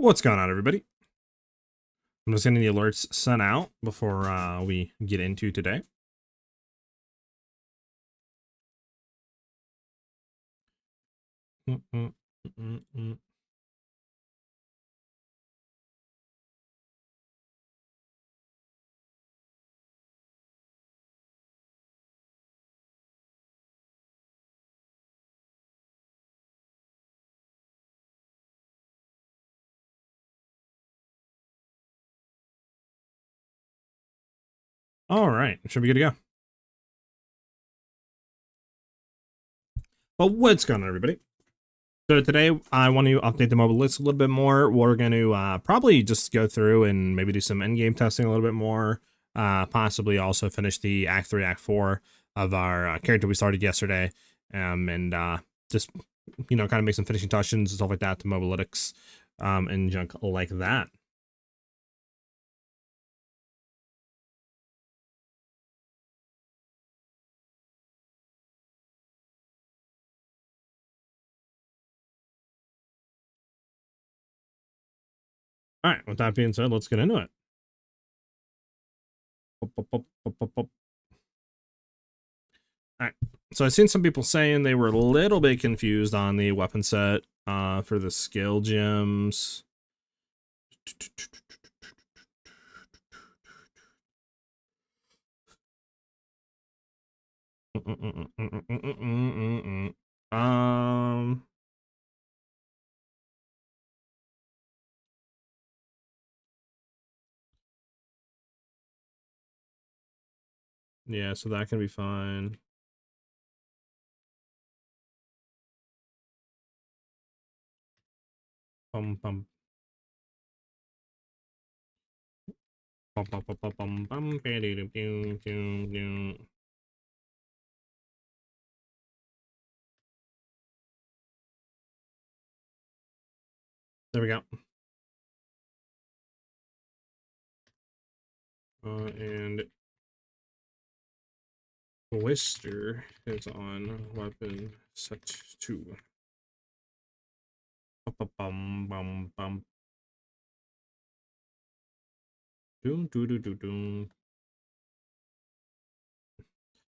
What's going on, everybody? I'm just getting the alerts sent out before we get into today. All right, should be good to go. But what's going on, everybody? So today I want to update the mobile list a little bit more. We're going to probably just go through and maybe do some end-game testing a little bit more. Possibly also finish the Act 3, Act 4 of our character we started yesterday. And just, kind of make some finishing touches and stuff like that to mobalytics and junk like that. All right, with that being said, let's get into it. All right, so I've seen some people saying they were a little bit confused on the weapon set for the skill gems. Yeah, so that can be fine. Bum bum. Bum bum bum bum bum bum. There we go. And Blister is on weapon set 2. Bum bum bum bum. Doom doo doo doo doom.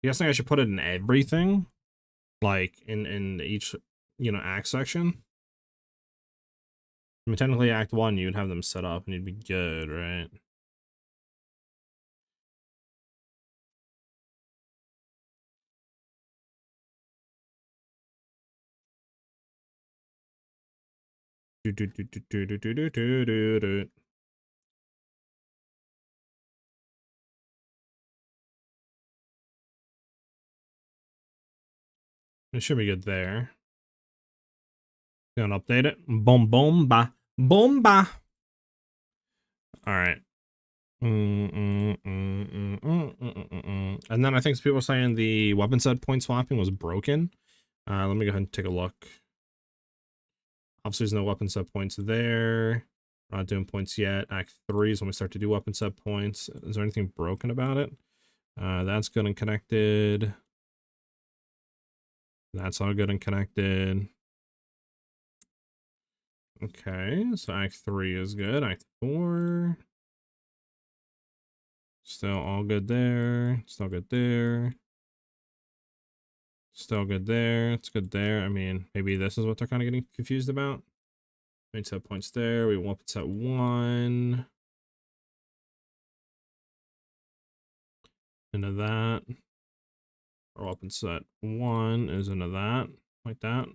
You guys think I should put it in everything? Like in each, act section? I mean, technically act 1 you'd have them set up and you'd be good, right? It should be good there. Gonna update it. Boom, boom, ba, boom, ba. All right. And then I think people were saying the weapon set point swapping was broken. Let me go ahead and take a look. Obviously, there's no weapon set points there. We're not doing points yet. Act 3 is when we start to do weapon set points. Is there anything broken about it? That's good and connected. That's all good and connected. Okay, so Act 3 is good. Act 4. Still all good there. Still good there. Still good there. It's good there. I mean, maybe this is what they're kind of getting confused about. Main set points there. We want set 1. Into that. Or weapon set 1 is into that. Like that.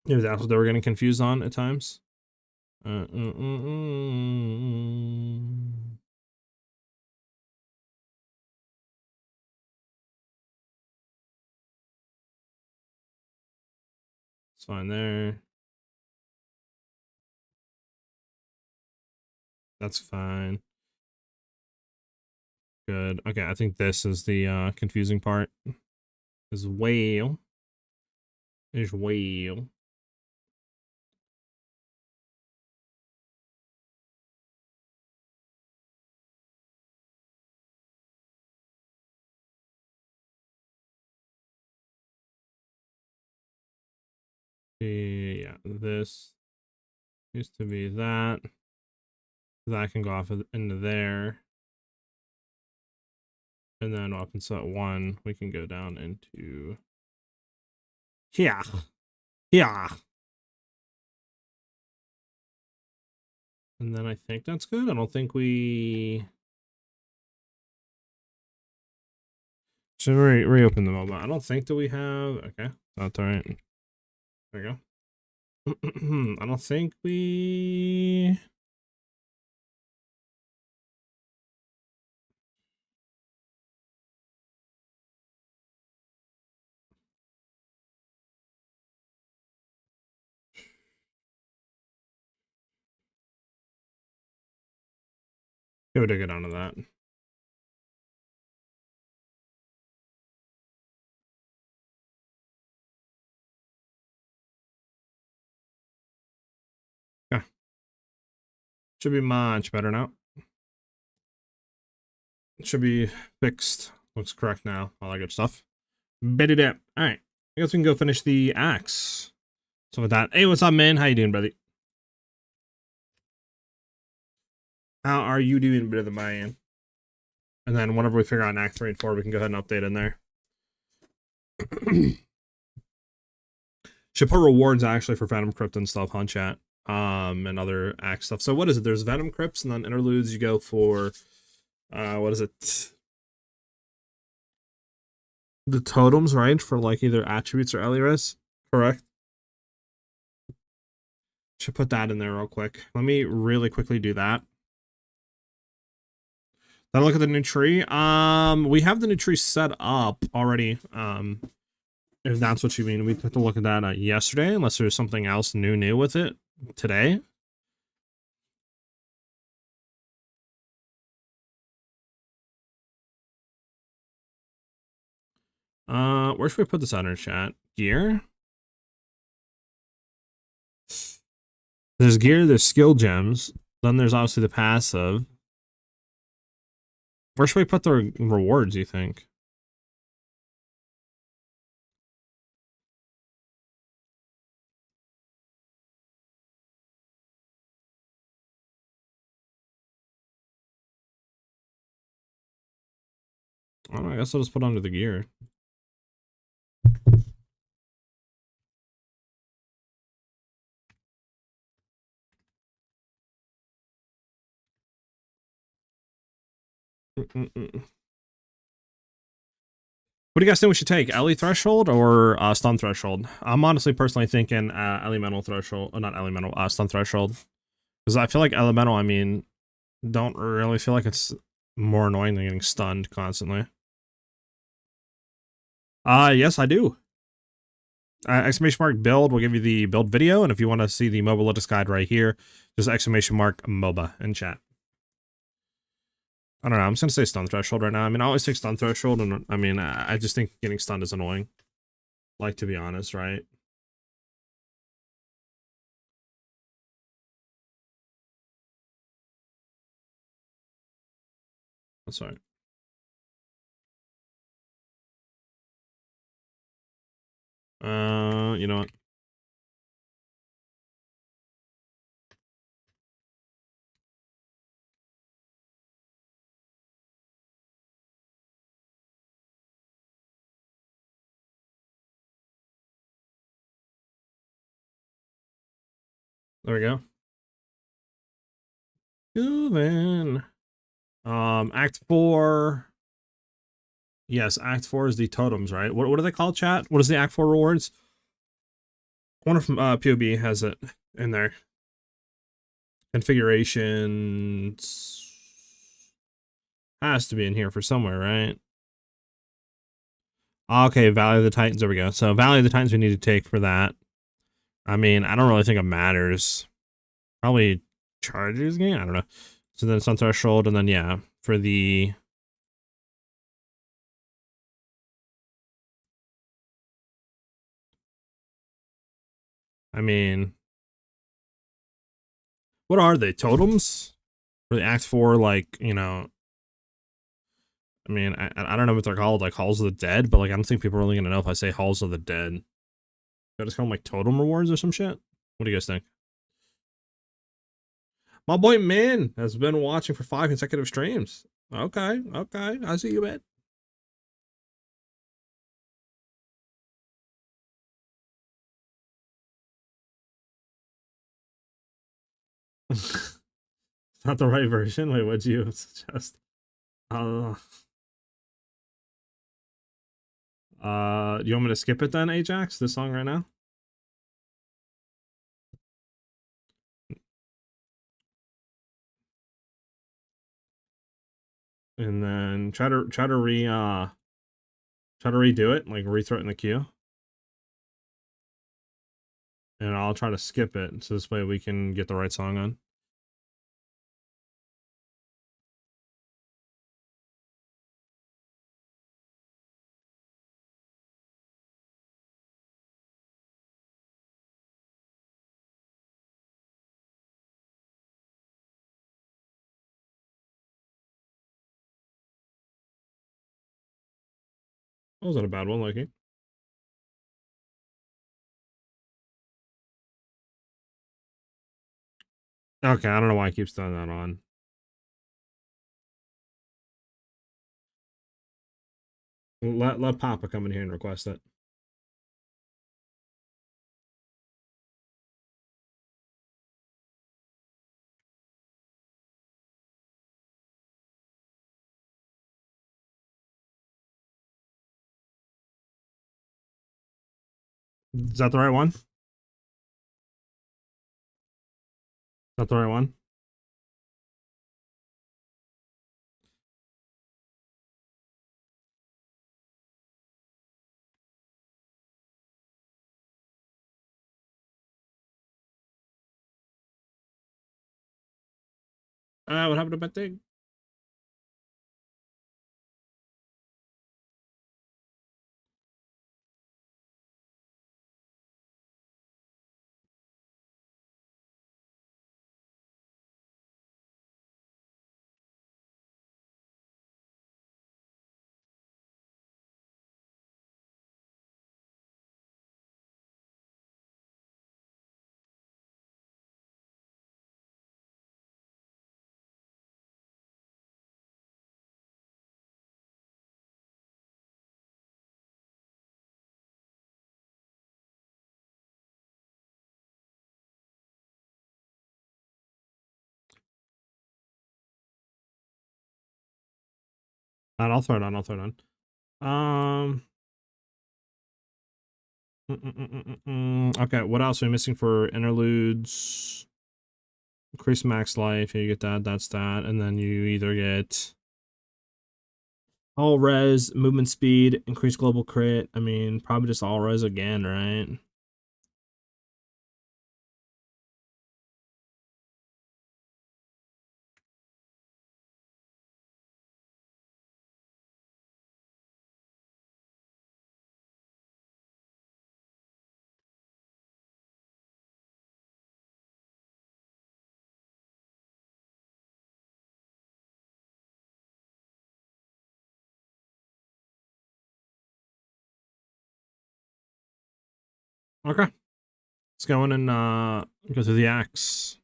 Maybe that's what they were getting confused on at times. It's fine there. That's fine. Good. Okay, I think this is the confusing part. As well. As well. Yeah, this. Used to be that. That can go off into there. And then up in set 1, we can go down into here. Here. And then I think that's good. I don't think we should reopen the mobile. I don't think that we have. Okay, that's all right. There we go. I don't think we. Go to get onto that. Yeah. Should be much better now. It should be fixed. Looks correct now. All that good stuff. Betty dip. All right. I guess we can go finish the axe. So with that, hey, what's up, man? How you doing, buddy? How are you doing, better than I am? And then whenever we figure out Act 3 and 4, we can go ahead and update in there. Should put rewards actually for Venom Crypt and stuff, huh, chat? And other act stuff. So what is it? There's Venom Crypts, and then interludes you go for what is it? The totems, right? For like either attributes or Eliris, correct? Should put that in there real quick. Let me really quickly do that. Then look at the new tree. We have the new tree set up already. If that's what you mean, we took a look at that yesterday, unless there's something else new with it today. Where should we put this on our chat? Gear? There's gear, there's skill gems, then there's obviously the passive. Where should we put the rewards, you think? I don't know, I guess I'll just put under the gear. What do you guys think we should take? Ellie Threshold or Stun Threshold? I'm honestly personally thinking Elemental Threshold. Or not Elemental, Stun Threshold. Because I feel like Elemental, I mean, don't really feel like it's more annoying than getting stunned constantly. Yes, I do. Exclamation mark build will give you the build video, and if you want to see the Mobalytics guide right here, just exclamation mark MOBA in chat. I don't know, I'm just gonna say Stun Threshold right now. I mean, I always take Stun Threshold, and I mean, I just think getting stunned is annoying. Like, to be honest, right? I'm sorry. You know what? There we go. Moving. Act 4. Yes, Act 4 is the totems, right? What do they call, chat? What is the Act 4 rewards? One from PoE has it in there. Configurations has to be in here for somewhere, right? Okay, Valley of the Titans. There we go. So Valley of the Titans we need to take for that. I mean, I don't really think it matters. Probably Chargers game? I don't know. So then it's on Threshold, and then yeah, for the I mean, what are they? Totems? For the Act 4, like, you know, I mean, I don't know what they're called, like Halls of the Dead, but like I don't think people are really gonna know if I say Halls of the Dead. I just call them like totem rewards or some shit. What do you guys think? My boy Min has been watching for 5 consecutive streams. Okay, okay. I see you, man. It's not the right version. Wait, what'd you suggest? Uh, you want me to skip it then, Ajax? This song right now? And then try to redo it, like rethrow it in the queue. And I'll try to skip it so this way we can get the right song on. That wasn't a bad one, Loki. Okay, I don't know why it keeps throwing that on. Let Papa come in here and request it. Is that the right one? Is that the right one? What happened to my thing? I'll throw it on. I'll throw it on. Okay, what else are we missing for interludes? Increase max life. Yeah, you get that. That's that. And then you either get all res, movement speed, increase global crit. I mean, probably just all res again, right? Okay. Let's go in and go through the acts.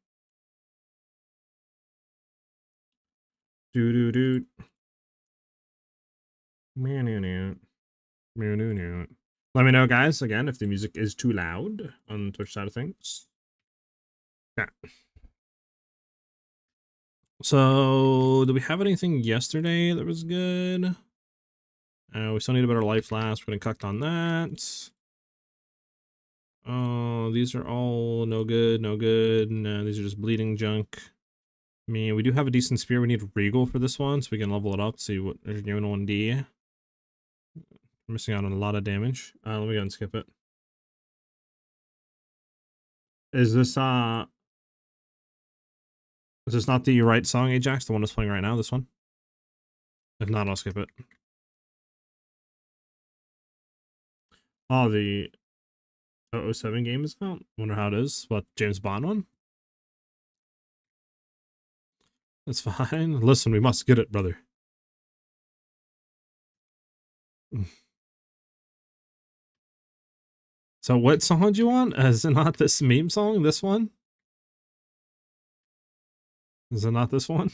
Do do do. Let me know, guys, again, if the music is too loud on the Twitch side of things. Yeah. So, did we have anything yesterday that was good? We still need a better life last. We're gonna cuck on that. Oh, these are all no good, no good. No, these are just bleeding junk. I mean, we do have a decent spear. We need Regal for this one, so we can level it up, see what there's given 1D. We're missing out on a lot of damage. Let me go and skip it. Is this not the right song, Ajax? The one that's playing right now, this one? If not, I'll skip it. Oh, the 007 game is out? Wonder how it is. What, James Bond one? That's fine. Listen, we must get it, brother. So what song do you want? Is it not this meme song? This one? Is it not this one?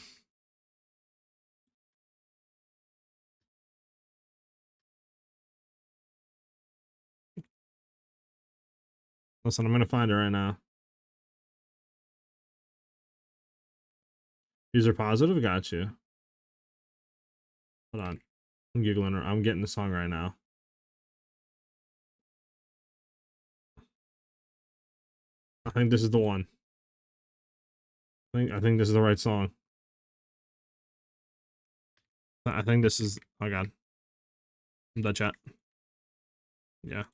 Listen, I'm gonna find it right now. User positive, got you. Hold on. I'm giggling. I'm getting the song right now. I think this is the one. I think this is the right song. I think this is. Oh god. I'm done chat. Yeah.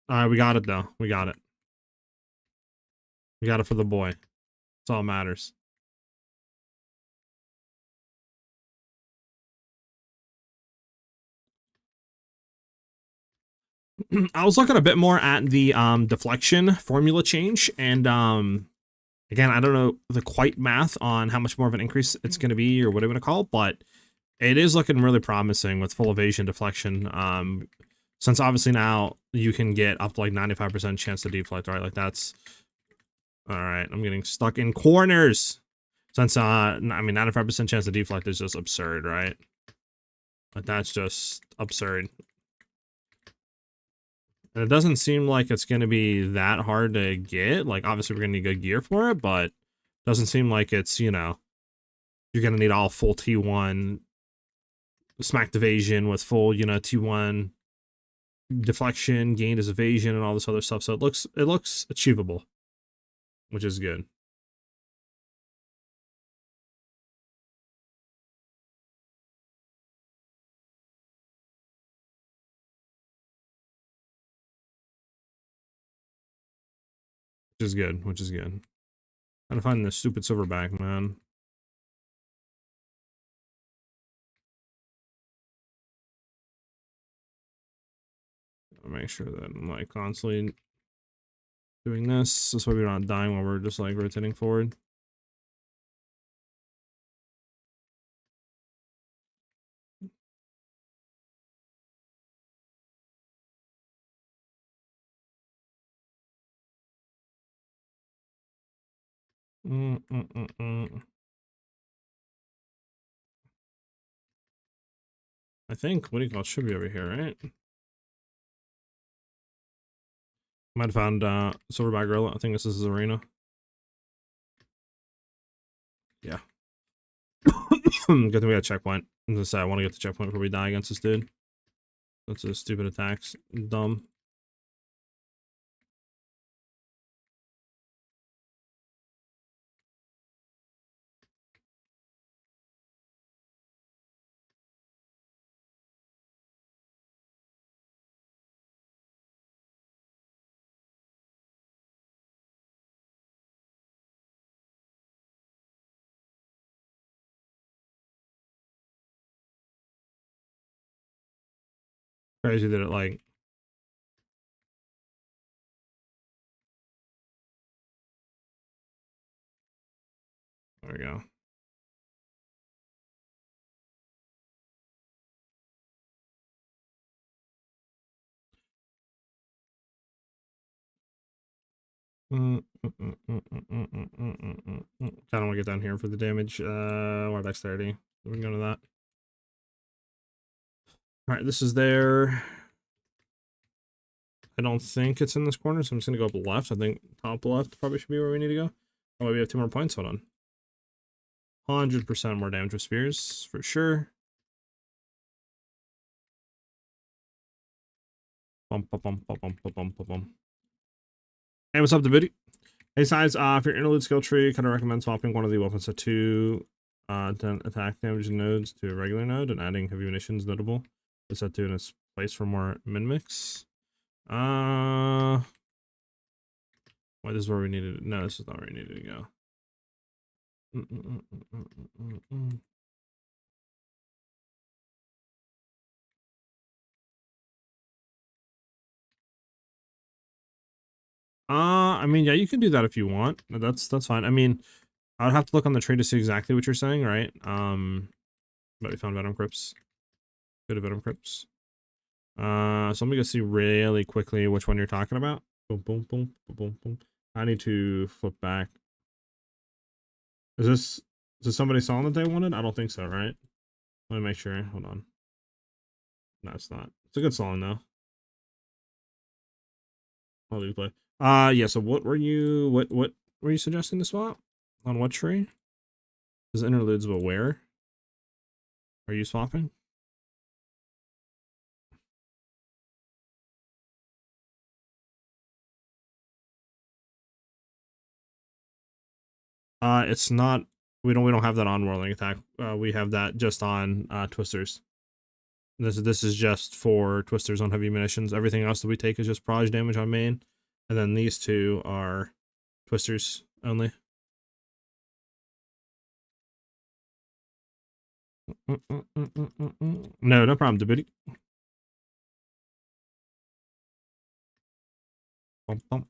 All right, we got it though. We got it. We got it for the boy. That's all that matters. I was looking a bit more at the deflection formula change, and again, I don't know the quite math on how much more of an increase it's going to be or what I'm going to call, but it is looking really promising with full evasion deflection. Since obviously now you can get up to like 95% chance to deflect, right? Like that's all right. I'm getting stuck in corners. Since I mean 95% chance to deflect is just absurd, right? Like that's just absurd. And it doesn't seem like it's going to be that hard to get. Like, obviously, we're going to need good gear for it, but it doesn't seem like it's, you know, you're going to need all full T1 smacked evasion with full, you know, T1 deflection, gained as evasion, and all this other stuff. So it looks achievable, which is good. Which is good, which is good. Trying to find this stupid silverback, man. I'll make sure that I'm like constantly doing this. This way we're not dying while we're just like rotating forward. I think, what do you call it, should be over here, right? Might have found Silverback Gorilla. I think this is his arena. Yeah. Good thing we got a checkpoint. I'm gonna say I want to get the checkpoint before we die against this dude. That's a stupid attacks. Dumb. Crazy that it like there we go. Kind of want to get down here for the damage. War dexterity. We can go to that. All right, this is there. I don't think it's in this corner, so I'm just gonna go up left. I think top left probably should be where we need to go. Oh, we have 2 more points. Hold on. 100% more damage with spears for sure. Bum, bum, bum, bum, bum, bum, bum, bum. Hey, what's up, David? Hey, SiahZ, for your interlude skill tree, kind of recommend swapping one of the weapons to 2 attack damage nodes to a regular node and adding heavy munitions notable. Is that to in its place for more min mix? Well, this is where we needed. No, this is not where we needed to go. I mean, yeah, you can do that if you want. That's fine. I mean, I would have to look on the tree to see exactly what you're saying, right? But we found Venom Crypts. Good Venom Crypts. So let me go see really quickly which one you're talking about. Boom, boom, boom, boom, boom, boom. I need to flip back. Is this somebody's song that they wanted? I don't think so, right? Let me make sure. Hold on. No, it's not. It's a good song though. I'll leave play. Yeah, so what were you suggesting to swap? On what tree? Is interludes but where? Are you swapping? It's not. We don't have that on Whirling Attack. We have that just on Twisters. This is just for Twisters on heavy munitions. Everything else that we take is just proj damage on main, and then these two are Twisters only. No, no problem, Djibouti. Bump, bump.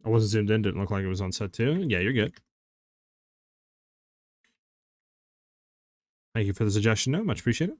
I wasn't zoomed in. Didn't look like it was on set too. Yeah, you're good. Thank you for the suggestion. No, much appreciated.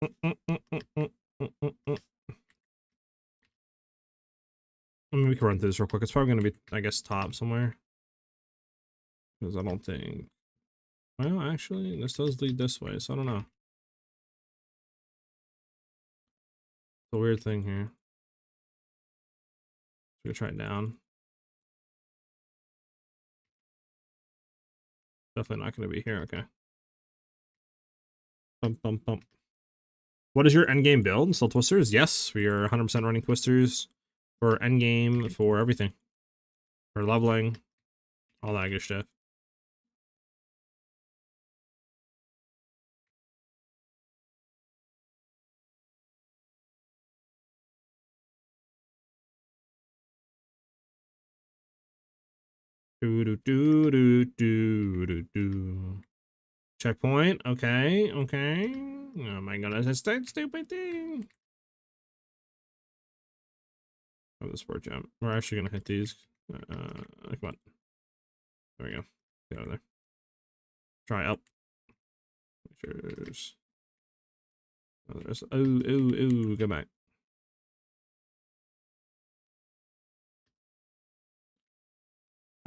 I mean, we can run through this real quick. It's probably going to be, I guess, top somewhere. Because I don't think... Well, actually, this does lead this way, so I don't know. It's a weird thing here. We're going to try it down. Definitely not going to be here, okay. Bump, bump, bump. What is your endgame build? Still Twisters? Yes, we are 100% running Twisters for endgame, for everything. For leveling, all that good stuff. Checkpoint. Okay, okay. Oh my goodness, it's that stupid thing. Oh, the sport jump. We're actually gonna hit these. Come on. There we go. Get out of there. Try up. Pictures. Oh, there's. Oh, go back.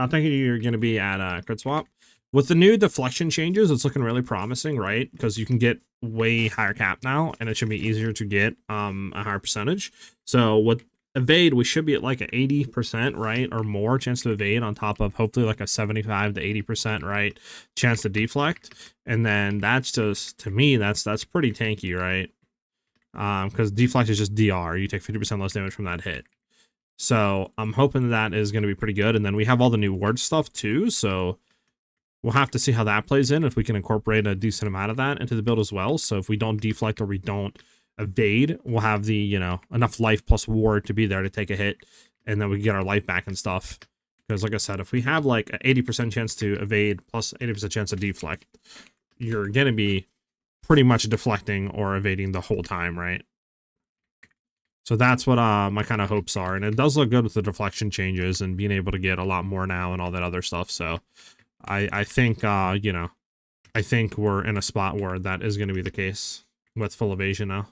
I'm thinking you're going to be at crit swap. With the new deflection changes, it's looking really promising, right? Because you can get way higher cap now, and it should be easier to get a higher percentage. So with evade, we should be at like an 80%, right, or more chance to evade, on top of hopefully like a 75 to 80%, right, chance to deflect. And then that's just, to me, that's pretty tanky, right? Because deflect is just DR. You take 50% less damage from that hit. So I'm hoping that is going to be pretty good. And then we have all the new word stuff too. So we'll have to see how that plays in, if we can incorporate a decent amount of that into the build as well. So if we don't deflect or we don't evade, we'll have the, you know, enough life plus ward to be there to take a hit. And then we can get our life back and stuff. Because like I said, if we have like an 80% chance to evade plus 80% chance to deflect, you're going to be pretty much deflecting or evading the whole time, right? So that's what my kind of hopes are. And it does look good with the deflection changes and being able to get a lot more now and all that other stuff. So I think, you know, I think we're in a spot where that is going to be the case with full evasion now.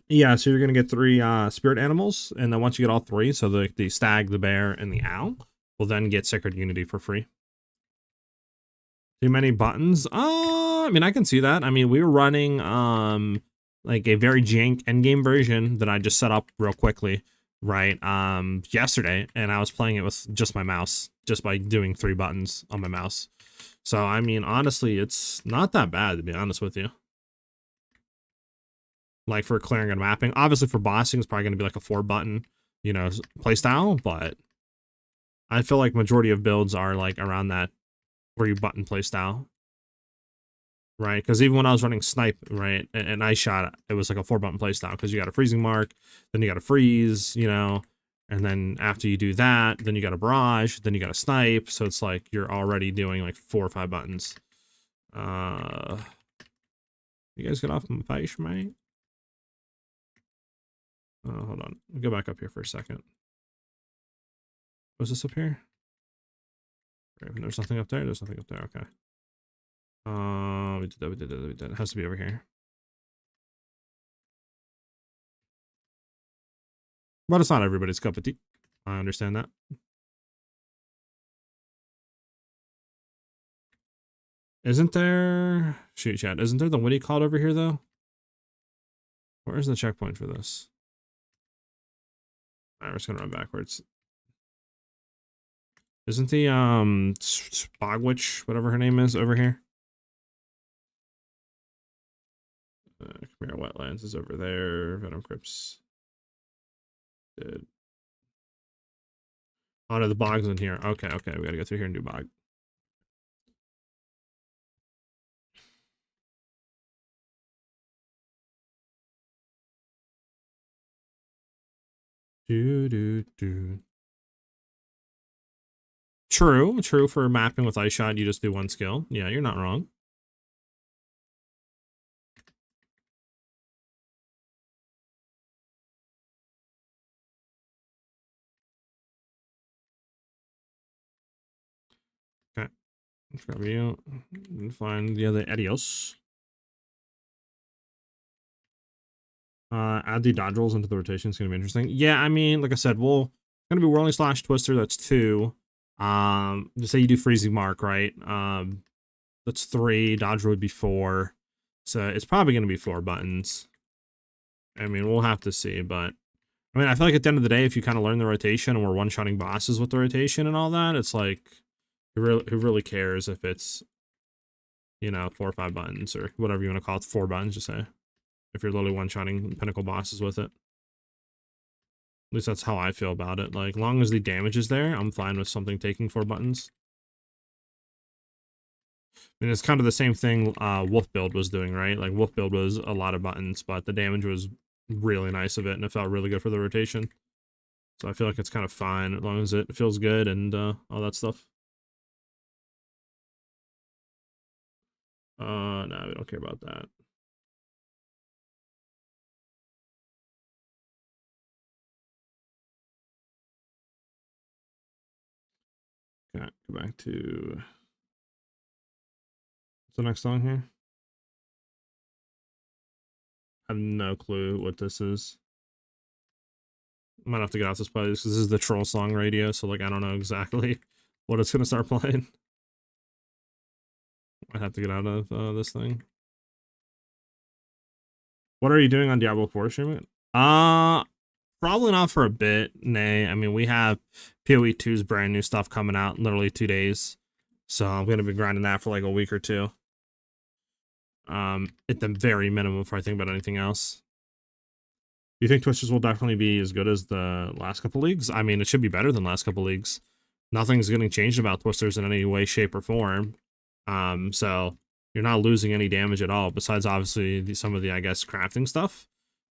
Yeah, so you're going to get 3 spirit animals. And then once you get all 3, so the stag, the bear, and the owl, will then get Sacred Unity for free. Too many buttons? I mean, I can see that. I mean, we were running like a very jank endgame version that I just set up real quickly, right? Yesterday, and I was playing it with just my mouse, just by doing 3 buttons on my mouse. So I mean, honestly, it's not that bad, to be honest with you. Like for clearing and mapping, obviously for bossing, it's probably going to be like a 4 button, you know, playstyle, but I feel like majority of builds are like around that where you button playstyle, right? Because even when I was running snipe, right, and I shot, it was like a 4-button playstyle because you got a freezing mark, then you got a freeze, you know, and then after you do that, then you got a barrage, then you got a snipe. So it's like you're already doing like 4 or 5 buttons. You guys get off my face, mate. Hold on, go back up here for a second. Was this up here? There's nothing up there. There's nothing up there. Okay. We did that. We did that. We did that. It has to be over here. But it's not everybody's cup of tea. I understand that. Isn't there... Shoot, chat. Isn't there the what do you call it over here, though? Where's the checkpoint for this? Alright, we're just gonna run backwards. Isn't the, Bogwitch, whatever her name is, over here? Khmer Wetlands is over there. Venom Crypts. Dead. Oh, no, the bog's in here. Okay, okay. We gotta go through here and do bog. True for mapping with ice shot, you just do 1 skill. Yeah, you're not wrong. Okay. Let's grab you and find the other adios. Add the dodge rolls into the rotation. It's gonna be interesting. Yeah, I mean, like I said, gonna be whirling slash twister. That's 2. Just say you do freezing mark, right? That's 3. Dodge would be 4. So it's probably gonna be 4 buttons. I mean, we'll have to see, but I mean, I feel like at the end of the day, if you kind of learn the rotation and we're one-shotting bosses with the rotation and all that, it's like, who really cares if it's, you know, 4 or 5 buttons or whatever you want to call it, 4 buttons, just say. If you're literally one-shotting pinnacle bosses with it. At least that's how I feel about it. Like, long as the damage is there, I'm fine with something taking 4 buttons. I mean, it's kind of the same thing Wolf Build was doing, right? Like, Wolf Build was a lot of buttons, but the damage was really nice of it, and it felt really good for the rotation. So I feel like it's kind of fine, as long as it feels good and all that stuff. No, we don't care about that. Okay, go back to... What's the next song here? I have no clue what this is. I might have to get off this playlist because this is the troll song radio, so like I don't know exactly what it's gonna start playing. I have to get out of this thing. What are you doing on Diablo 4 streaming? Probably not for a bit. Nay, I mean we have PoE 2's brand new stuff coming out in literally 2 days, so I'm gonna be grinding that for like a week or 2. At the very minimum before I think about anything else. You think Twisters will definitely be as good as the last couple leagues? I mean, it should be better than last couple leagues. Nothing's getting changed about Twisters in any way, shape, or form. So you're not losing any damage at all, besides obviously some of the, I guess, crafting stuff.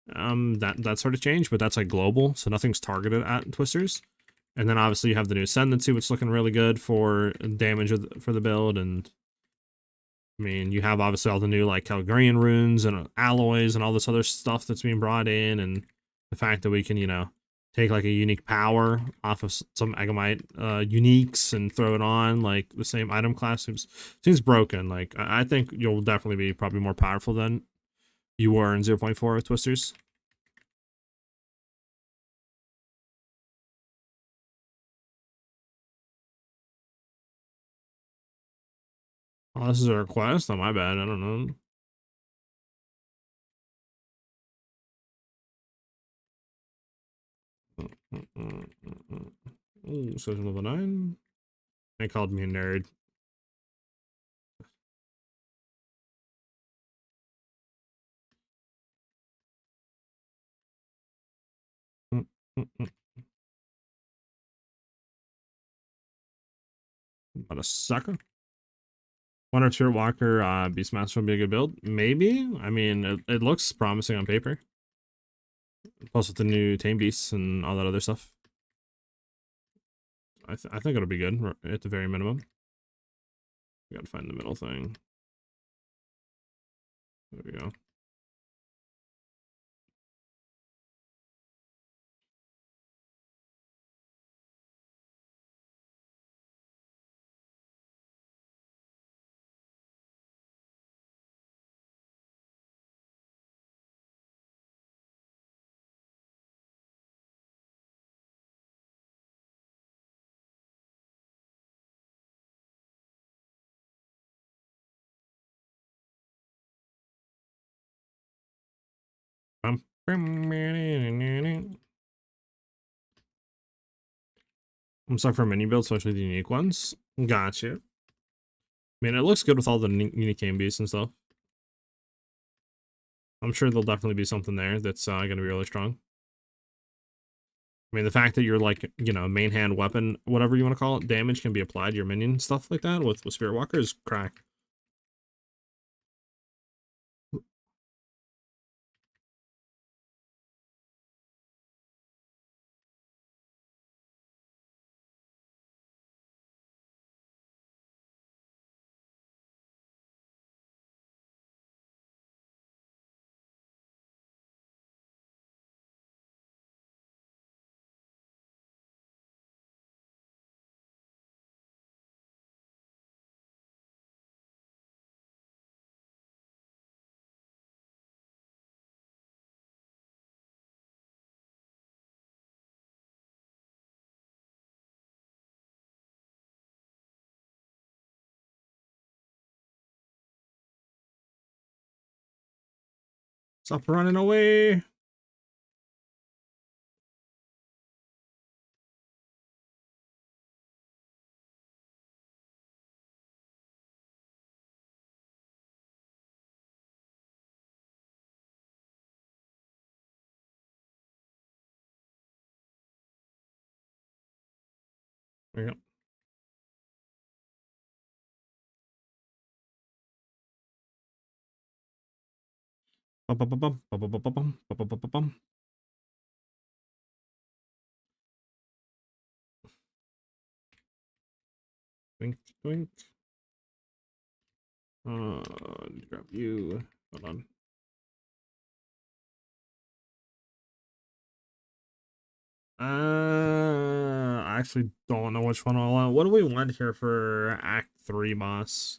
That sort of changed, but that's like global, so nothing's targeted at Twisters. And then obviously you have the new Ascendancy, which is looking really good for damage for the build, and I mean, you have obviously all the new like Calgarian runes and alloys and all this other stuff that's being brought in, and the fact that we can, you know, take like a unique power off of some Agamite uniques and throw it on like the same item class seems broken. Like I think you'll definitely be probably more powerful than you were in 0.4 with Twisters. Oh, this is a request? Oh, my bad. I don't know. Ooh, Social level 9. They called me a nerd. What a sucker. One or two Walker Beastmaster would be a good build. Maybe. I mean, it looks promising on paper. Plus with the new Tame Beasts and all that other stuff. I think it'll be good at the very minimum. We gotta find the middle thing. There we go. I'm stuck for mini builds, especially the unique ones. Gotcha. I mean, it looks good with all the unique game beasts and stuff. I'm sure there'll definitely be something there that's going to be really strong. I mean, the fact that you're like, you know, main hand weapon, whatever you want to call it, damage can be applied to your minion, stuff like that with Spirit Walker is crack. Stop running away. There you go. Bum, bum, bum, bum, bum, bum, bum, bum, bum, bum, bum, bum. Twink, twink. Grab you. Hold on. I actually don't know which one I want. What do we want here for Act 3 boss?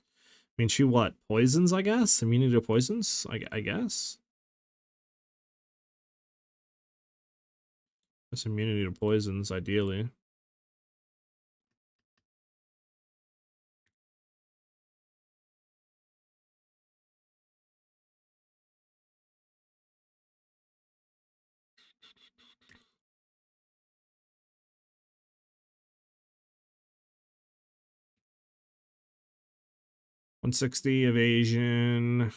I mean, she what? Poisons, I guess? Immunity to poisons, I guess? It's immunity to poisons, ideally. $160 evasion.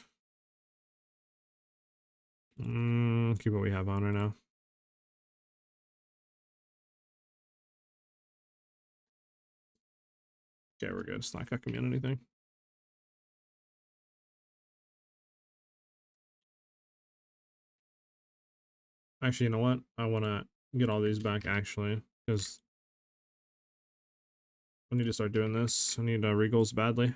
Keep what we have on right now. Okay, we're good. It's not cooking me on anything. Actually, you know what? I want to get all these back, actually, because I need to start doing this. I need regals badly.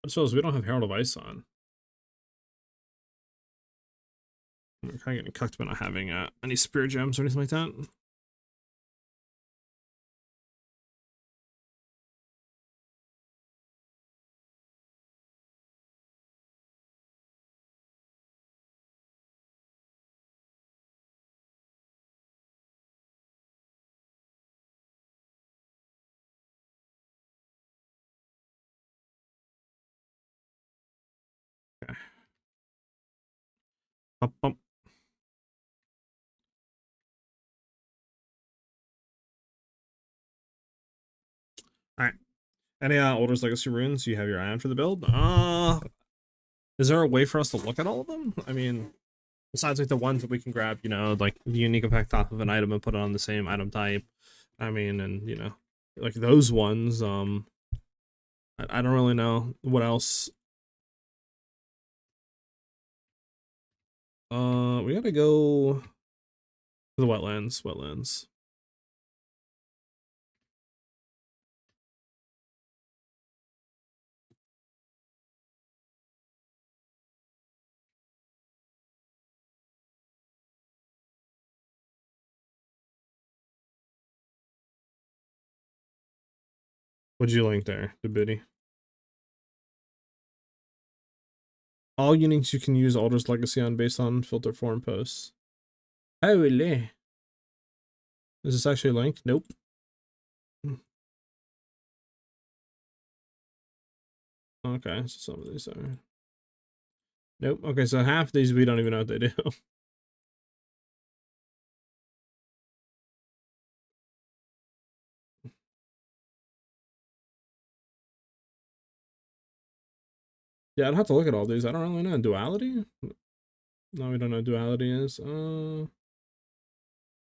I suppose we don't have Herald of Ice on. We're kind of getting cucked by not having any Spirit Gems or anything like that. Okay. Bump, bump. All right. Any Older's Legacy runes you have your eye on for the build? Is there a way for us to look at all of them? I mean, besides like the ones that we can grab, you know, like the unique effect off of an item and put it on the same item type. I mean, and you know, like those ones. I don't really know what else. We gotta go to the wetlands. Wetlands. What'd you link there, the booty? All uniques you can use Alder's Legacy on based on filter forum posts. Holy. Is this actually linked? Nope. Okay, so some of these are. Nope. Okay, so half of these we don't even know what they do. Yeah, I'd have to look at all these. I don't really know. Duality? No, we don't know what duality is. I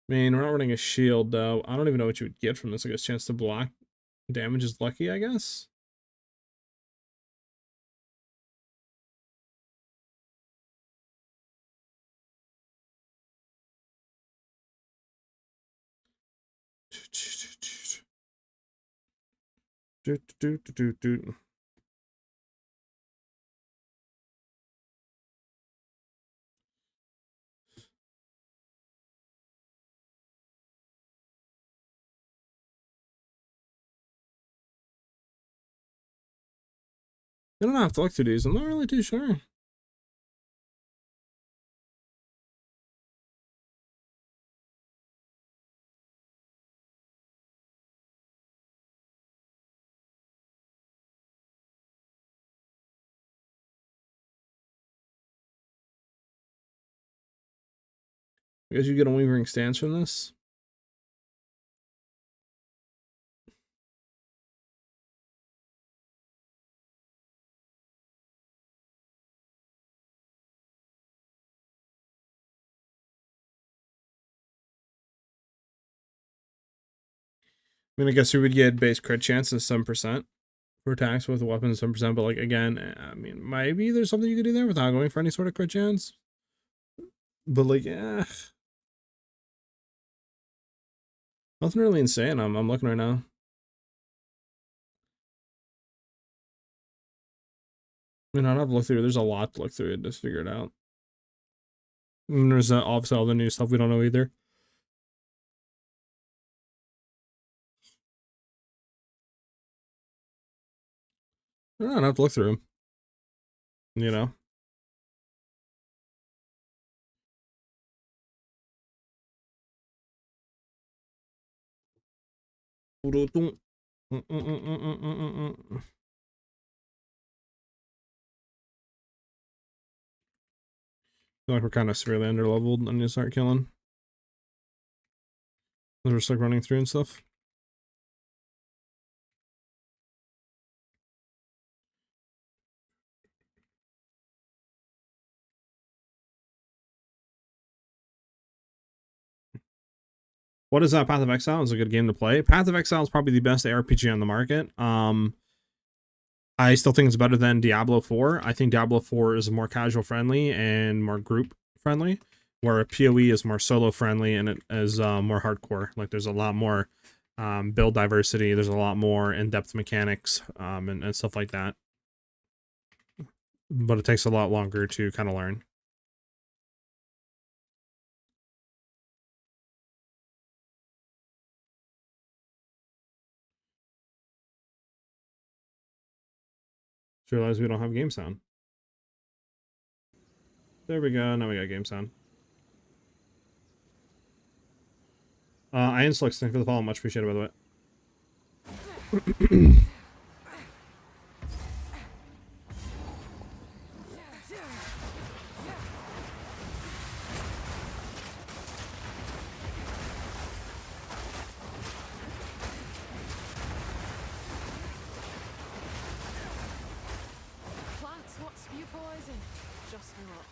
mean, we're not running a shield, though. I don't even know what you would get from this. I guess chance to block damage is lucky, I guess. I don't have to look through these. I'm not really too sure. I guess you get a wavering stance from this. I mean, I guess you would get base crit chance of 7% for attacks with weapons, 7%. But like again, I mean, maybe there's something you could do there without going for any sort of crit chance. But like, yeah, nothing really insane. I'm looking right now. I mean, I'd have to look through. There's a lot to look through to figure it out. And there's obviously all the new stuff we don't know either. I don't have to look through them. You know. I feel like we're kind of severely underleveled and you start killing. We're just like running through and stuff. What is Path of Exile? Is a good game to play. Path of Exile is probably the best ARPG on the market. I still think it's better than Diablo 4. I think Diablo 4 is more casual friendly and more group friendly, where PoE is more solo friendly and it is more hardcore. Like there's a lot more build diversity. There's a lot more in-depth mechanics and stuff like that. But it takes a lot longer to kind of learn. Just realize we don't have game sound. There we go. Now we got game sound. Ian Slicks, thank you for the follow. Much appreciated, by the way. Poison. Just me luck.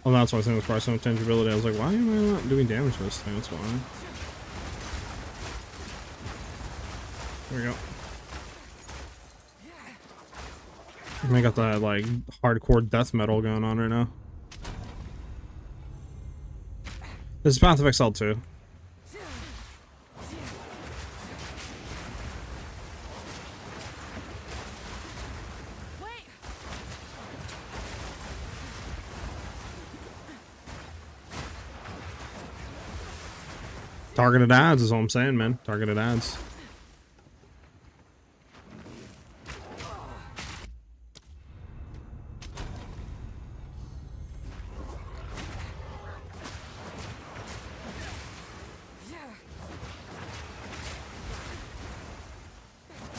Well, that's why I think it was probably some tangibility. I was like, why am I not doing damage to this thing? That's why. There we go. I got that like hardcore death metal going on right now. This is Path of Exile 2. Targeted ads is all I'm saying, man. Targeted ads.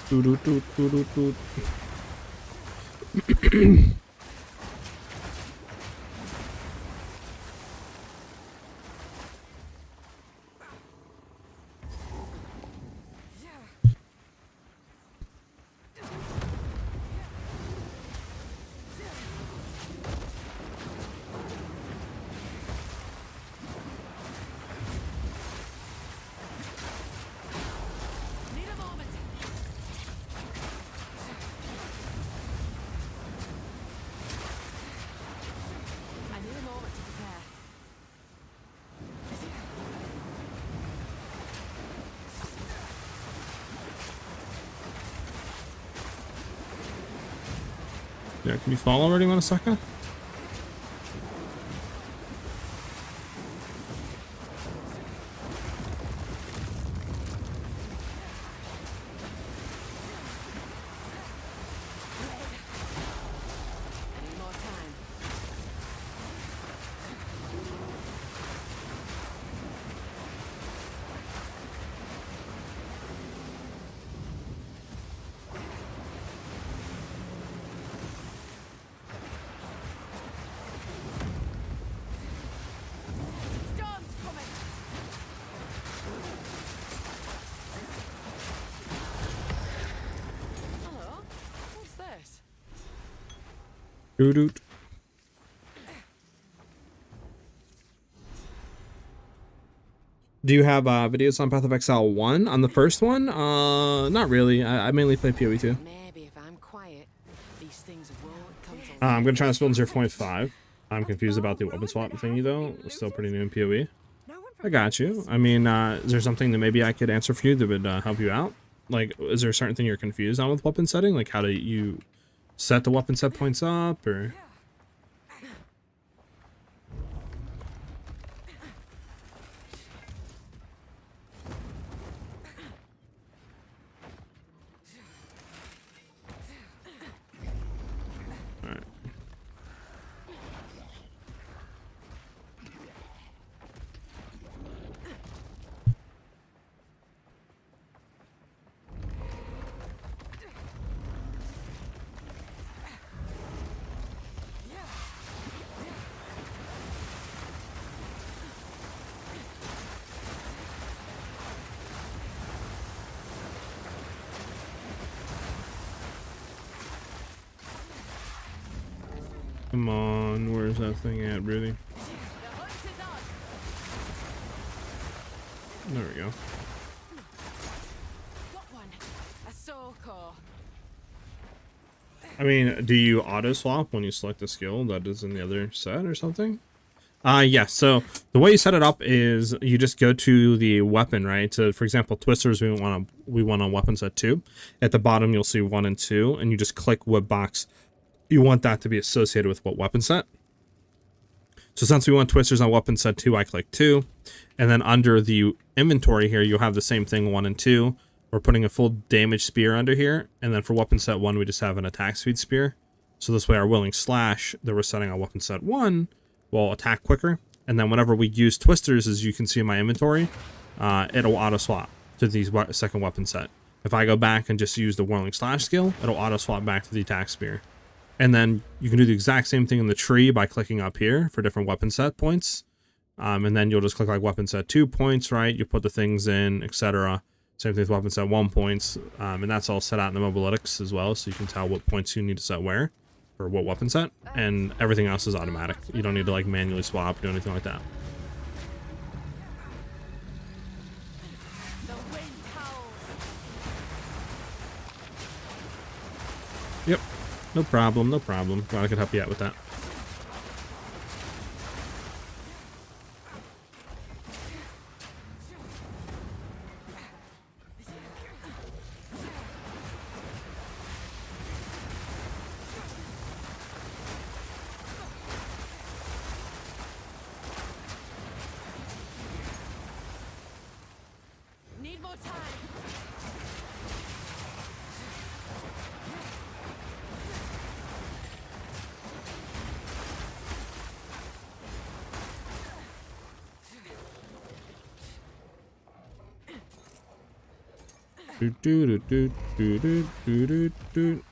Doot, doot, doot, doot, doot, doot. Yeah, can you fall already, Manasaka? Doot. Do you have videos on Path of Exile 1 on the first one? Not really. I mainly play PoE 2. Maybe if I'm quiet, these things won't come to I'm gonna try this build in 0.5. I'm confused about the weapon swap thingy though. It's still pretty new in PoE. I got you. I mean, is there something that maybe I could answer for you that would help you out? Like, is there a certain thing you're confused on with weapon setting? Like, how do you set the weapon set points up, or? Come on, where's that thing at, really? There we go. I mean, do you auto swap when you select a skill that is in the other set or something? Yeah, so the way you set it up is you just go to the weapon, right? So for example, twisters we want on weapon set 2. At the bottom you'll see 1 and 2, and you just click what box you want that to be associated with what weapon set. So since we want twisters on weapon set 2, I click 2, and then under the inventory here you'll have the same thing, 1 and 2. We're putting a full damage spear under here, and then for weapon set 1 we just have an attack speed spear. So this way our willing slash that we're setting on weapon set 1 will attack quicker, and then whenever we use twisters, as you can see in my inventory, it'll auto swap to the second weapon set. If I go back and just use the whirling slash skill, it'll auto swap back to the attack spear. And then you can do the exact same thing in the tree by clicking up here for different weapon set points. And then you'll just click like weapon set 2 points, right? You put the things in, etc. Same thing with weapon set 1 points. And that's all set out in the mobalytics as well, so you can tell what points you need to set where, or what weapon set. And everything else is automatic. You don't need to like manually swap, do anything like that. The wind howls. Yep, no problem, no problem. Glad I could help you out with that. Need more time. Do do do do do do do do.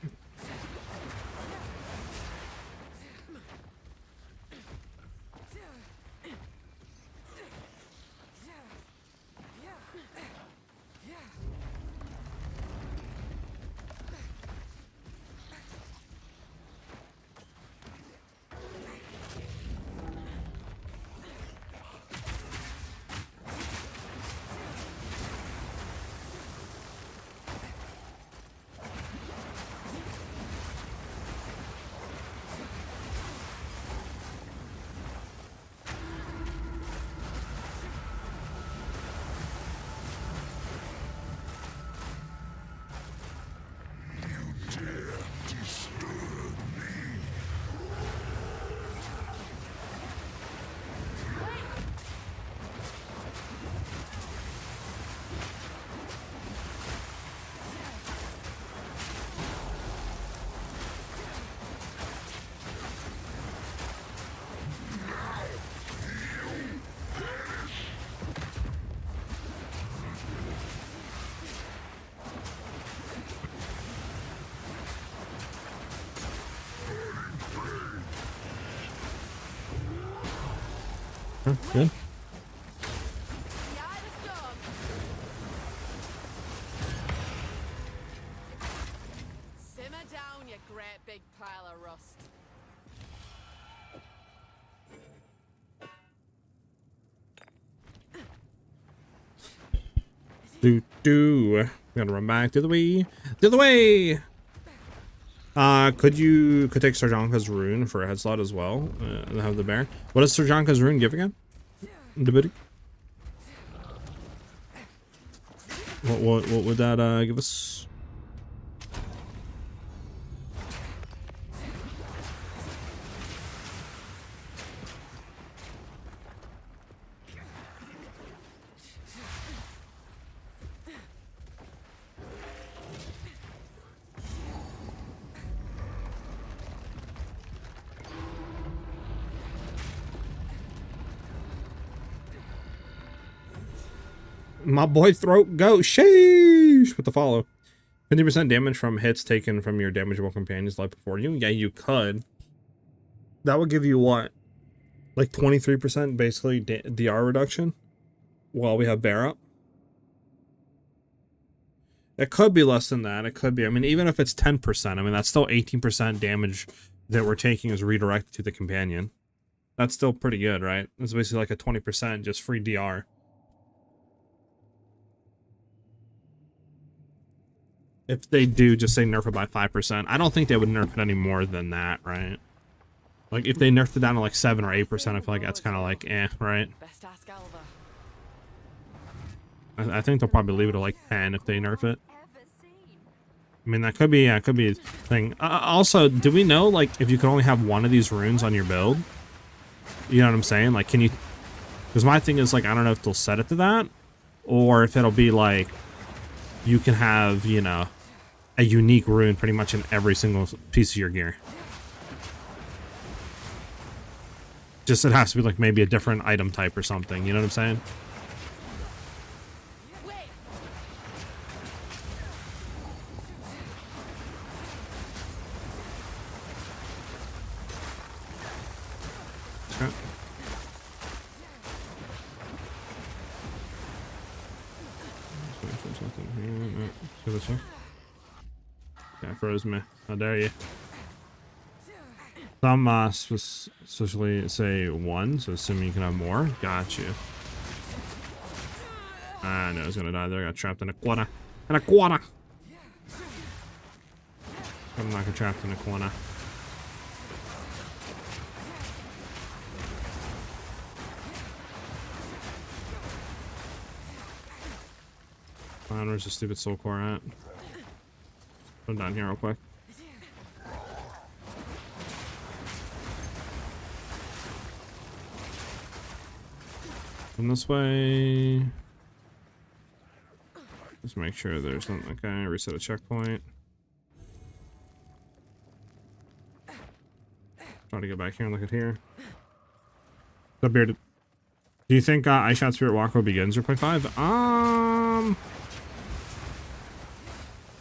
Good. The eye of the storm. Simmer down, you great big pile of rust. Do do. Gotta run back to the way. The other way. Could take Sarjanka's rune for a head slot as well. And have the bear. What does Sarjanka's rune give again? The biddy. What would that give us? My boy throat go sheesh with the follow. 50% damage from hits taken from your damageable companions life before you. Yeah, you could. That would give you what? Like 23% basically DR reduction while we have bear up. It could be less than that. It could be. I mean, even if it's 10%, I mean, that's still 18% damage that we're taking is redirected to the companion. That's still pretty good, right? It's basically like a 20% just free DR. If they do just say nerf it by 5%, I don't think they would nerf it any more than that, right? Like, if they nerfed it down to like 7 or 8%, I feel like that's kind of like, eh, right? Best ask Alva. I think they'll probably leave it at like 10 if they nerf it. I mean, that could be, yeah, it could be a thing. Also, do we know, like, if you could only have one of these runes on your build? You know what I'm saying? Like, can you... Because my thing is, like, I don't know if they'll set it to that, or if it'll be like, you can have, you know, a unique rune pretty much in every single piece of your gear. Just it has to be like maybe a different item type or something, you know what I'm saying? Okay. Something here. No, let's go this way. Yeah, froze me. How dare you? Some specifically say 1, so assuming you can have more. Got you. I know I was gonna die there. I got trapped in a corner. In a corner! I'm not gonna trapped in a corner. Where's the stupid soul core at? Put him down here real quick. Come this way. Just make sure there's nothing. Okay, reset a checkpoint. Try to get back here and look at here. The bearded. Do you think Ice Shot Spirit Walker will begin 0.5?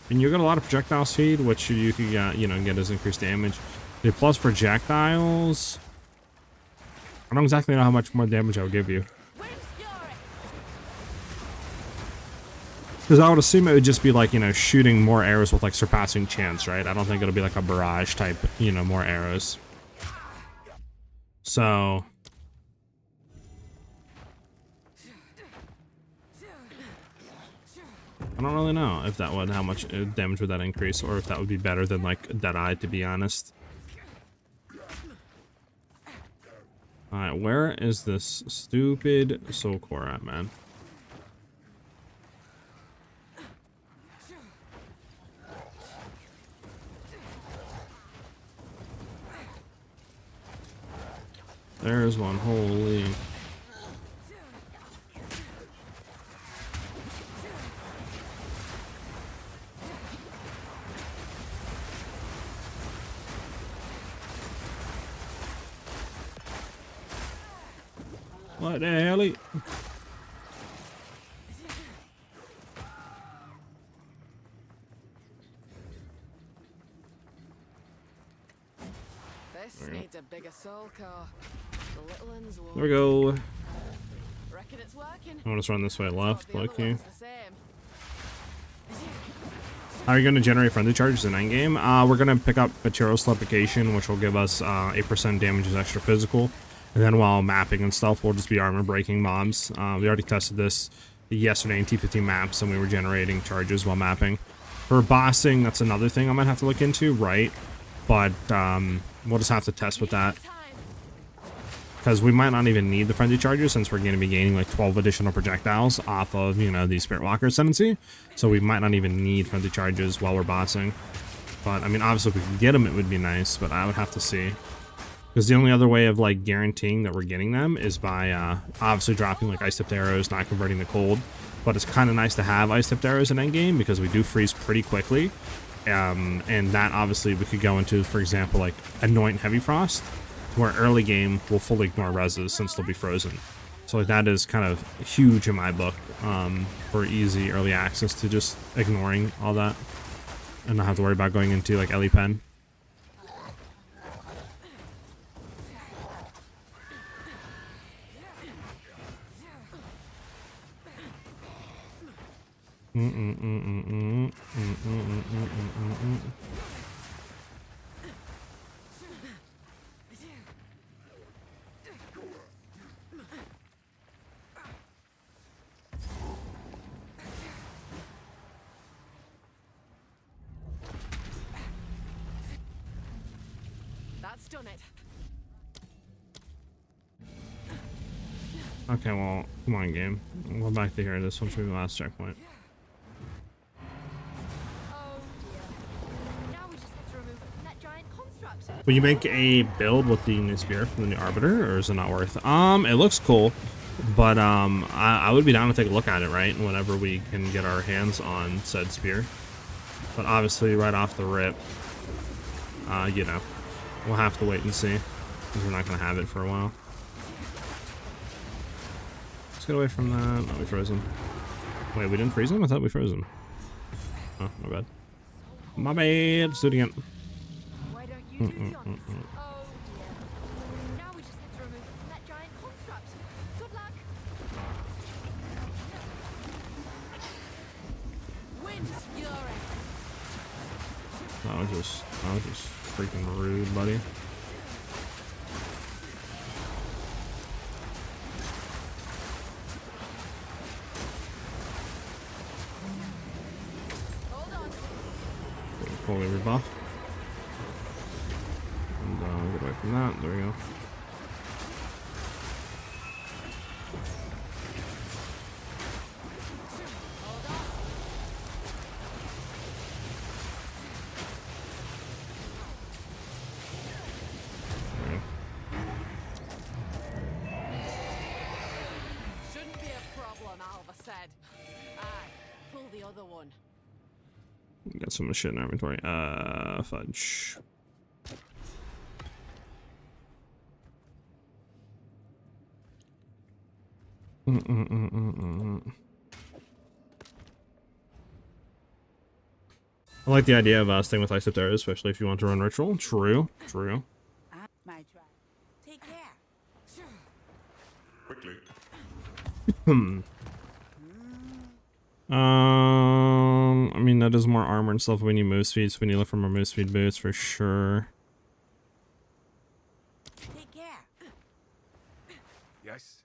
And you get a lot of projectile speed, which you could get as increased damage. The plus projectiles. I don't exactly know how much more damage I'll give you. Because I would assume it would just be like, shooting more arrows with like surpassing chance, right? I don't think it'll be like a barrage type, more arrows. So I don't really know if that would, how much damage would that increase, or if that would be better than like Deadeye, to be honest. Alright, where is this stupid soul core at, man? There's one, holy. What the hell? This needs a bigger soul core. The little ones won't. There we go. Reckon it's working. I want us to run this way left, like you. The same. How are you going to generate friendly charges in endgame? We're going to pick up material slipication, which will give us 8% damage as extra physical. And then while mapping and stuff, we'll just be armor breaking mobs. We already tested this yesterday in T15 maps, and we were generating charges while mapping. For bossing, that's another thing I might have to look into, right? But we'll just have to test with that. Because we might not even need the frenzy charges, since we're going to be gaining like 12 additional projectiles off of, the Spirit Walker ascendancy. So we might not even need frenzy charges while we're bossing. But, I mean, obviously if we could get them, it would be nice, but I would have to see. Because the only other way of like guaranteeing that we're getting them is by obviously dropping like ice tipped arrows, not converting the cold. But it's kind of nice to have ice tipped arrows in endgame because we do freeze pretty quickly. And that obviously we could go into, for example, like Anoint Heavy Frost, where early game will fully ignore reses since they'll be frozen. So like that is kind of huge in my book for easy early access to just ignoring all that and not have to worry about going into like Ellie Pen. That's done it. Okay, well, come on, game. We'll go back to here. This one should be the last checkpoint. Will you make a build with the new spear from the new Arbiter, or is it not worth it? It looks cool, but I would be down to take a look at it, right? Whenever we can get our hands on said spear. But obviously, right off the rip, we'll have to wait and see, because we're not going to have it for a while. Let's get away from that. Oh, we froze him. Wait, we didn't freeze him? I thought we froze him. Oh, my bad. My bad. Let's do it again. Why don't you do the honors? Oh, yeah. Now we just have to remove just freaking rude, buddy. Fully rebuff. And get away from that. There we go. Shouldn't be a problem, Alva said. Aye, pull the other one. Got some shit in our inventory. Fudge. I like the idea of staying with Ice Arrows, especially if you want to run ritual. True. My try. Take care. Quickly. I mean, that is more armor and stuff when you move speed, so we need to look for more move speed boots for sure. Take care. Yes.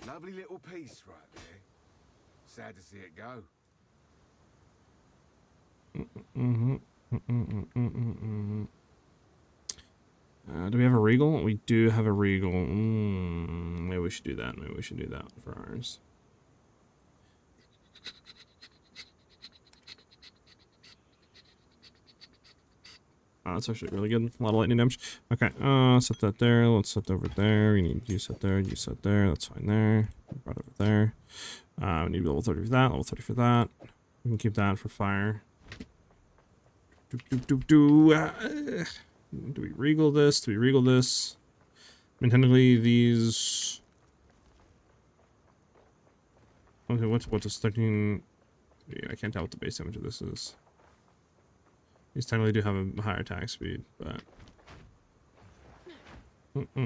Lovely little piece right there. Sad to see it go. Do we have a regal? We do have a regal. Maybe we should do that. Maybe we should do that for ours. Oh, that's actually really good. A lot of lightning damage. Okay, set that there. Let's set that over there. We need you set there. You set there. That's fine there. Right over there. We need level 30 for that. Level 30 for that. We can keep that for fire. Do we regal this? Do we regal this? I mean, technically these. Okay, what's this 13? Yeah, I can't tell what the base damage of this is. These technically do have a higher attack speed, but. What do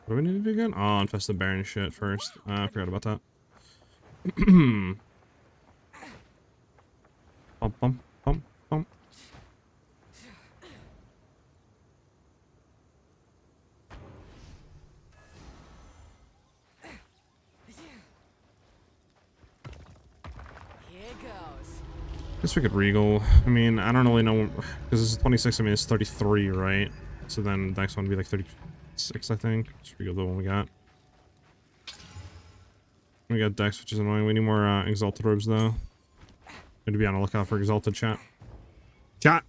we need to do again? Oh, infest the Baron shit first. I forgot about that. Bump, bump, bump, bump. Here goes. Guess we could regal. I mean, I don't really know because this is 26. I mean, it's 33, right? So then the next one would be like 36, I think. Just regal the one we got. We got Dex, which is annoying. We need more exalted robes though. Need to be on the lookout for exalted chat. Chat.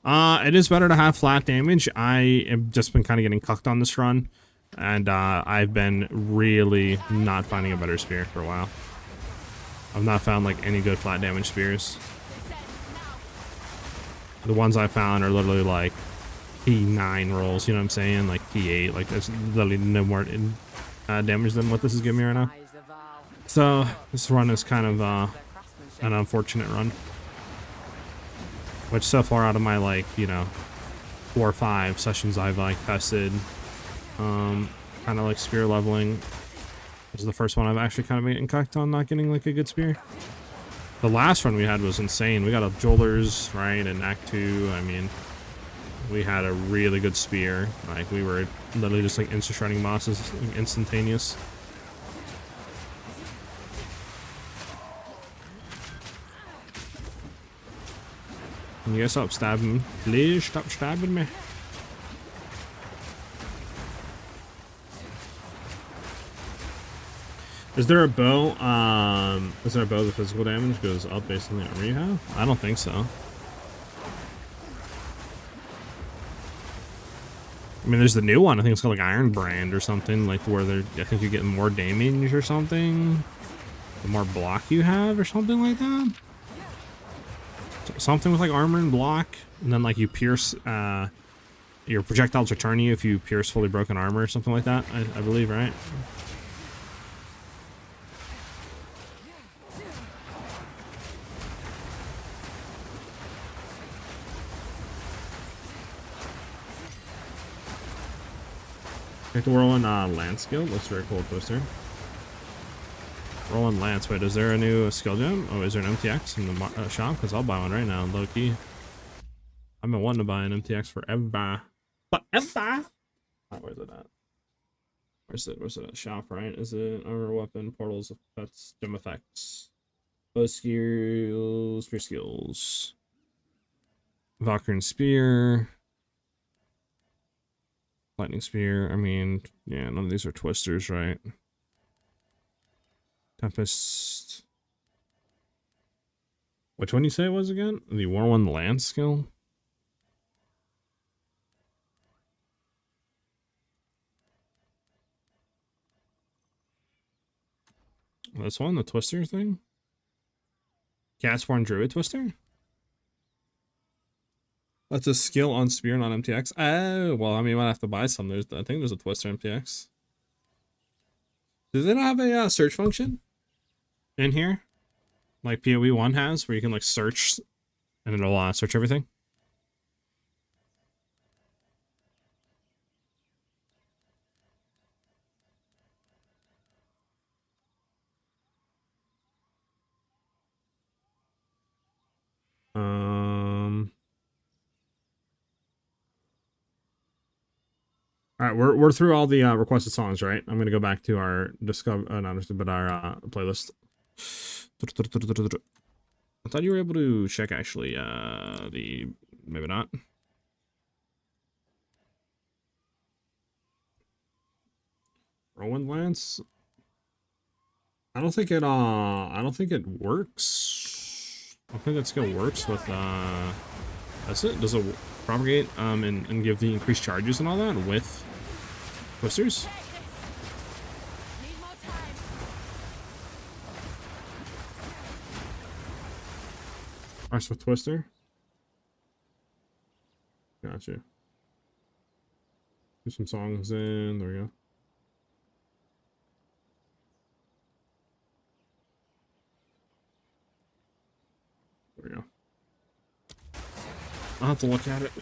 It is better to have flat damage. I have just been kind of getting cucked on this run, and I've been really not finding a better spear for a while. I've not found like any good flat damage spears. The ones I found are literally like P9 rolls, you know what I'm saying? Like P8, like there's literally no more damage than what this is giving me right now. So this run is kind of an unfortunate run. Which so far out of my like, you know, 4 or 5 sessions I've like tested, kind of like spear leveling. This is the first one I've actually kind of been getting cucked on not getting like a good spear. The last run we had was insane. We got a Jolers, right, in Act 2. I mean, we had a really good spear. Like we were literally just like insta-shredding bosses, like, instantaneous. Can you guys stop stabbing me? Please stop stabbing me. Is there a bow? Is there a bow the physical damage goes up based on the armor you have? I don't think so. I mean, there's the new one. I think it's called like Iron Brand or something, like where I think you get more damage or something. The more block you have or something like that. Something with like armor and block, and then like you pierce, your projectiles return you if you pierce fully broken armor or something like that, I believe, right? Like the Whirlwind Lance skill. Looks very cool, Twister. Whirlwind Lance. Wait, is there a new skill gem? Oh, is there an MTX in the shop? Because I'll buy one right now, low key. I've been wanting to buy an MTX forever. Forever! Oh, where's it at? Where's it at? Shop, right? Is it armor, weapon, portals, effects, gem effects, bow skills, spear skills, Valkyrian spear, lightning spear. I mean, yeah, none of these are twisters, right? Tempest. Which one you say it was again? The Whirlwind Lance skill? This one, the twister thing? Castborn Druid Twister? That's a skill on Spear, not MTX. Oh, well, I mean, I might have to buy some. I think there's a Twister MTX. Does it have a search function in here? Like PoE 1 has, where you can like search and it'll search everything? All right, we're through all the requested songs, right? I'm gonna go back to our our playlist. I thought you were able to check actually maybe not. Whirlwind Lance. I don't think it works. I don't think that skill works with that's it. Does it propagate and give the increased charges and all that with twisters? Need more time. Arse with twister. Gotcha. Do some songs in. There we go. There we go. I'll have to look at it.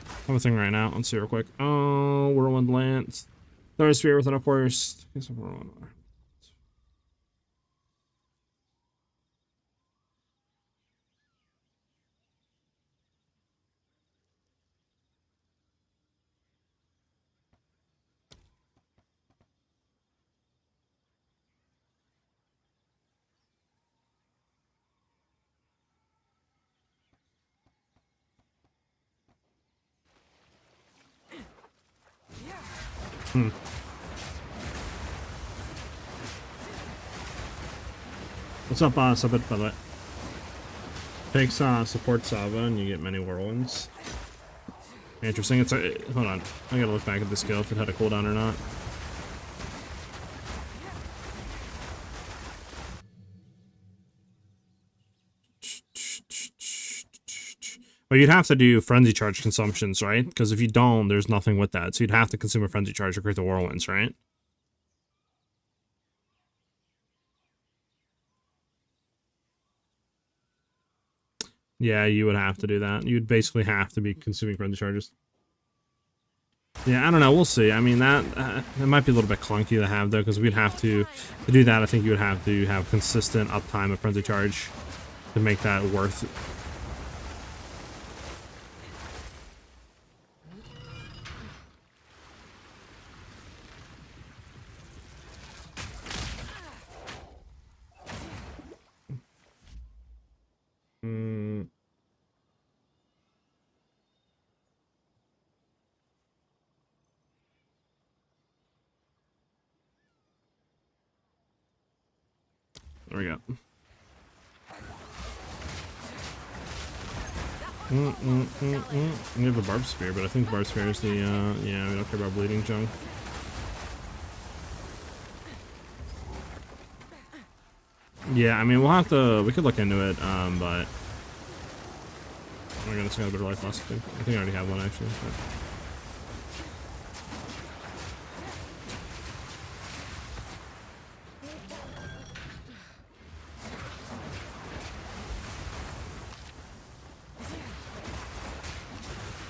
I have a thing right now. Let's see real quick. Oh, Whirlwind Lance. Third Spear with an upwards. What's up, Subbit, by the way? Takes support Sava and you get many whirlwinds. Interesting. It's hold on. I gotta look back at the skill if it had a cooldown or not. Well, you'd have to do frenzy charge consumptions, right? Because if you don't, there's nothing with that. So you'd have to consume a frenzy charge to create the whirlwinds, right? Yeah, you would have to do that. You'd basically have to be consuming frenzy charges. Yeah, I don't know. We'll see. I mean, that it might be a little bit clunky to have, though, because we'd have to do that. I think you would have to have consistent uptime of frenzy charge to make that worth it. There we go. We have a barb spear, but I think barb spear is the yeah, we don't care about bleeding junk. Yeah, I mean we could look into it, but oh my god, it's got a better life loss too. I think I already have one actually. But.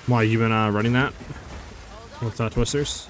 Why, you been running that? with twisters.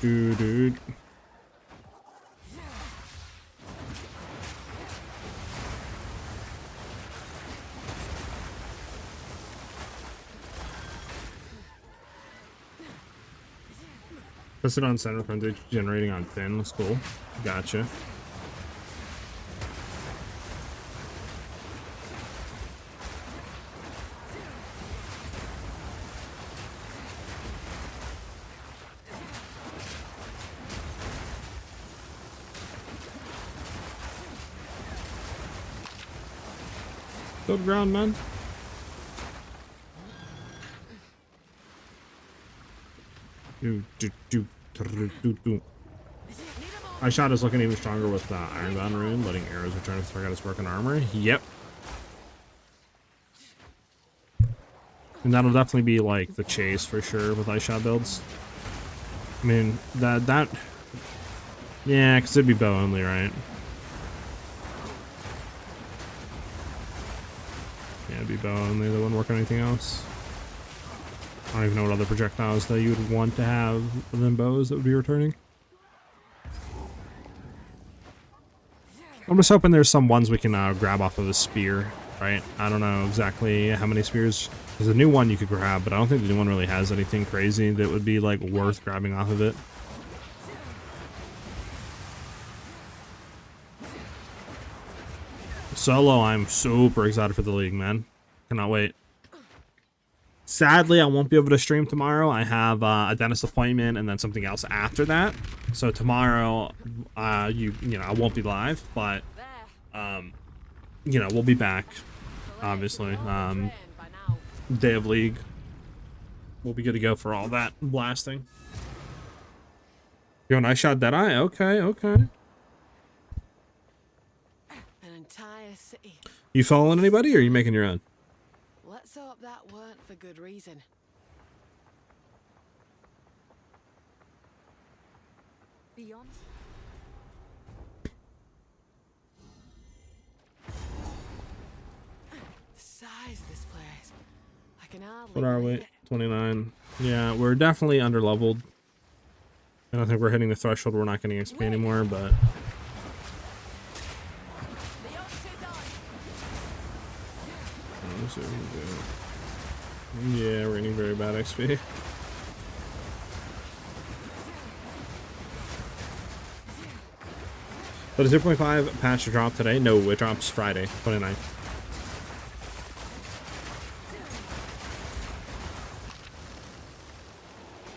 Do. Listed on center frontage, generating on thin. That's cool. Gotcha. Good ground, man. My shot is looking even stronger with Ironbound Rune, letting arrows return to strike out his broken armor. Yep. And that'll definitely be like the chase for sure with ice shot builds. I mean, that yeah, because it'd be bow only, right? Yeah, it'd be bow only. They wouldn't work on anything else. I don't even know what other projectiles that you would want to have than bows that would be returning. I'm just hoping there's some ones we can grab off of a spear, right? I don't know exactly how many spears. There's a new one you could grab, but I don't think the new one really has anything crazy that would be like worth grabbing off of it. Solo, I'm super excited for the league, man. Cannot wait. Sadly, I won't be able to stream tomorrow. I have a dentist appointment and then something else after that. So tomorrow, you know, I won't be live, but you know, we'll be back. Obviously, day of league, we'll be good to go for all that blasting. Yo, nice shot, Deadeye. Okay, okay. An entire city. You following anybody, or are you making your own? Let's hope that weren't for good reason. Beyond. The size of this place. I can hardly What are believe we? it. 29. Yeah, we're definitely underleveled. I don't think we're hitting the threshold. We're not getting XP anymore, but The odds is on. let's see what we do. Yeah, we're getting very bad XP. But a 0.5 patch drop today? No, it drops Friday, 29th.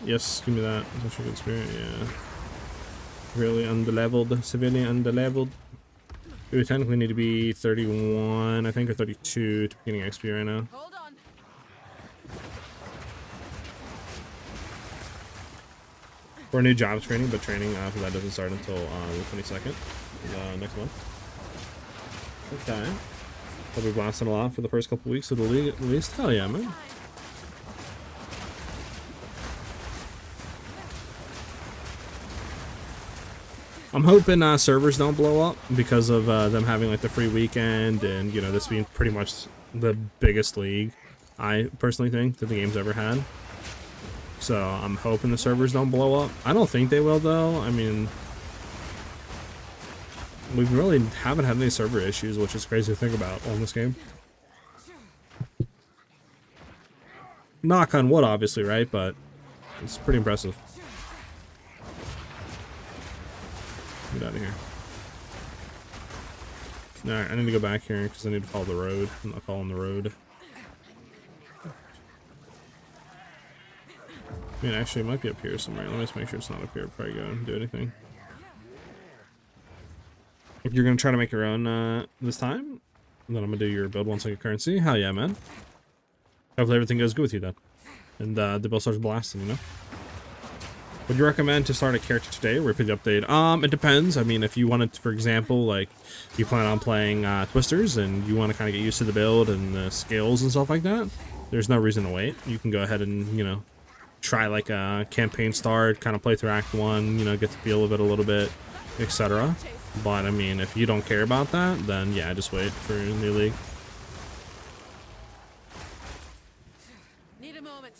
Yes, give me that. That's a good spirit, yeah. Really underleveled, severely underleveled. We would technically need to be 31, I think, or 32 to be getting XP right now. Hold on. For a new job training, but training for that doesn't start until the 22nd, next month. Okay. I'll be blasting a lot for the first couple weeks of the league at least. Hell yeah, man. I'm hoping servers don't blow up because of them having like the free weekend and, you know, this being pretty much the biggest league I personally think that the game's ever had. So I'm hoping the servers don't blow up. I don't think they will though. I mean, we really haven't had any server issues, which is crazy to think about on this game. Knock on wood, obviously, right? But it's pretty impressive. Get out of here. Alright, I need to go back here because I need to follow the road. I'm not following the road. I mean, actually, it might be up here somewhere. Let me just make sure it's not up here before I go and do anything. If you're going to try to make your own this time, then I'm going to do your build 1 second currency. Hell yeah, man. Hopefully everything goes good with you then. And the build starts blasting, you know? Would you recommend to start a character today or repeat the update? It depends. I mean, if you wanted to, for example, like, you plan on playing Twisters and you want to kind of get used to the build and the skills and stuff like that, there's no reason to wait. You can go ahead and, you know, try like a campaign start, kind of play through Act 1, you know, get the feel of it a little bit, etc. But, I mean, if you don't care about that, then, yeah, just wait for New League. Need a moment.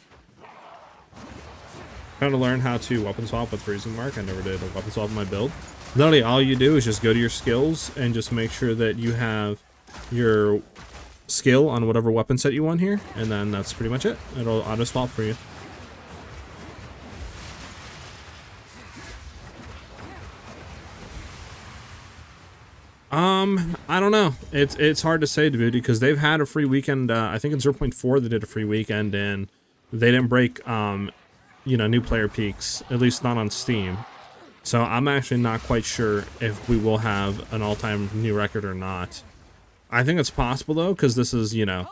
Trying to learn how to weapon swap with Freezing Mark. I never did a weapon swap in my build. Literally, all you do is just go to your skills and just make sure that you have your skill on whatever weapon set you want here, and then that's pretty much it. It'll auto swap for you. I don't know. It's hard to say, dude, because they've had a free weekend. I think in 0.4 they did a free weekend, and they didn't break you know, new player peaks, at least not on Steam. So I'm actually not quite sure if we will have an all-time new record or not. I think it's possible though, because this is, you know,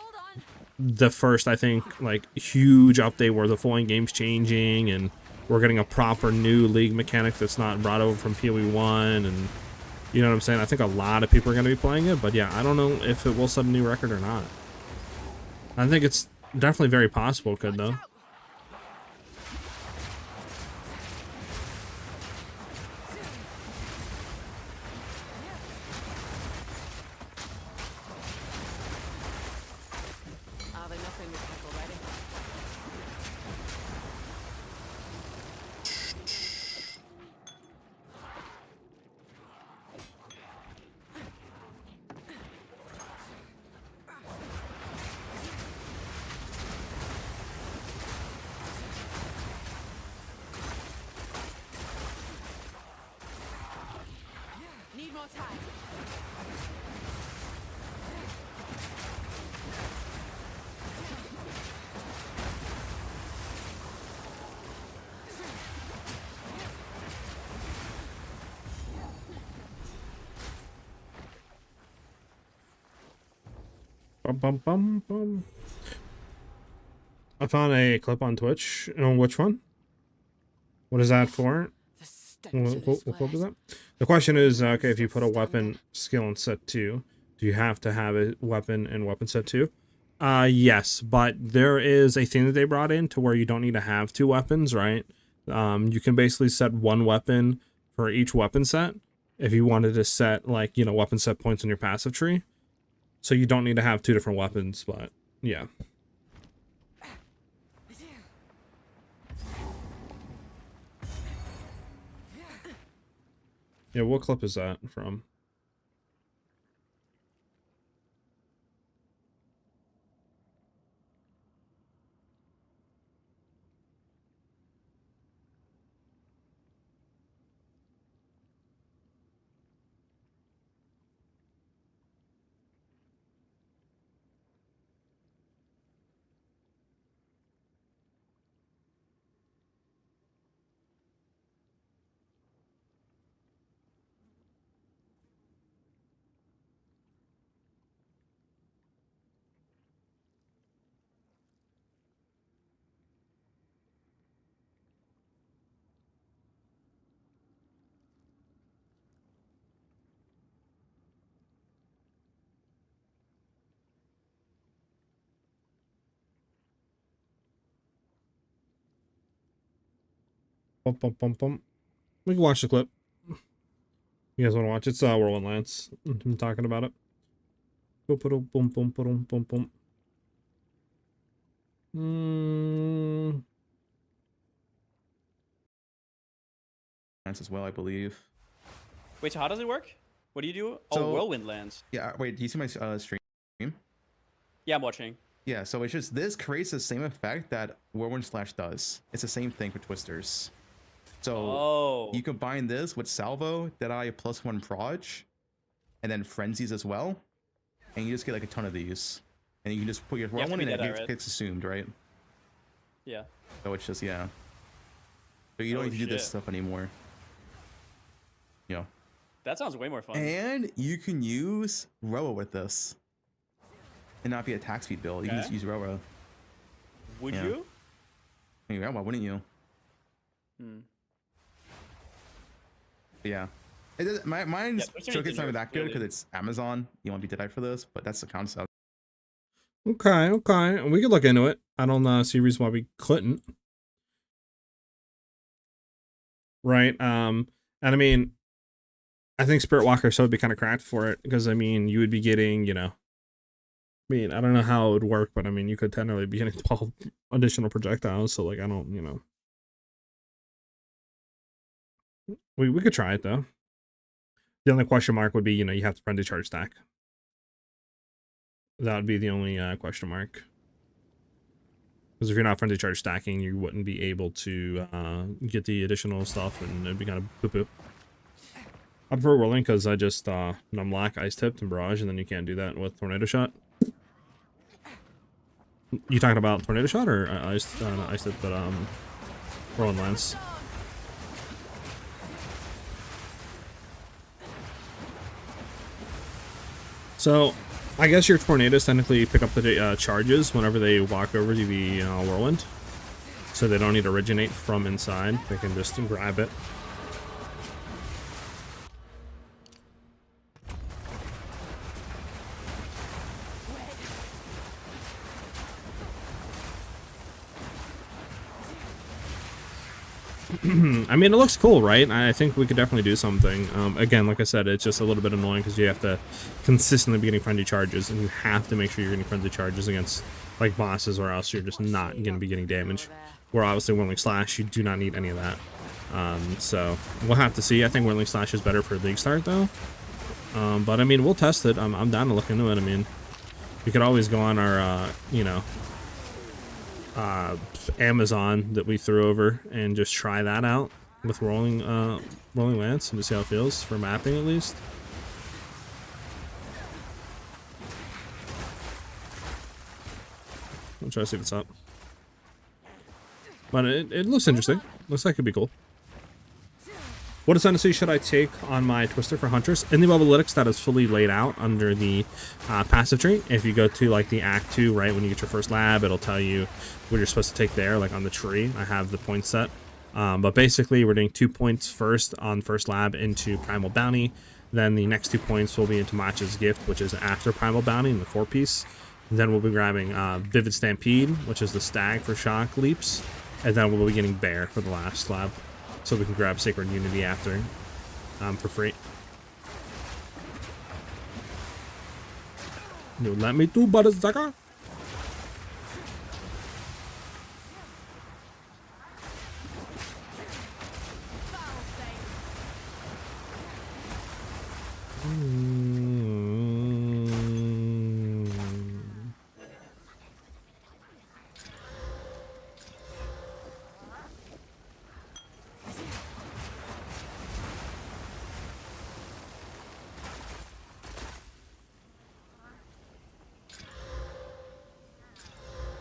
the first, I think, like, huge update where the full game's changing and we're getting a proper new league mechanic that's not brought over from PoE 1, and you know what I'm saying? I think a lot of people are going to be playing it, but yeah, I don't know if it will set a new record or not. I think it's definitely very possible it could, though. Are there nothing with people already? Need more time. Bum, bum, bum, bum. I found a clip on Twitch. Which one? What is that for? The stench of this What was place. that? The question is, okay, if you put a weapon skill in set 2, do you have to have a weapon in weapon set 2? Yes, but there is a thing that they brought in to where you don't need to have 2 weapons, right? You can basically set 1 weapon for each weapon set if you wanted to set, like, you know, weapon set points in your passive tree. So you don't need to have 2 different weapons, but yeah. Yeah, what clip is that from? Bum, bum, bum, bum. We can watch the clip. You guys want to watch it? It's Whirlwind Lance. I'm talking about it. Boom, boom, boom, boom, boom, boom, boom. As well, I believe. Wait, so how does it work? What do you do? So- Oh, Whirlwind Lands. Yeah, wait, do you see my stream? Yeah, I'm watching. Yeah, so it's just, this creates the same effect that Whirlwind Slash does. It's the same thing for Twisters. So Oh. you combine this with Salvo, Deadeye +1 Proj, and then frenzies as well, and you just get like a ton of these, and you can just put your have roll to one be and Deadeye, it right? gets assumed, right? Yeah. So it's just yeah. So you don't Oh, need to do this shit. stuff anymore. You know. That sounds way more fun. And you can use Roa with this. And not be a attack speed build. You can just Okay. use Roa. Would Yeah. you? I mean, yeah, why wouldn't you? Hmm. But yeah. It does, mine's Twister showcase not Engineer, that good because clearly. it's Amazon. You want to be Deadeye for this, but that's the concept. Okay, okay. We could look into it. I don't see a reason why we couldn't. Right. And I mean, I think Spirit Walker so would be kind of cracked for it because I mean, you would be getting, you know, I mean, I don't know how it would work, but I mean, you could technically be getting 12 additional projectiles. So like, I don't, you know, we could try it though. The only question mark would be, you know, you have to frenzy charge stack. That would be the only question mark. Because if you're not frenzy charge stacking, you wouldn't be able to get the additional stuff, and it'd be kind of poo-poo. I prefer rolling because I just Numlock, Ice Tipped, and Barrage, and then you can't do that with Tornado Shot. You talking about Tornado Shot or not Ice Tipped, but Rolling Lance? So, I guess your tornadoes technically pick up the charges whenever they walk over to the whirlwind. So they don't need to originate from inside. They can just grab it. I mean, it looks cool, right? I think we could definitely do something. Again, like I said, it's just a little bit annoying because you have to consistently be getting frenzy charges, and you have to make sure you're getting frenzy charges against like bosses, or else you're just not going to be getting damage. Where obviously Whirling Slash, you do not need any of that. So we'll have to see. I think Whirling Slash is better for League Start though. But I mean, we'll test it. I'm down to look into it. I mean, we could always go on our, you know, Amazon that we threw over and just try that out with Rolling Lance and just see how it feels for mapping at least. I'll try to see what's up. But it looks interesting. Looks like it'd be cool. What ascendancy should I take on my Twister for Huntress? In the Mobalytics that is fully laid out under the passive tree. If you go to like the Act 2, right, when you get your first lab, it'll tell you what you're supposed to take there, like on the tree. I have the points set. But basically, we're doing 2 points first on first lab into Primal Bounty. Then the next 2 points will be into Match's Gift, which is after Primal Bounty in the 4-piece. Then we'll be grabbing Vivid Stampede, which is the stag for shock leaps. And then we'll be getting Bear for the last lab. So we can grab Sacred Unity after for free. You let me do, Buttersucker.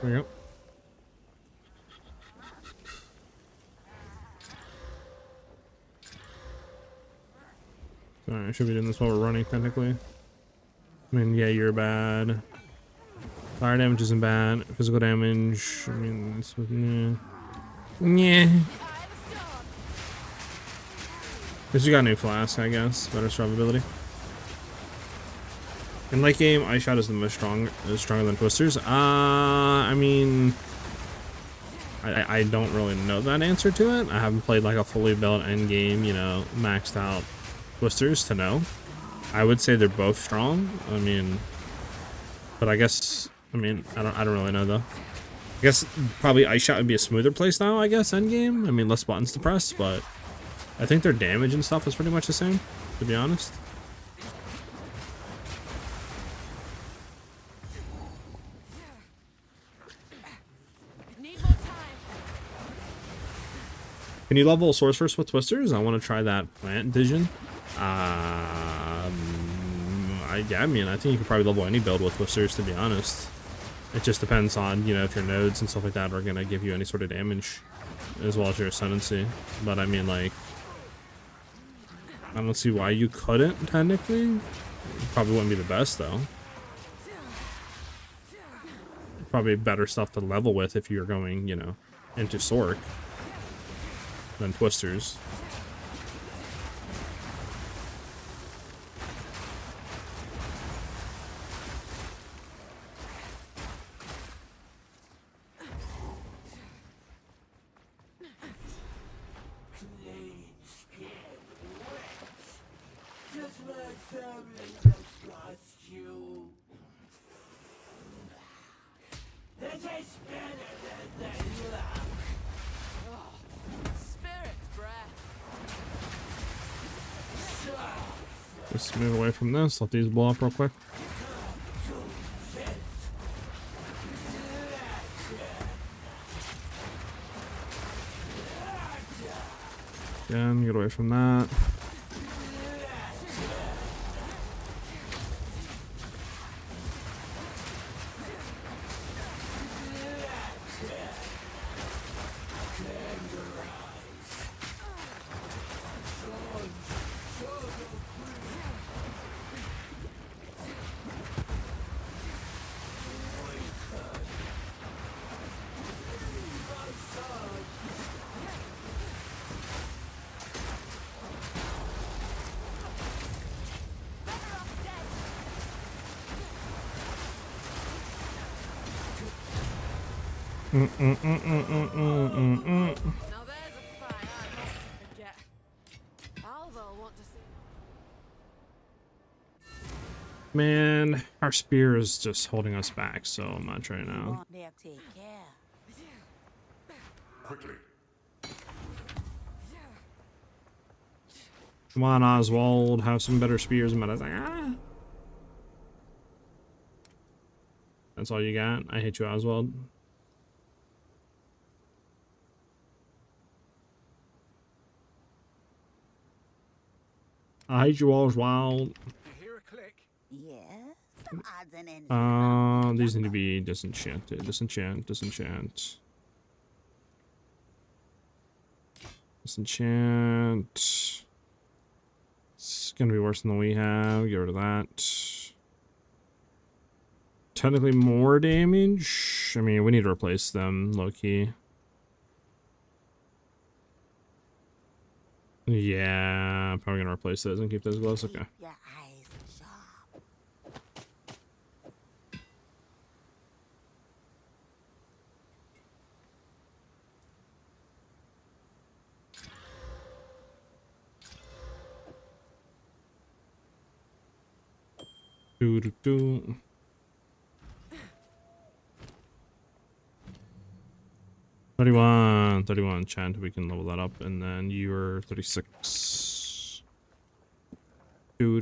There you go. Alright, I should be doing this while we're running, technically. I mean, yeah, you're bad. Fire damage isn't bad. Physical damage, I mean, it's... Yeah. Because you got a new flask, I guess. Better survivability. In late game, Ice Shot is the most stronger than Twisters. I mean, I don't really know that answer to it. I haven't played like a fully built end game, you know, maxed out Twisters to know. I would say they're both strong. I mean, but I guess, I mean, I don't really know though. I guess probably Ice Shot would be a smoother playstyle, I guess, end game. I mean, less buttons to press, but I think their damage and stuff is pretty much the same, to be honest. Can you level Sorceress with Twisters? I want to try that Plant Vision. Yeah, I mean, I think you could probably level any build with Twisters, to be honest. It just depends on, you know, if your nodes and stuff like that are gonna give you any sort of damage, as well as your ascendancy. But I mean, like, I don't see why you couldn't, technically. Probably wouldn't be the best, though. Probably better stuff to level with if you're going, you know, into Sork than Twisters. Spirit breath. Just move away from this. Let these blow up real quick. Again, get away from that. Now there's a fight I'm not to forget. Alva will want to see. Man, our spear is just holding us back so much right now. They'll take care. Quickly. Come on, Oswald, have some better spears. And I was like, ah. That's all you got? I hate you, Oswald. I hate you, Oswald. You hear a click? Yes, some odds and ends. These need to be disenchanted. Disenchant. It's gonna be worse than the we have. Get rid of that. Technically more damage. I mean, we need to replace them, low key. Yeah, probably gonna replace those and keep those gloves. Okay. Your eyes sharp. Do. 31 chant, we can level that up, and then you're 36. Do.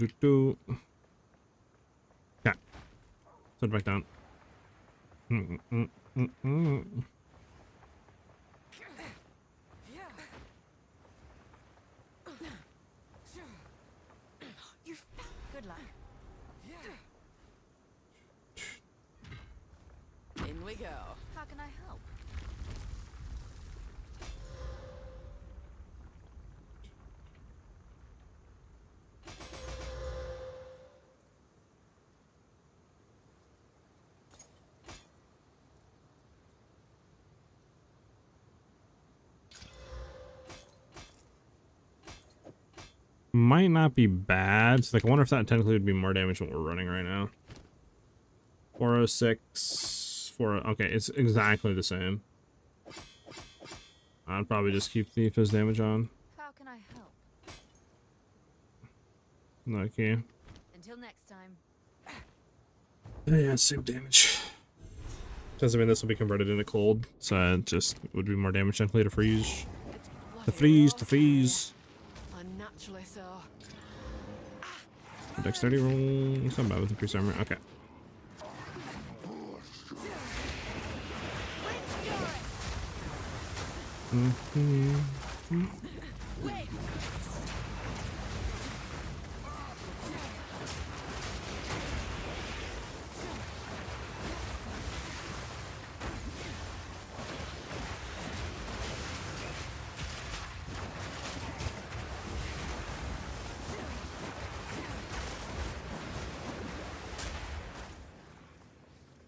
Yeah. Set it back down. Good luck. In we go. How can I help? Might not be bad. So, like, I wonder if that technically would be more damage than what we're running right now. 406, 4. Okay, it's exactly the same. I'd probably just keep the fizz damage on. How can I help? Okay. Until next time. Yeah, same damage. Doesn't mean this will be converted into cold, so it just would be more damage technically to freeze. To freeze. Unnaturally so. Dexterity roll. It's not bad with increased armor. Okay.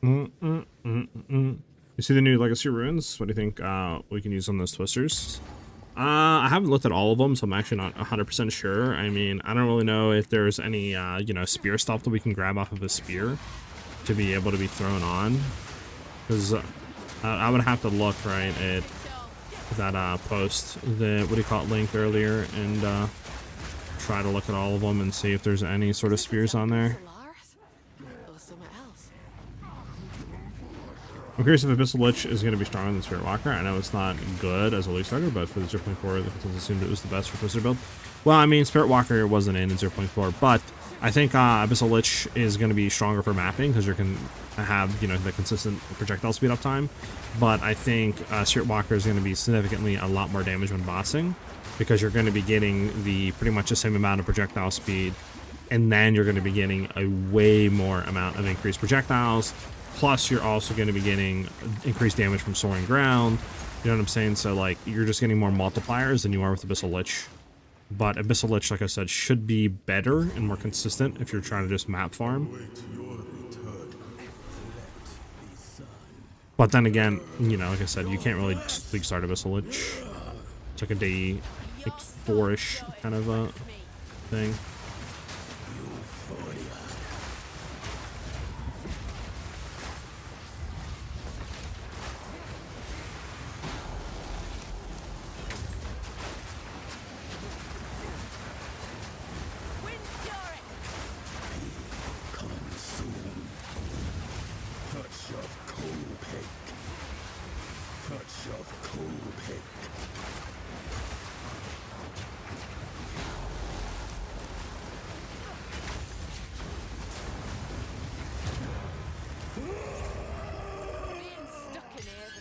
You see the new Legacy runes? What do you think we can use on those twisters? I haven't looked at all of them, so I'm actually not 100% sure. I mean, I don't really know if there's any, you know, spear stuff that we can grab off of a spear to be able to be thrown on. Because I would have to look, right, at that post, the, what do you call it, link earlier, and try to look at all of them and see if there's any sort of spears on there. Or something else. I'm curious if Abyssal Lich is going to be stronger than Spirit Walker. I know it's not good as a League starter, but for the 0.4, the consensus assumed it was the best for Twister build. Well, I mean, Spirit Walker wasn't in 0.4, but I think Abyssal Lich is going to be stronger for mapping because you can have, you know, the consistent projectile speed up time. But I think Spirit Walker is going to be significantly a lot more damage when bossing because you're going to be getting the pretty much the same amount of projectile speed, and then you're going to be getting a way more amount of increased projectiles. Plus, you're also going to be getting increased damage from soaring ground. You know what I'm saying? So, like, you're just getting more multipliers than you are with Abyssal Lich. But Abyssal Lich, like I said, should be better and more consistent if you're trying to just map farm. But then again, you know, like I said, you can't really just League start Abyssal Lich. It's like a day, like 4-ish kind of a thing.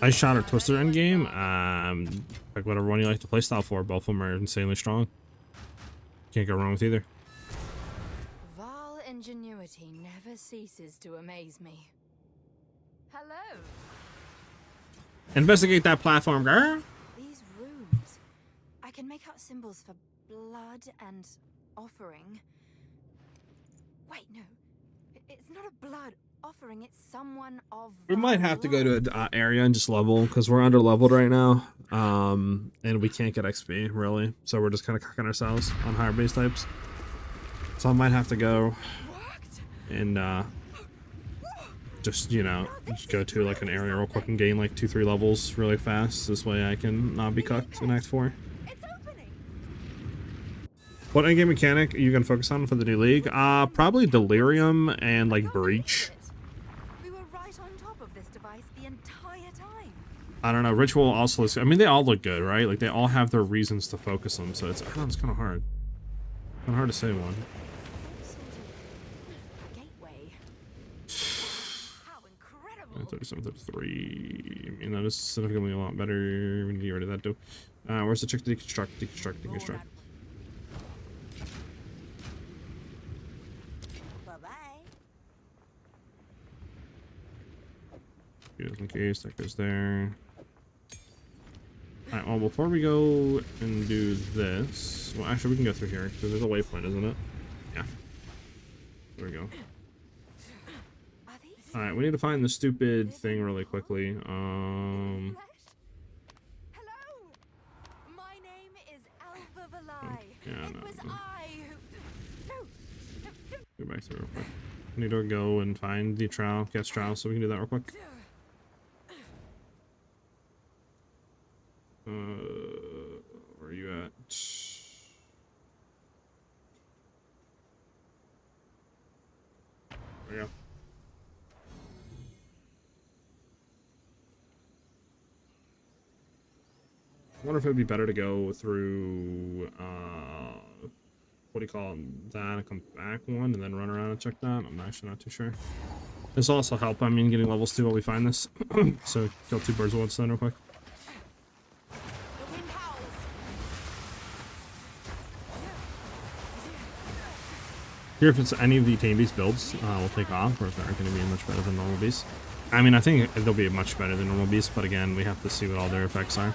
I shot at Twister endgame. Like whatever one you like to playstyle for, both of them are insanely strong. Can't go wrong with either. Vile ingenuity never ceases to amaze me. Hello. Investigate that platform, girl. These runes. I can make out symbols for blood and offering. Wait, no. It's not a blood offering, it's someone of We might have to go to an area and just level because we're under leveled right now. And we can't get XP really. So we're just kind of cocking ourselves on higher base types. So I might have to go and just, you know, just go to like an area real quick and gain like 2-3 levels really fast. This way I can not be cucked in Act 4. What endgame mechanic are you gonna focus on for the new league? Probably Delirium and like Breach. We were right on top of this device the entire time. I don't know. Ritual also looks. I mean, they all look good, right? Like they all have their reasons to focus them. So it's kind of hard. Kind of hard to say one. Some sort of gateway. How incredible. 37, 33. I mean, that is significantly a lot better. We need to get rid of that too. Where's the check to deconstruct? Just in case that goes there. Alright, well, before we go and do this, well, actually, we can go through here because there's a waypoint, isn't it? Yeah. There we go. Alright, we need to find the stupid thing really quickly. Hello. My name is Alva Valai. Yeah, It no, was no. I who. Go back through real quick. We need to go and find the trowel, guest trowel, so we can do that real quick. Where are you at? There we go. I wonder if it would be better to go through, what do you call it, that and come back one and then run around and check that. I'm actually not too sure. This will also help, I mean, getting levels too while we find this. So kill 2 birds with one stone real quick. The wind howls. Here, if it's any of the Tame Beast builds, we'll take off, or if they aren't going to be much better than normal beasts. I mean, I think they'll be much better than normal beasts, but again, we have to see what all their effects are.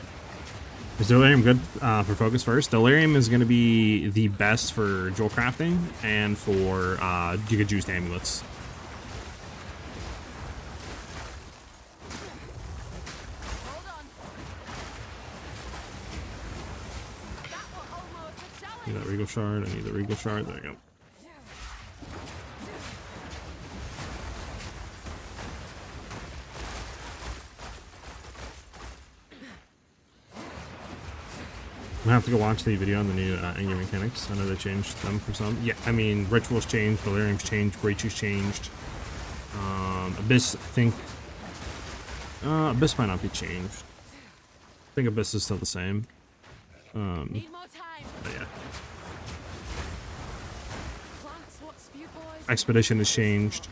Is Delirium good for focus first? Delirium is going to be the best for jewel crafting and for Giga Juiced amulets. Need that Regal Shard. I need the Regal Shard. There you go. I'm gonna have to go watch the video on the new in-game mechanics. I know they changed them for some. Yeah, I mean, Rituals changed, Delirium's changed, Breach is changed. Abyss, I think... Abyss might not be changed. I think Abyss is still the same. Need more time. But yeah. Plants what spew boys. Expedition has changed.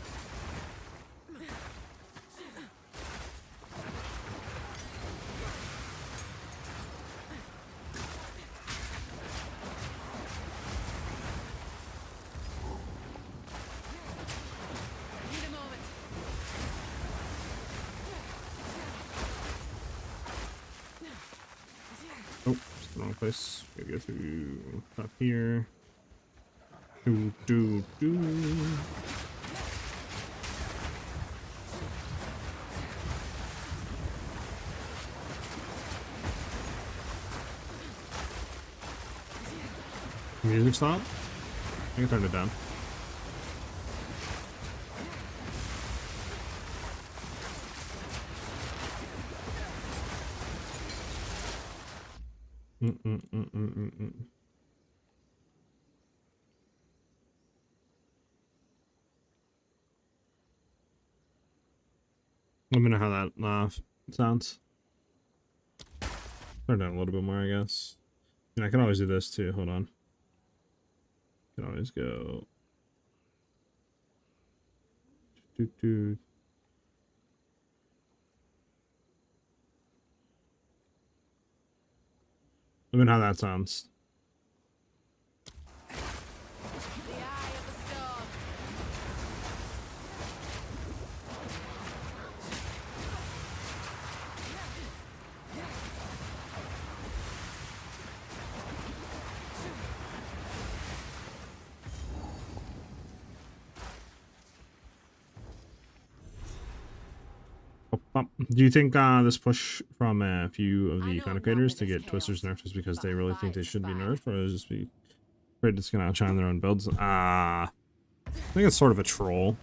Need a moment. Oh, it's the wrong place. Gotta go through up here. Do. Music stop? I can turn it down. Let me know how that sounds. Turn down a little bit more, I guess. And I can always do this too. Hold on. Can always go. Let me know how that sounds. The eye of the storm. Do you think this push from a few of the content creators to get Twisters nerfed is because they really think they should be nerfed, or is it just be afraid it's gonna outshine their own builds? I think it's sort of a troll,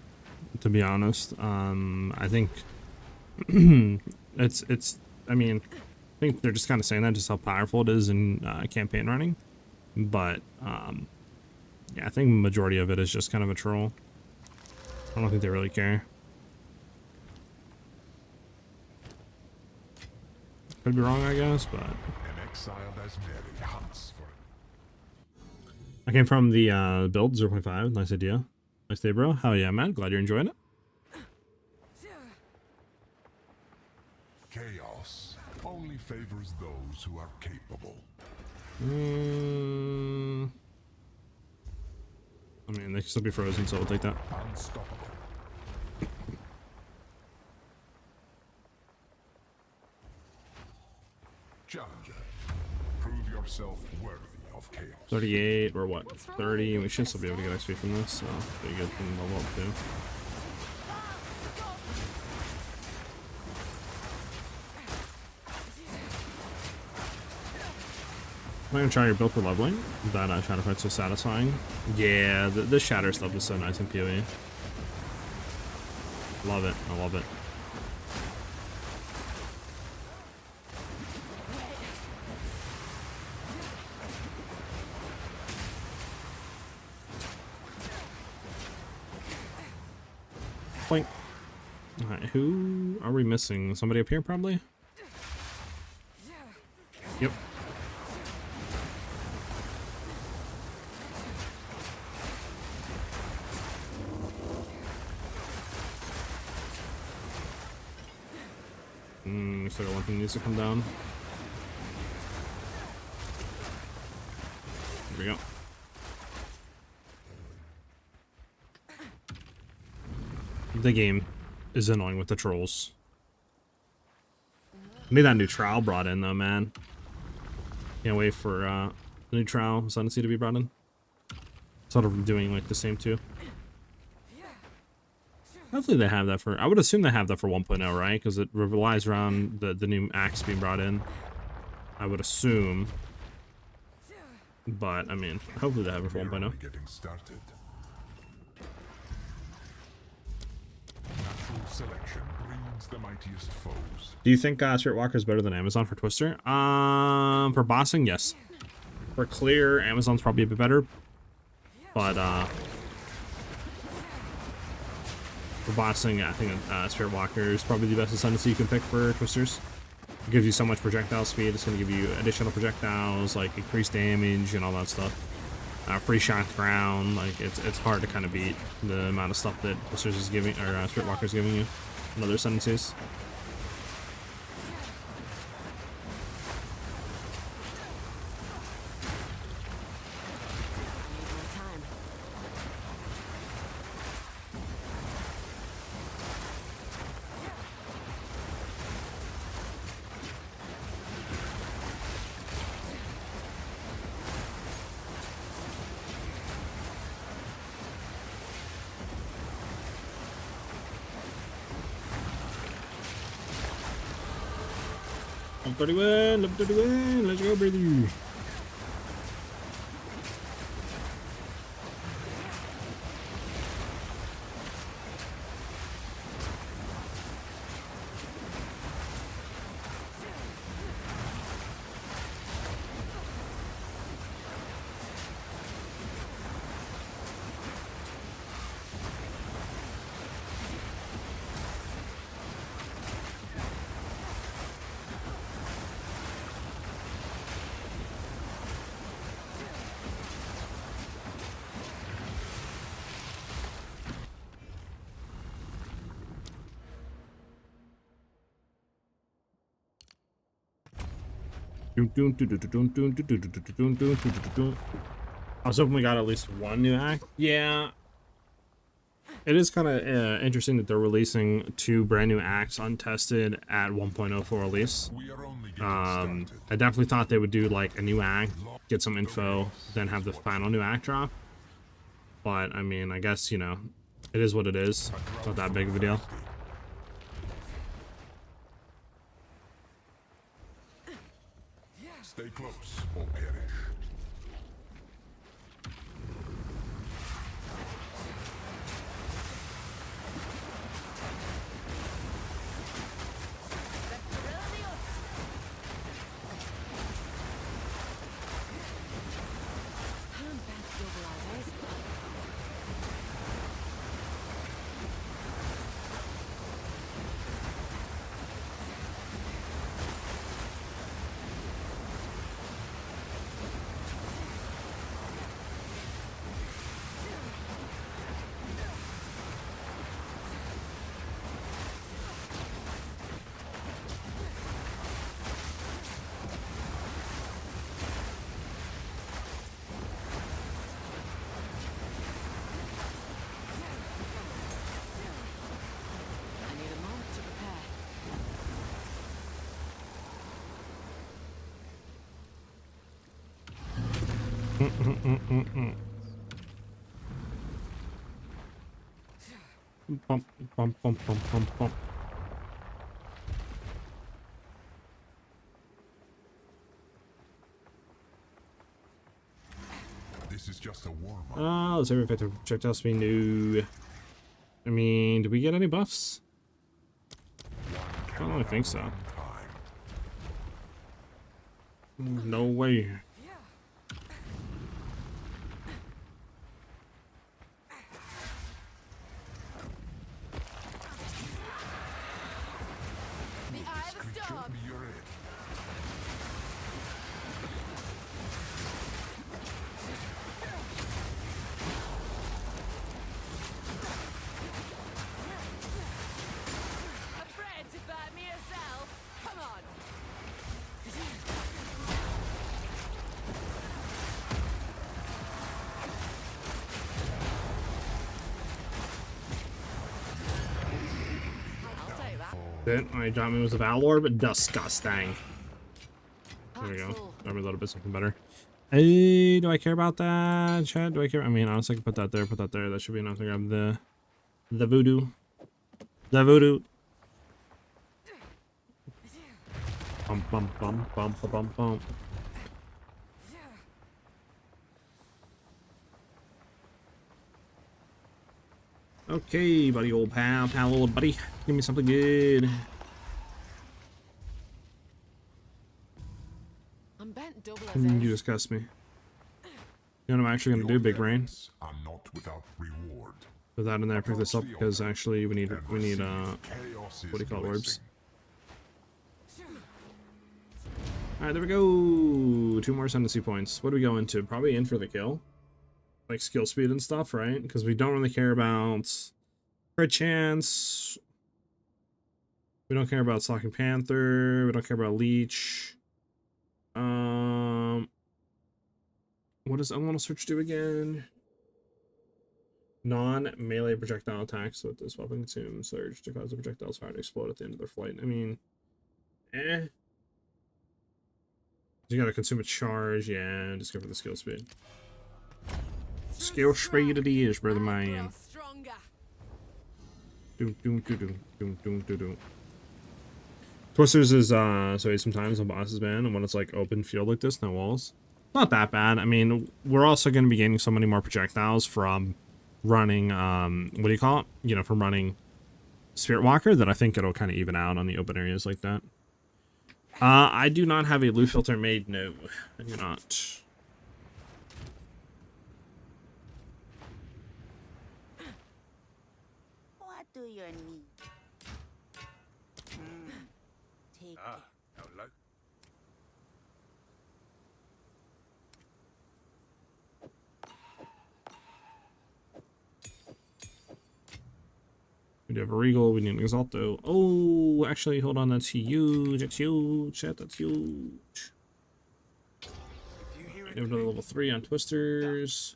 to be honest. I think it's. I mean, I think they're just kind of saying that just how powerful it is in campaign running, but yeah, I think the majority of it is just kind of a troll. I don't think they really care. Could be wrong, I guess, but An exile as Mary hunts for I came from the build 0.5. Nice idea. Nice day, bro. Hell yeah, man. Glad you're enjoying it. chaos. Only favors those who are capable. I mean, they can still be frozen, so we'll take that. Unstoppable. Challenger, prove yourself worthy of chaos. 38 or what? 30. We should still be able to get XP from this, so pretty good thing to level up too. I'm gonna try your build for leveling. That shadow fight's so satisfying. Yeah, the shatter stuff is so nice in PoE. Love it. I love it. Point. Alright, who are we missing? Somebody up here, probably? Yep. Looks like one thing needs to come down. There we go. The game is annoying with the trolls. I need that new trowel brought in though, man. Can't wait for the new trowel Sunset to be brought in. Sort of doing like the same too. Hopefully they have that for. I would assume they have that for 1.0, right? Because it relies around the new axe being brought in. I would assume. But I mean, hopefully they have it for We're 1.0. only getting started. Natural selection breeds the mightiest foes. Do you think Spirit Walker is better than Amazon for Twister? For bossing, yes. For clear, Amazon's probably a bit better. But for bossing, yeah, I think Spirit Walker is probably the best ascendancy you can pick for Twisters. It gives you so much projectile speed. It's going to give you additional projectiles, like increased damage and all that stuff. Free shot ground, like it's hard to kind of beat the amount of stuff that Twisters is giving, or Spirit Walker is giving you in other ascendancies. Level 31, level 31, let's go, brother. I was hoping we got at least one new act. Yeah. It is kind of interesting that they're releasing 2 brand new acts untested at 1.0 for release. We are only getting started. I definitely thought they would do like a new act, get some info, then have the final new act drop. But I mean, I guess, you know, it is what it is. It's not that big of a deal. Stay close or perish. Bump, bump, bump, bump, bump, bump. This is just a warm-up. Let's see if I have projectile speed new. I mean, did we get any buffs? I don't really think so. No way. My Diamond was a Valor, but disgusting. There we go. Got me a little bit something better. Hey, do I care about that, Chad? Do I care? I mean, honestly, I can put that there, That should be enough to grab the voodoo. The voodoo. Bump, bump, bump, bump, bump, bump. Okay, buddy, old pal, old buddy. Give me something good. I'm bent double as You A. disgust me. You know what I'm actually gonna do, Big Brain? Are not without reward. Put that in there, pick this up, because actually we need, And what do you receive call it, orbs? blessing. Alright, there we go. 2 more ascendancy points. What do we go into? Probably in for the kill. Like skill speed and stuff, right? Because we don't really care about crit chance. We don't care about Stalking Panther. We don't care about Leech. What does Elemental Search do again? Non-melee projectile attacks with this weapon consumes surge to cause the projectile's fire to explode at the end of their flight. I mean, You gotta consume a charge, yeah, just go for the skill speed. Skill speed it is, brother man. Doom, doom, doom, doom, doom, doom, doom, doom. Twisters is, so sometimes on bosses, man, and when it's like open field like this, no walls. Not that bad. I mean, we're also going to be gaining so many more projectiles from running, what do you call it? You know, from running Spirit Walker that I think it'll kind of even out on the open areas like that. I do not have a loot filter made. No, I do not. What do you need? Take Ah, hello. We do have a Regal, we need an Exalto. Oh, actually, hold on, that's huge. That's huge. Shit, that's huge. We have another level 3 on Twisters.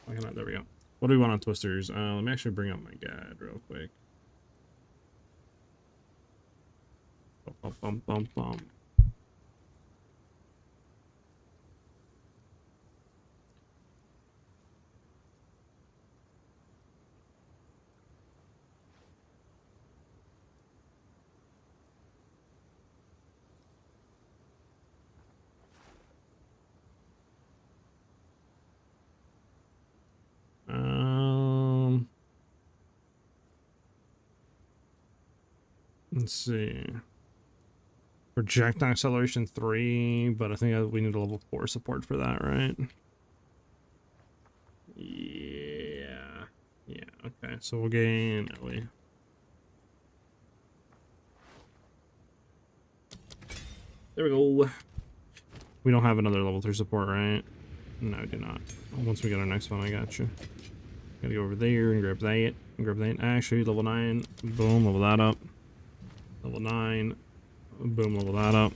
There we go. What do we want on Twisters? Let me actually bring up my guide real quick. Bum, bum, bum, bum. Let's see. Projectile acceleration 3, but I think we need a level 4 support for that, right? Yeah. Yeah, okay. So we'll gain Ellie. There we go. We don't have another level 3 support, right? No, I do not. Once we get our next one, I got you. Gotta go over there and grab that. And grab that. Actually, level 9. Boom, level that up. Level 9. Boom, level that up.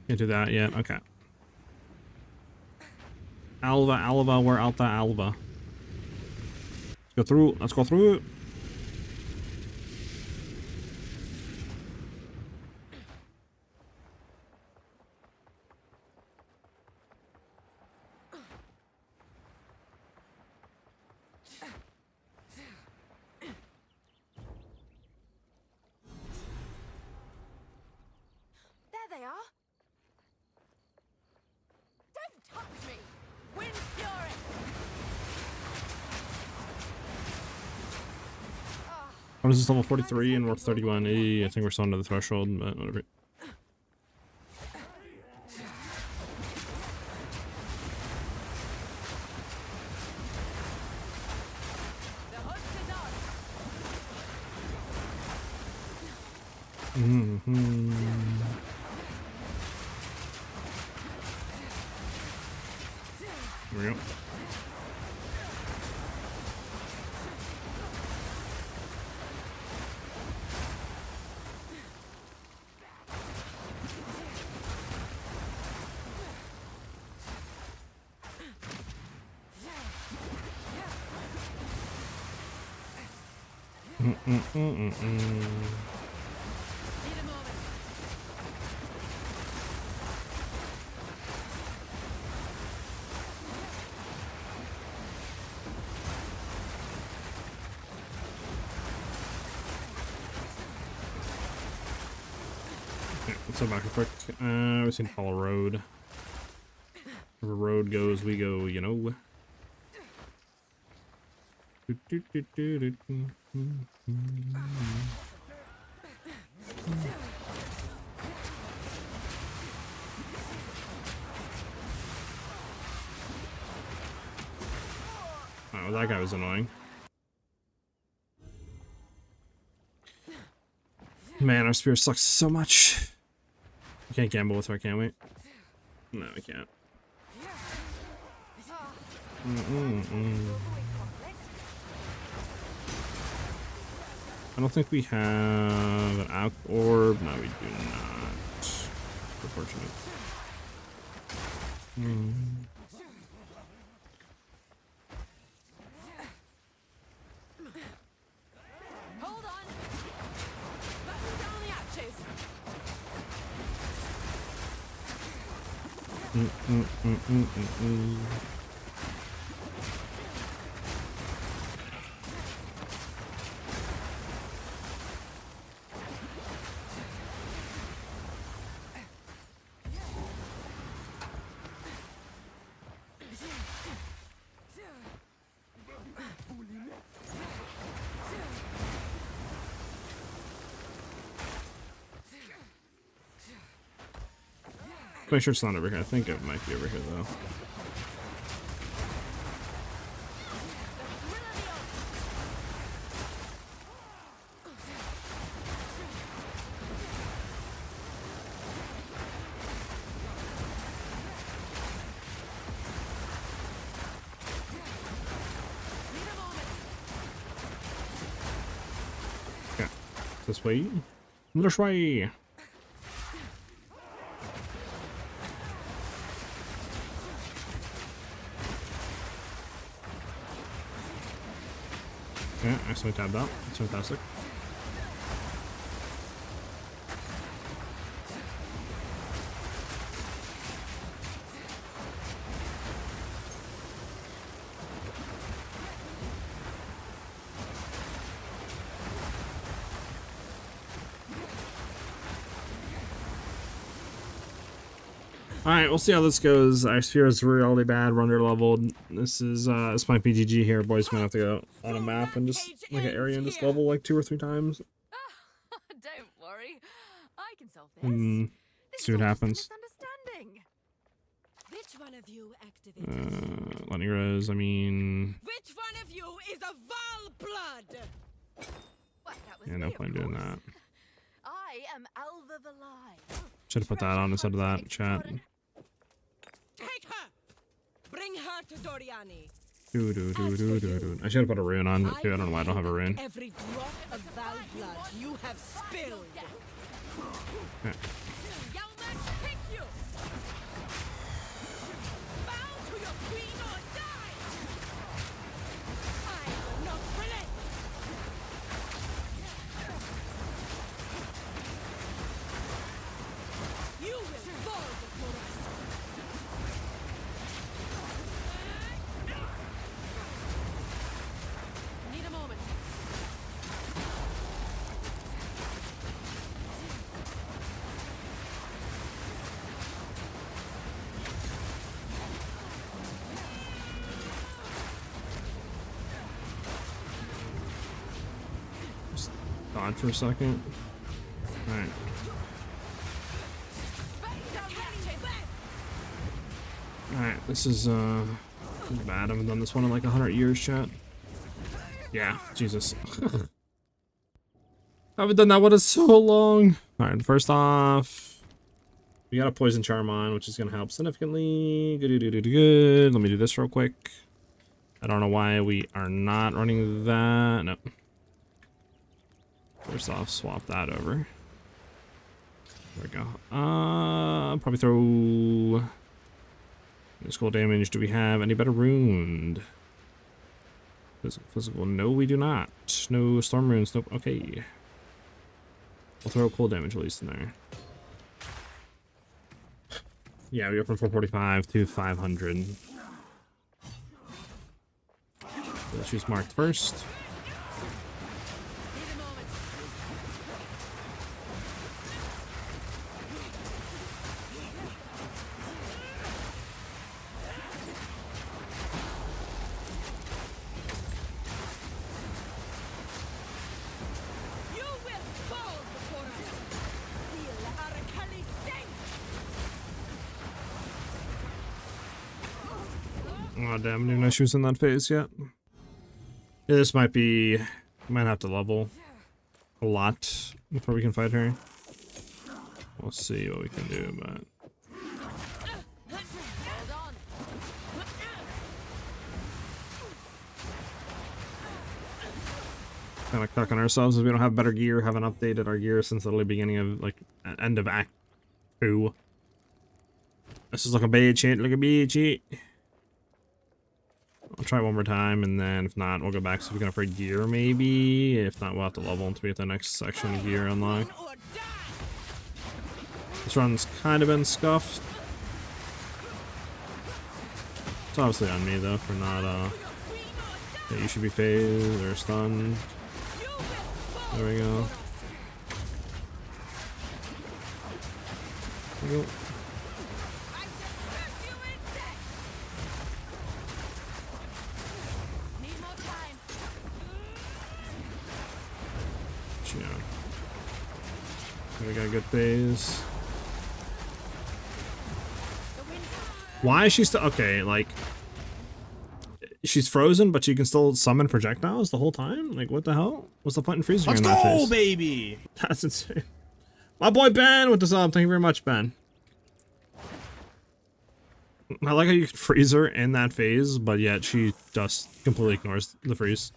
Can't do that yet. Okay. Alva, where out the Alva? Let's go through. Let's go through it. There they are. Don't touch me. Wind Fury. What is this, level 43 and we're 31? I think we're still under the threshold, but whatever. The hunt is on. There we go. Need a moment. Okay, let's go back real quick. We've seen Hollow Road. Wherever road goes, we go, you know. Oh, that guy was annoying. Man, our spear sucks so much. We can't gamble with her, can we? No, we can't. I don't think we have an alch orb. No, we do not. Unfortunate. Hold on. Batten down the hatches. Make sure it's not over here. I think it might be over here though. Okay, this way. This way. Okay, I accidentally tabbed out. That's fantastic. Alright, we'll see how this goes. Our sphere is really bad. We're under leveled. This might be GG here, boys. Might have to go on a map and just like an area and just level like 2 or 3 times. Don't worry. I can solve this. See what happens. Misunderstanding. Which one of you activated? Lightning Rose, I mean... Which one of you is a Val blood? Well, that was Yeah, no me, of point in doing course. that. I am Alva the Live. Should have put that on instead of that, chat. Take her! Bring her to Doriani. I should have put a rune on too. I don't know why I don't have a rune. Every drop of Val blood you have spilled. Okay. Yelman, take you! Bow to your queen or die! I will not relent! You will fall before us! Need a moment. Just dodge for a second. Alright. Alright, this is bad. I haven't done this one in like 100 years, chat. Yeah, Jesus. I haven't done that one in so long. Alright, first off, we got a poison charm on, which is gonna help significantly. Good. Let me do this real quick. I don't know why we are not running that. Nope. First off, swap that over. There we go. Probably throw physical damage. Do we have any better ruined? Physical. No, we do not. No storm runes. Nope. Okay. We'll throw cold damage at least in there. Yeah, we go from 445 to 500. Let's choose marked first. Oh damn, I didn't even know she was in that phase yet. Yeah, this might be... Might have to level a lot before we can fight her. We'll see what we can do, but... Kind of cucking ourselves as we don't have better gear, haven't updated our gear since the early beginning of, like, end of Act 2. This is like a bad shit, like a bad shit. I'll try one more time, and then if not, we'll go back so we can upgrade gear, maybe. If not, we'll have to level until we get the next section of gear unlocked. This run's kind of been scuffed. It's obviously on me, though, for not, yeah, you should be phased or stunned. There we go. There we go. Yeah. We got a good phase. Why is she still okay? Like, she's frozen, but she can still summon projectiles the whole time. Like, what the hell? What's the point in freezing? Let's her in that go, phase? baby! That's insane. My boy Ben with the sub. Thank you very much, Ben. I like how you can freeze her in that phase, but yet she just completely ignores the freeze.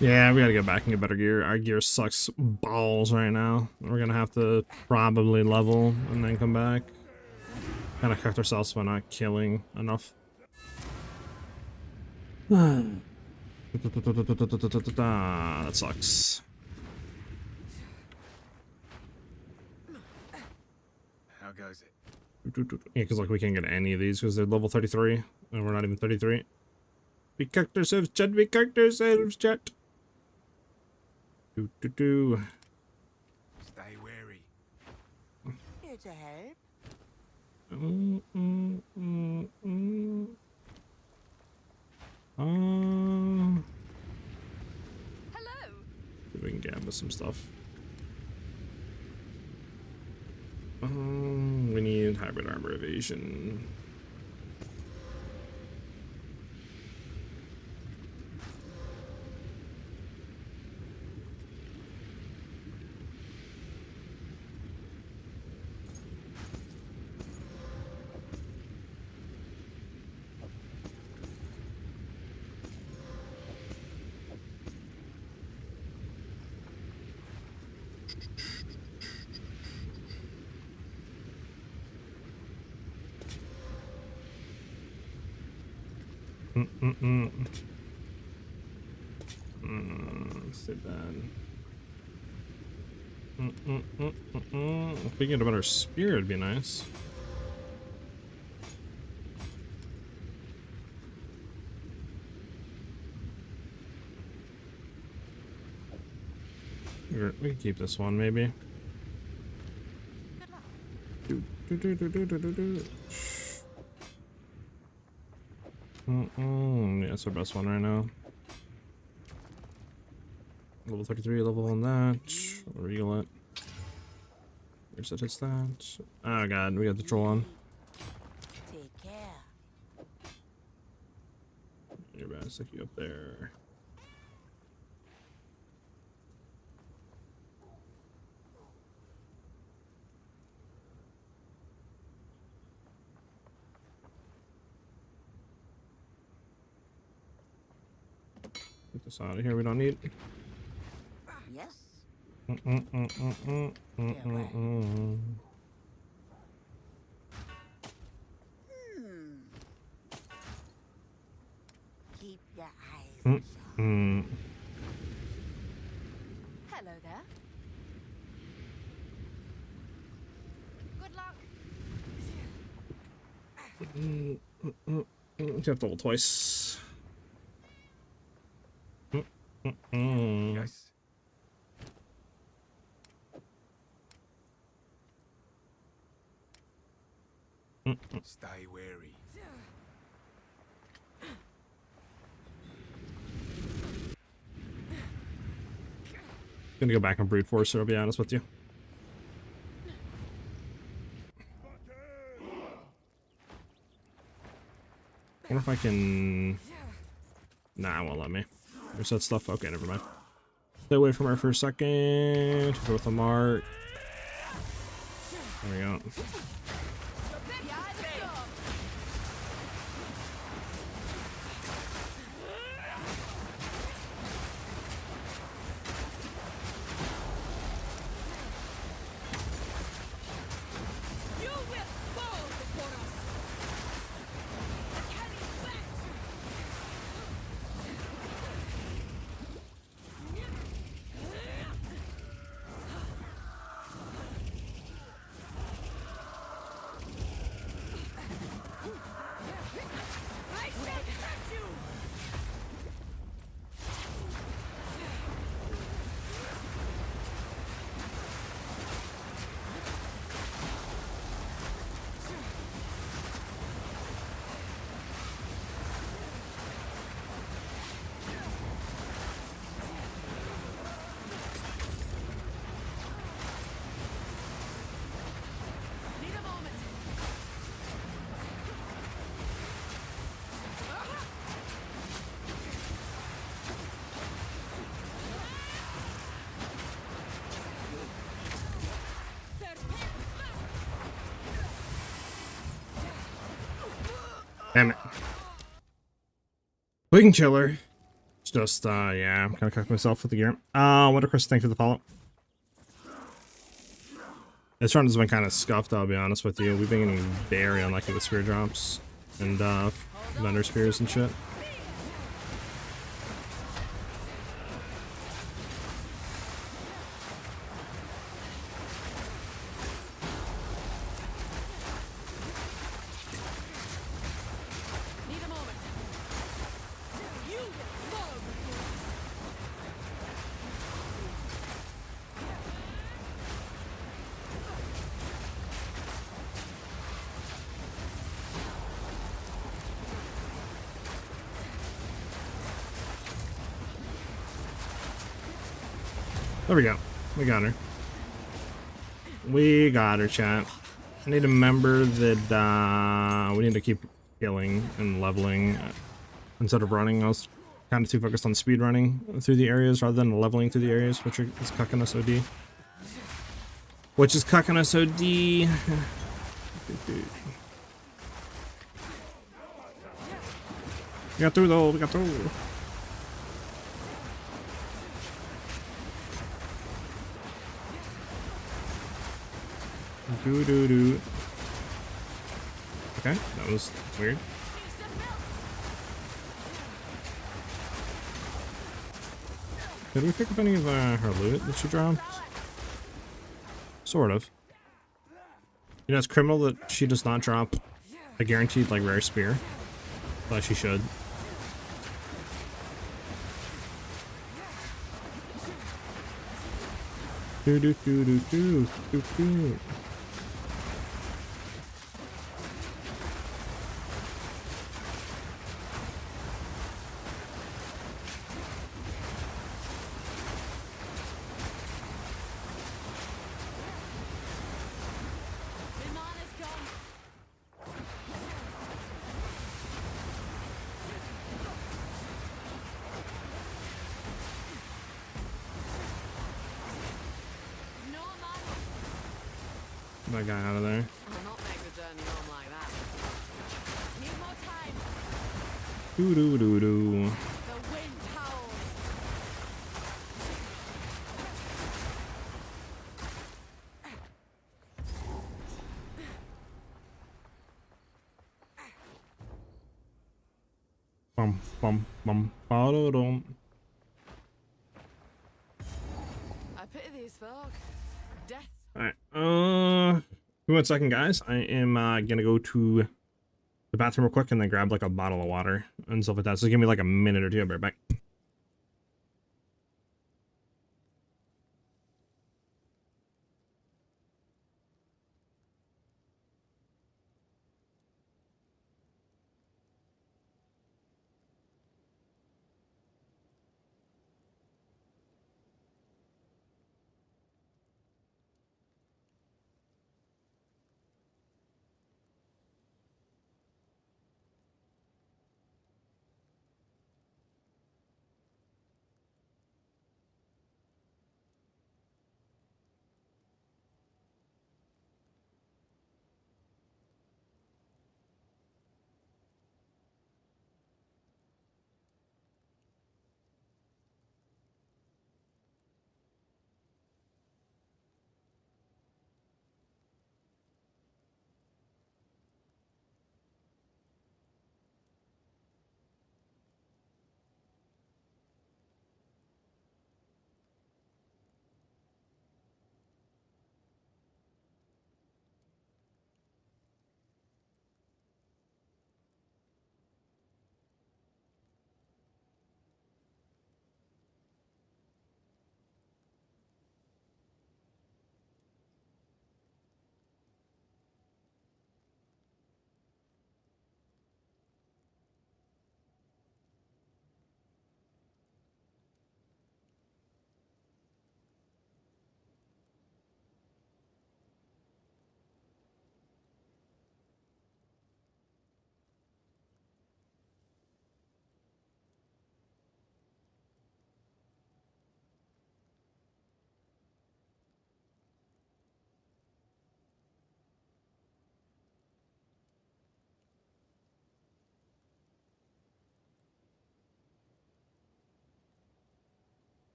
Yeah, we gotta get back and get better gear. Our gear sucks balls right now. We're gonna have to probably level and then come back. Kind of cooked ourselves by not killing enough. That sucks. How goes it? Yeah, because like we can't get any of these because they're level 33 and we're not even 33. We cooked ourselves, chat. We cooked ourselves, chat. Stay wary. Here to help. Hello. See if we can gamble some stuff. We need hybrid armor evasion. Let's do that. If we get a better spear, it'd be nice. We can keep this one, maybe. Good luck. Yeah, it's our best one right now. Level 33, level on that. Regal it. Here's it, hits that. Oh god, we got the troll on. Take care. You're bad, stick you up there. Get this out of here. We don't need. Yes. Keep your eyes shut. Hello there. Good luck. You have to hold twice. Yes. Stay wary. Gonna go back and brute force her, I'll be honest with you. I wonder if I can. Nah, it won't let me. Reset stuff. Okay, never mind. Stay away from her for a second. Go with the mark. There we go. You will fall before us. I shall catch you. Need a moment. Damn it. We can chill her. It's just, yeah, I'm kind of cooking myself with the gear. Wonder Chris, thanks for the follow. This run has been kind of scuffed, I'll be honest with you. We've been getting very unlucky with spear drops and, vendor spears and shit. Need a moment. You will fall before us. There we go. We got her. We got her, chat. I need to remember that we need to keep healing and leveling instead of running. I was kind of too focused on speed running through the areas rather than leveling through the areas, which is cucking us OD. Which is cucking us OD. We got through though. We got through. Doo. Okay, that was weird. Did we pick up any of her loot that she dropped? Sort of. You know, it's criminal that she does not drop a guaranteed, like, rare spear. But she should. Doo. That guy out of there. I'll not make the journey home like that. Need more time. Doo. The wind howls. bum, bum, bum, ba-da-dum. I pity these folk. Death. Alright, give me 1 second, guys. I am gonna go to the bathroom real quick and then grab like a bottle of water and stuff like that. So give me like a minute or two. I'll be right back.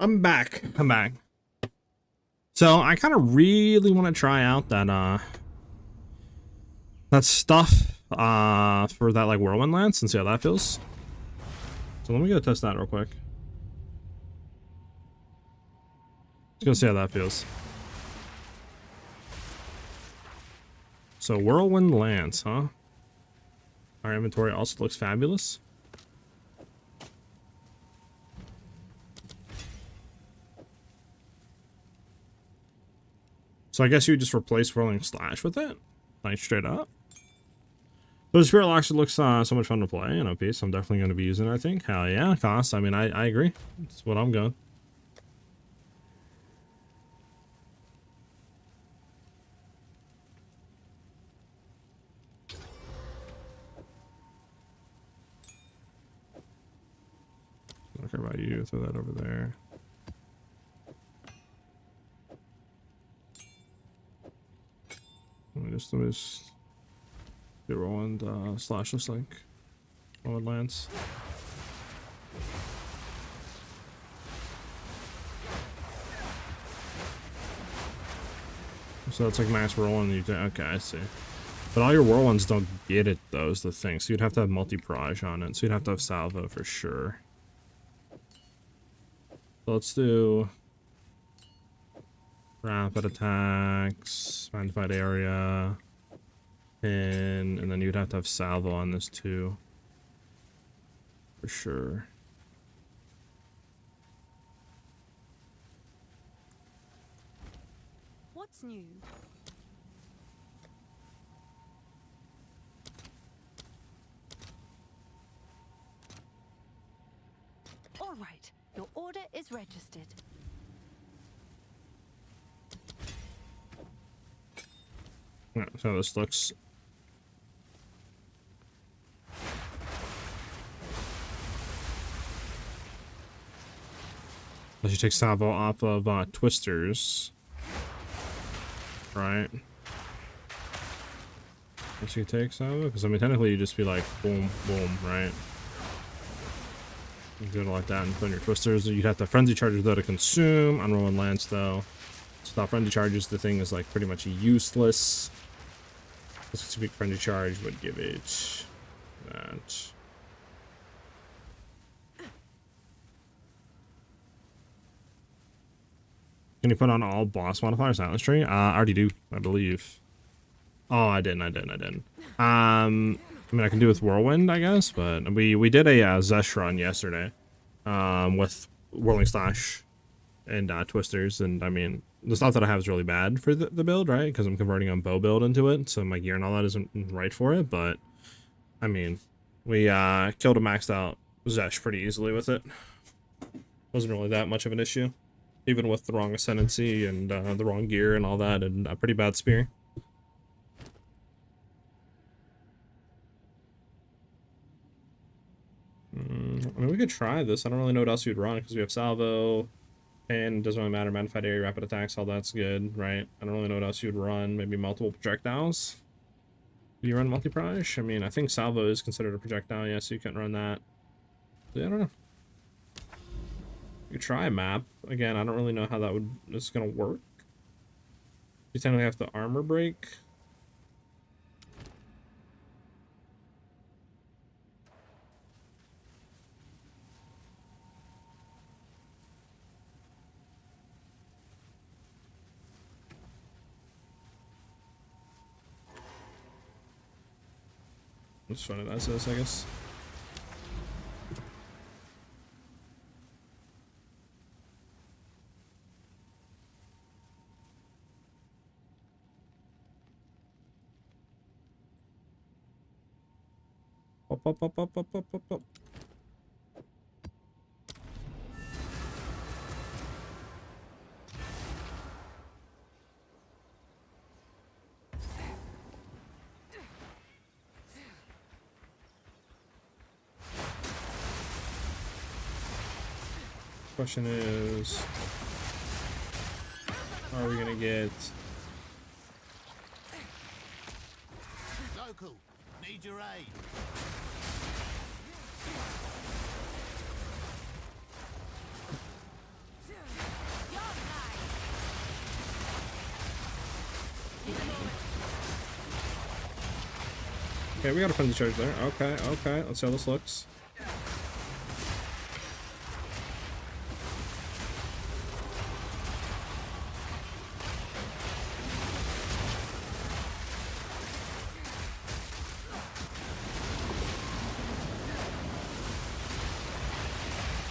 I'm back. I'm back. So I kind of really want to try out that stuff for that like whirlwind lance and see how that feels. So let me go test that real quick. Let's go see how that feels. So whirlwind lance, huh? Our inventory also looks fabulous. So I guess you would just replace whirling slash with it, like straight up. But the spirit actually looks so much fun to play in OP, so I'm definitely going to be using it, I think. Hell yeah, cost. I mean, I agree. That's what I'm going. Don't care about you. Throw that over there. Let me just the Roland slash looks like. Roland lance. So it's like max Roland. You okay, I see. But all your whirlwinds don't get it though, is the thing. So you'd have to have multi-proj on it. So you'd have to have salvo for sure. So let's do rapid attacks, magnified area, pin, and then you'd have to have salvo on this too. For sure. What's new? All right, your order is registered. Yeah, so this looks. Let's take salvo off of twisters. Right. Guess you take salvo? Because I mean technically you just be like boom, boom, right? You do it like that and put in your twisters. You'd have to frenzy charges though to consume. Unrolling lance though. So without frenzy charges the thing is like pretty much useless. This specific frenzy charge would give it that. Can you put on all boss modifiers silence tree? I already do, I believe. Oh, I didn't. I mean, I can do with whirlwind, I guess, but we did a Zesh run yesterday, with whirling slash and twisters, and I mean, the stuff that I have is really bad for the build, right? Because I'm converting on bow build into it, so my gear and all that isn't right for it. But I mean, we killed a maxed out Zesh pretty easily with it. Wasn't really that much of an issue. Even with the wrong ascendancy and the wrong gear and all that, and a pretty bad spear. I mean, we could try this. I don't really know what else you'd run because we have salvo, and it doesn't really matter. Magnified area, rapid attacks, all that's good, right? I don't really know what else you'd run. Maybe multiple projectiles. Do you run multi-proj? I mean, I think salvo is considered a projectile, yeah, so you can't run that. Yeah, I don't know. You try a map. Again, I don't really know how this is gonna work. You technically have to armor break. Let's run it as this, I guess. Up. Question is, are we gonna get local? Need your aid. Okay, we got a friendly charge there. Okay, okay. Let's see how this looks.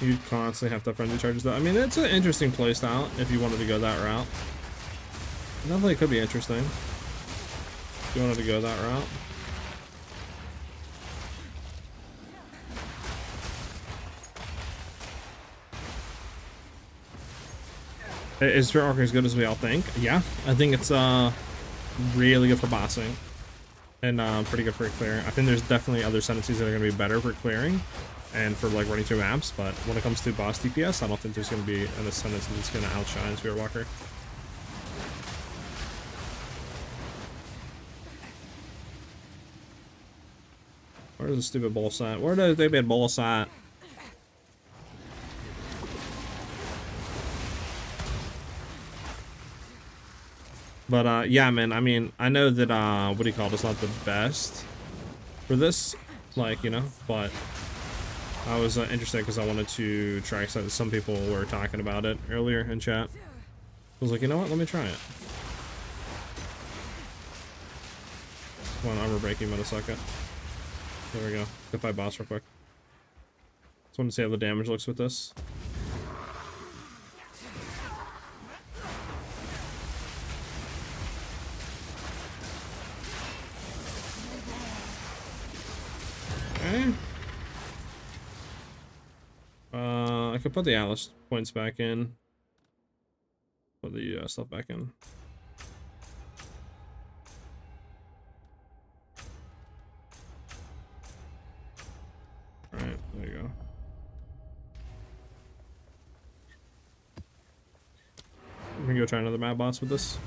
You constantly have to friendly charges though. I mean, it's an interesting playstyle if you wanted to go that route. Definitely could be interesting if you wanted to go that route. Is Spirit Walker as good as we all think? Yeah, I think it's really good for bossing and pretty good for clearing. I think there's definitely other sentences that are going to be better for clearing and for like running through maps, but when it comes to boss DPS, I don't think there's going to be an ascendant that's going to outshine Spirit Walker. Where's the stupid boss at? Where did they be boss at? But yeah, man, I mean, I know that what do you call it, it's not the best for this, like, you know, but I was interested because I wanted to try. Some people were talking about it earlier in chat. I was like, you know what? Let me try it. Come on, armor break him in a second. There we go. Go fight boss real quick. Just want to see how the damage looks with this. Okay. I could put the Atlas points back in. Put the stuff back in. Alright, there you go. We can go try another map boss with this.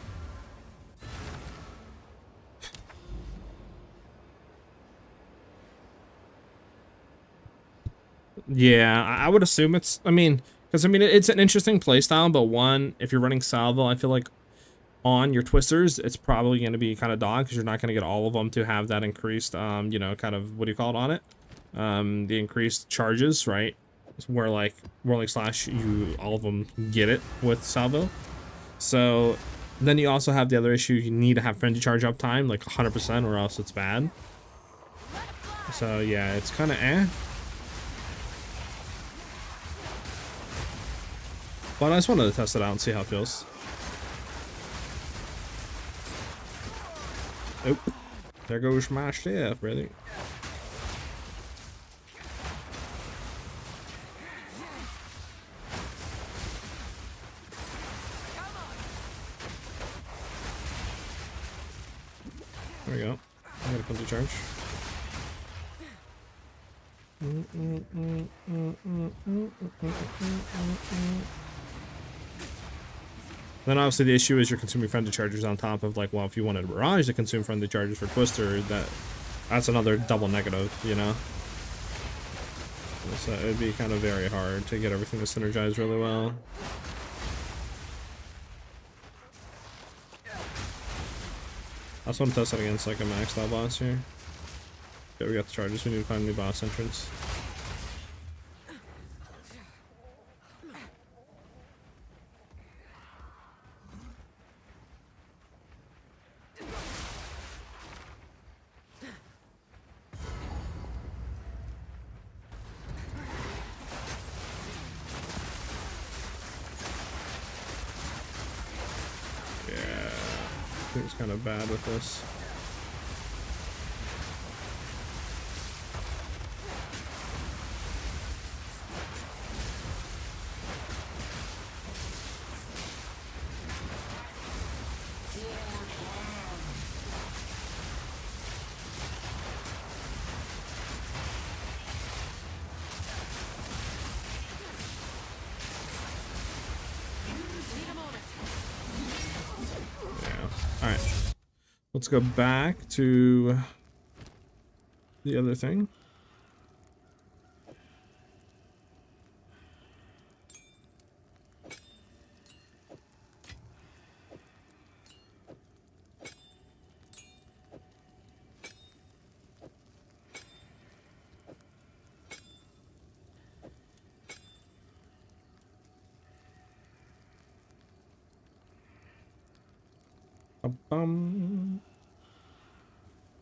Yeah, I would assume it's, I mean, because I mean, it's an interesting playstyle, but one, if you're running Salvo, I feel like on your twisters, it's probably going to be kind of dog because you're not going to get all of them to have that increased, you know, kind of, what do you call it on it? The increased charges, right? Where like slash, you, all of them get it with Salvo. So then you also have the other issue, you need to have frenzy charge uptime, like 100% or else it's bad. So yeah, it's kind of eh. But I just wanted to test it out and see how it feels. Oh, there goes my chef, brother. There we go. I gotta come to charge. Then obviously the issue is you're consuming friendly chargers on top of, like, well, if you wanted Barrage to consume friendly chargers for Twister, that's another double negative, you know? So it'd be kind of very hard to get everything to synergize really well. I just want to test it against like a maxed out boss here. Okay, we got the charges, we need to find a new boss entrance. I think it's kind of bad with this. Let's go back to the other thing.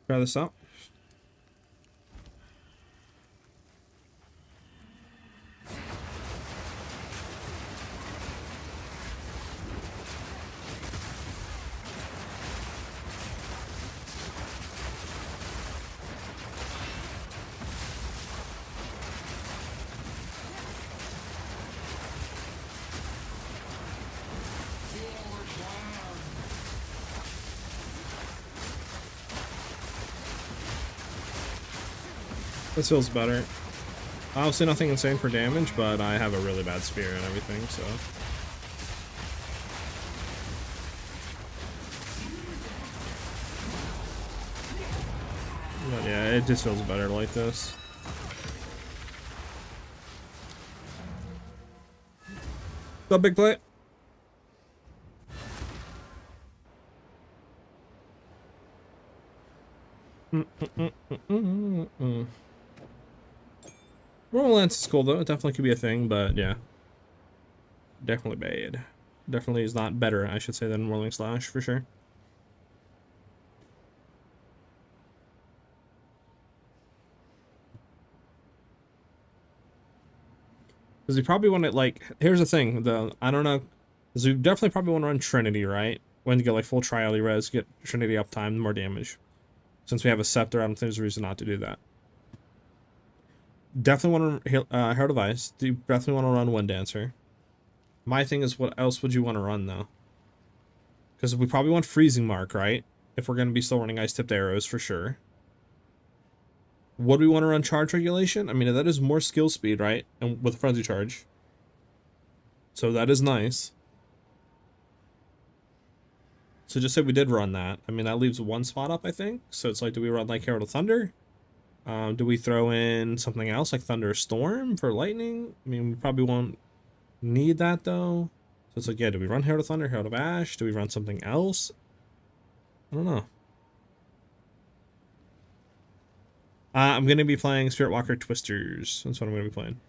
Try this out. This feels better. Obviously nothing insane for damage, but I have a really bad spear and everything, so. But yeah, it just feels better like this. What's up, big play? Roll Lance is cool though, it definitely could be a thing, but yeah. Definitely bad. Definitely is not better, I should say, than Whirling Slash, for sure. Because you probably want to, like, here's the thing, I don't know, because you definitely probably want to run Trinity, right? When you get, like, full Trial res, get Trinity uptime, more damage. Since we have a Scepter, I don't think there's a reason not to do that. Definitely want to Herald of Ice. You definitely want to run Wind Dancer. My thing is, what else would you want to run, though? Because we probably want Freezing Mark, right? If we're going to be still running Ice-Tipped Arrows, for sure. Would we want to run Charge Regulation? I mean, that is more skill speed, right? And with Frenzy Charge. So that is nice. So just say we did run that. I mean, that leaves one spot up, I think. So it's like, do we run like Herald of Thunder? Do we throw in something else like Thunderstorm for lightning? I mean, we probably won't need that though. So it's like, yeah, do we run Herald of Thunder, Herald of Ash? Do we run something else? I don't know. I'm going to be playing Spirit Walker Twisters. That's what I'm going to be playing.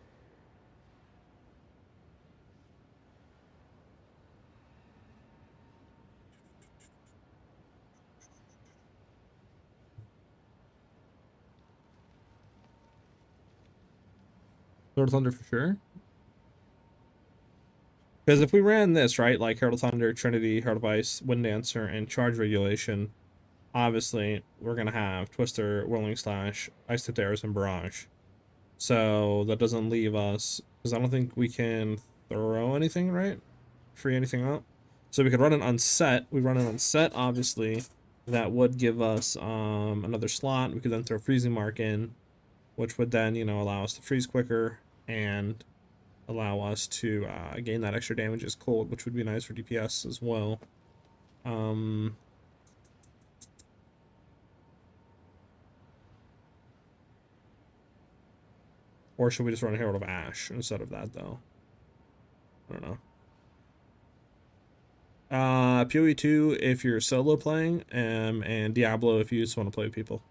Herald of Thunder for sure. Because if we ran this, right, like Herald of Thunder, Trinity, Herald of Ice, Wind Dancer, and Charge Regulation, obviously we're going to have Twister, Whirling Slash, Ice-Tipped Arrows, and Barrage. So that doesn't leave us, because I don't think we can throw anything, right? Free anything up. So we could run it on set. We run it on set, obviously. That would give us another slot. We could then throw Freezing Mark in, which would then, you know, allow us to freeze quicker and allow us to gain that extra damage as cold, which would be nice for DPS as well. Or should we just run a Herald of Ash instead of that, though? I don't know. PoE 2 if you're solo playing, and Diablo if you just want to play with people.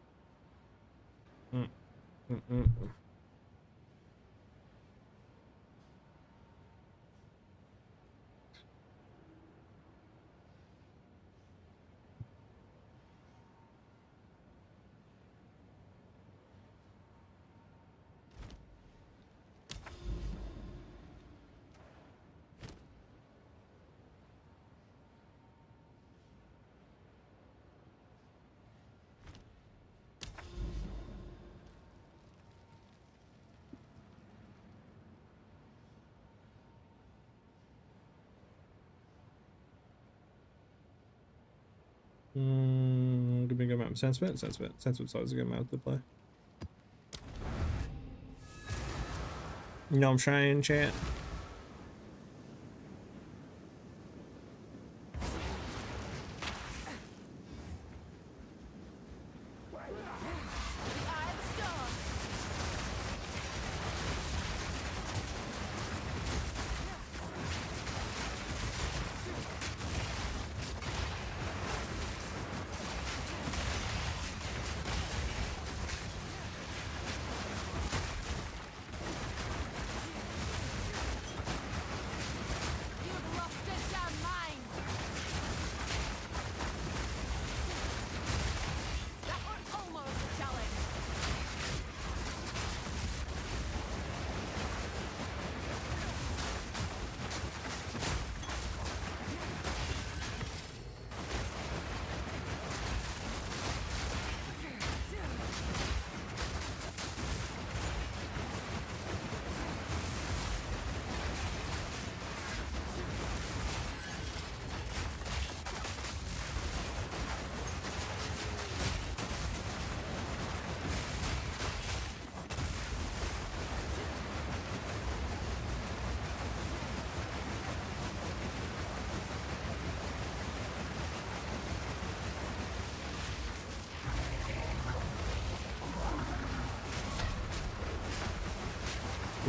Give me a good map. Sandspit? Sandspit's always a good map to play. You know I'm trying, chat.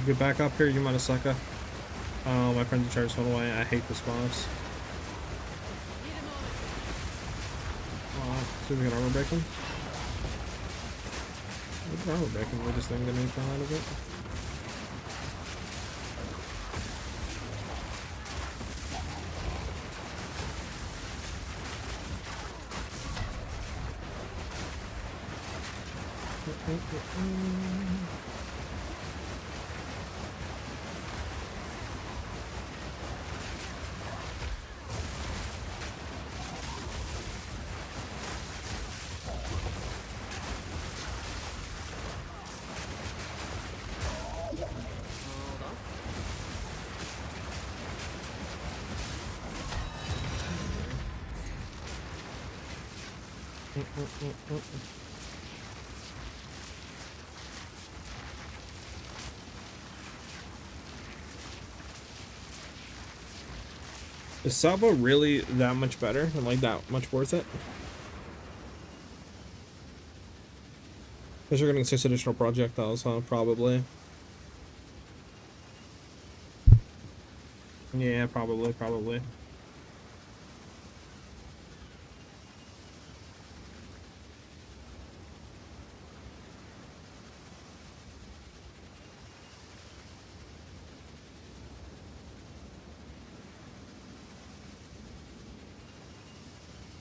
Get back up here, you motherfucker. Oh, my friend's in charge. Hold away. I hate this boss. See if we can armor break him. What's armor break him? We just didn't get anything out of it. Is Sabo really that much better and like that much worth it? Because you're getting 6 additional projectiles, huh? Probably. Yeah, probably.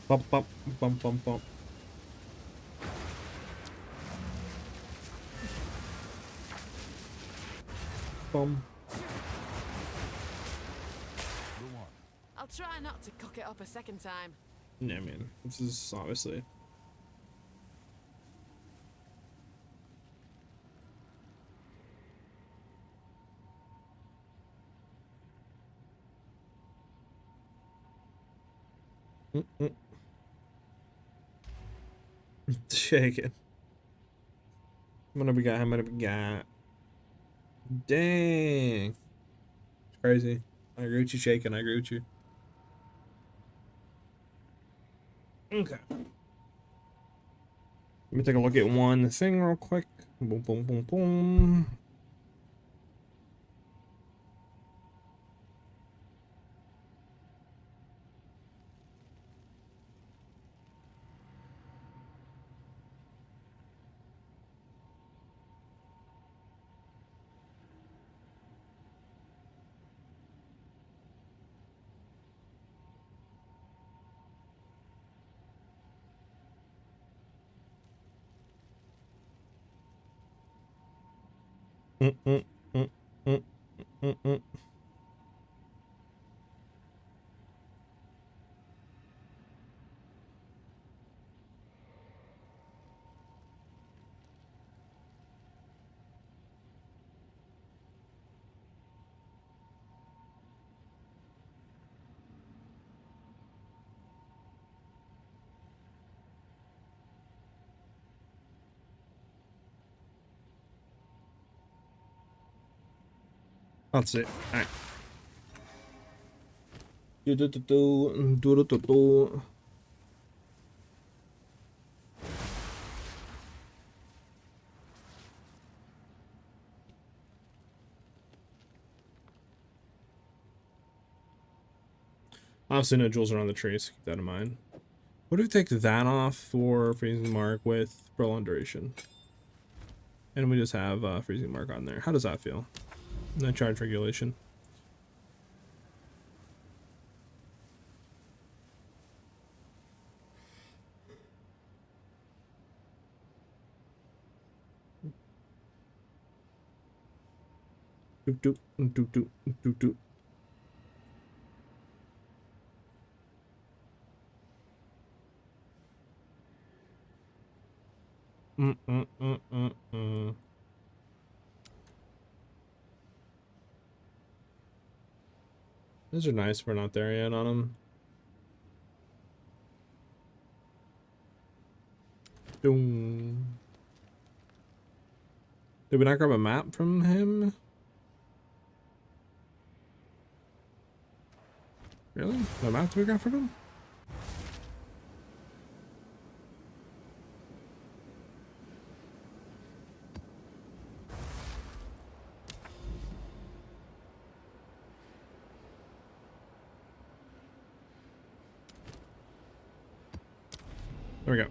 Bump, bump, bump, bump, bump. Boom. I'll try not to cock it up a second time. Yeah, I mean, this is obviously. Shake it. How many we got? How many we got? Dang. It's crazy. I agree with you shaking. I agree with you. Okay. Let me take a look at one thing real quick. Boom, boom, boom, boom. Mm, mm, mm, mm, mm, mm. That's it. All right. Do do do do do do do do. Obviously, no jewels around the trees. Keep that in mind. What if we take that off for freezing mark with prolonged duration, and we just have freezing mark on there? How does that feel? No charge regulation. Doop doop doop doop doop doop. Those are nice. We're not there yet on them. Doom. Did we not grab a map from him? Really? No map did we grab from him? There we go.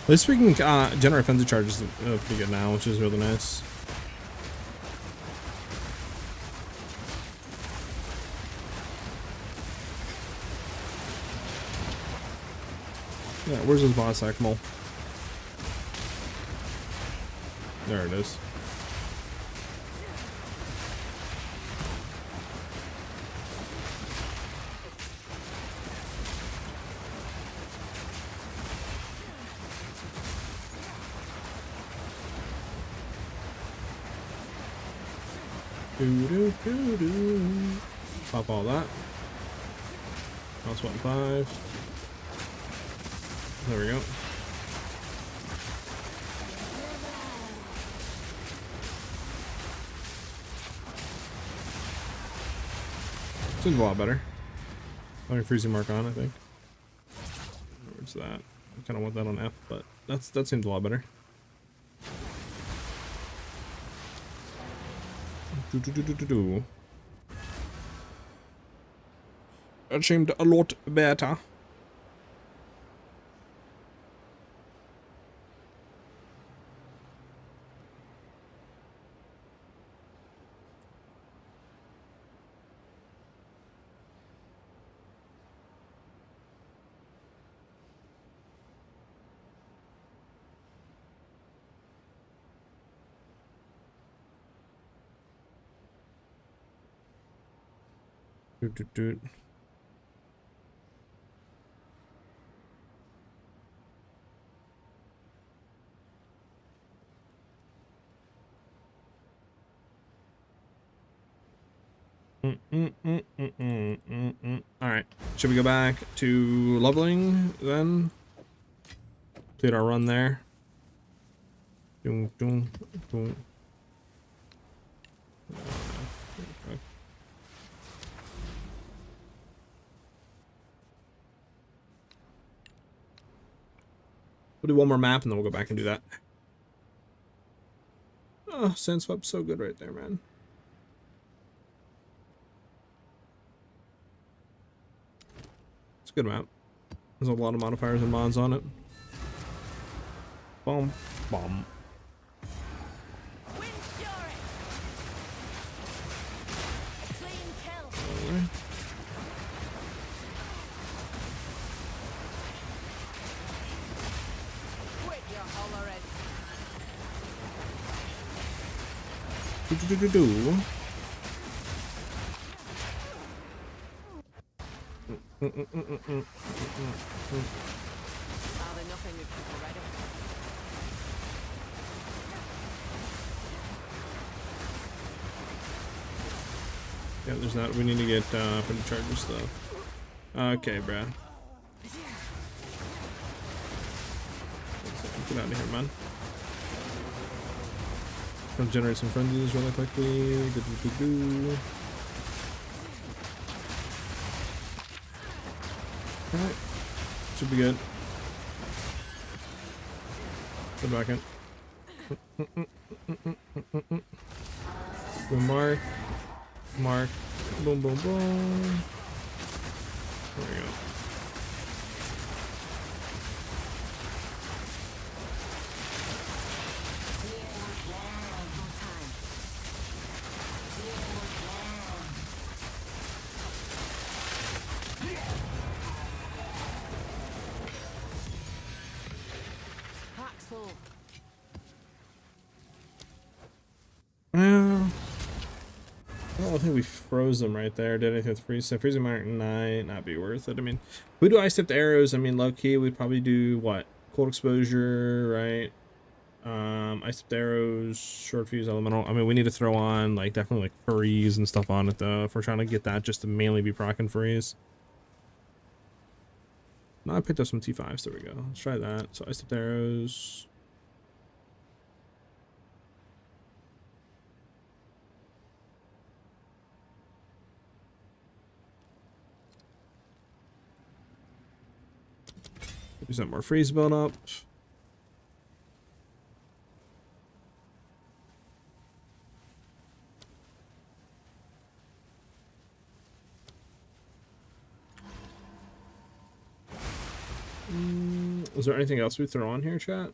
At least we can generate offensive charges pretty good now, which is really nice. Yeah, where's his boss Akmal? There it is. Pop all that. That's 1.5. There we go. Seems a lot better. I'm freezing mark on, I think. Where's that? I kind of want that on F, but that seems a lot better. That seemed a lot better. Alright, should we go back to leveling then? Complete our run there. Okay. We'll do one more map and then we'll go back and do that. Oh, Sandswap's so good right there, man. It's a good map. There's a lot of modifiers and mods on it. Boom, bomb. Do. Yeah, there's that. We need to get for the charges though. Okay, bruh. Get out of here, man. Gonna generate some frenzies really quickly. Alright. Should be good. Go back in. Boom, mark. Mark. Boom, boom, boom. There we go. Well, I don't think we froze them right there. Did anything with freeze? So freezing might not be worth it. I mean, we do ice tipped arrows. I mean, low key, we'd probably do what? Cold exposure, right? Ice tipped arrows, short fuse elemental. I mean, we need to throw on like definitely like freeze and stuff on it though, if we're trying to get that just to mainly be proccing freeze. No, I picked up some T5s. There we go. Let's try that. So ice tipped arrows. Do some more freeze build up. Is there anything else we throw on here, chat?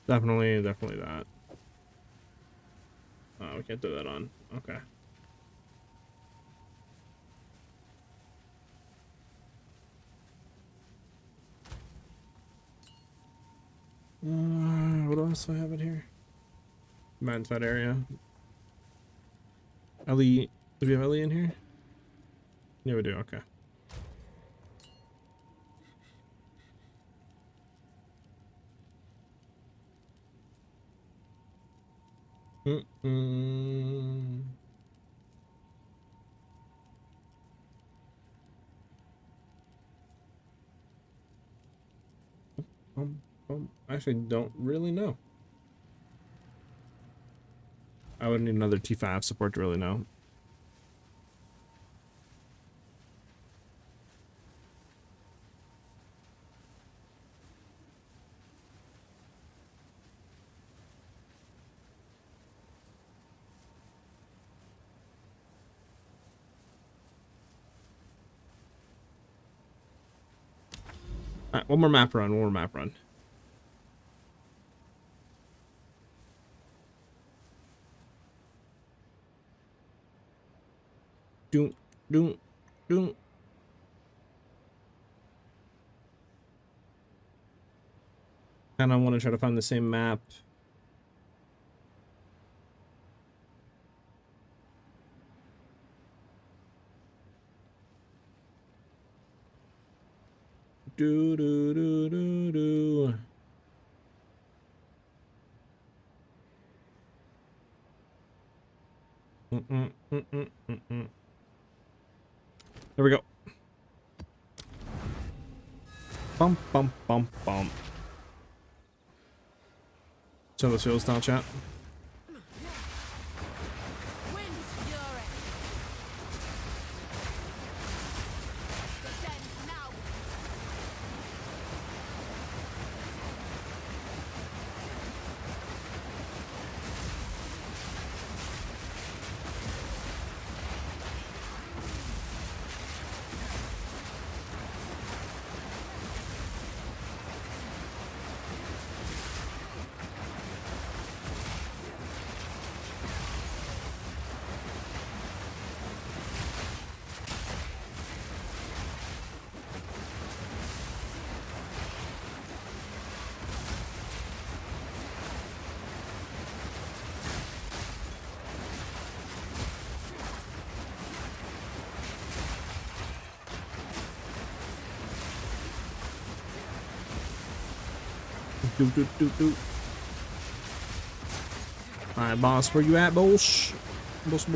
Definitely that. Oh, we can't throw that on. Okay. What else do I have in here? Magnified area. Ellie, do we have Ellie in here? Yeah, we do. Okay. I actually don't really know. I would need another T5 support to really know. All right, one more map run. Doom. And I want to try to find the same map. Do. There we go. Bump. So the field style chat. Wind's fury. Descend now. Do. Alright, boss, where you at, boss? Boss.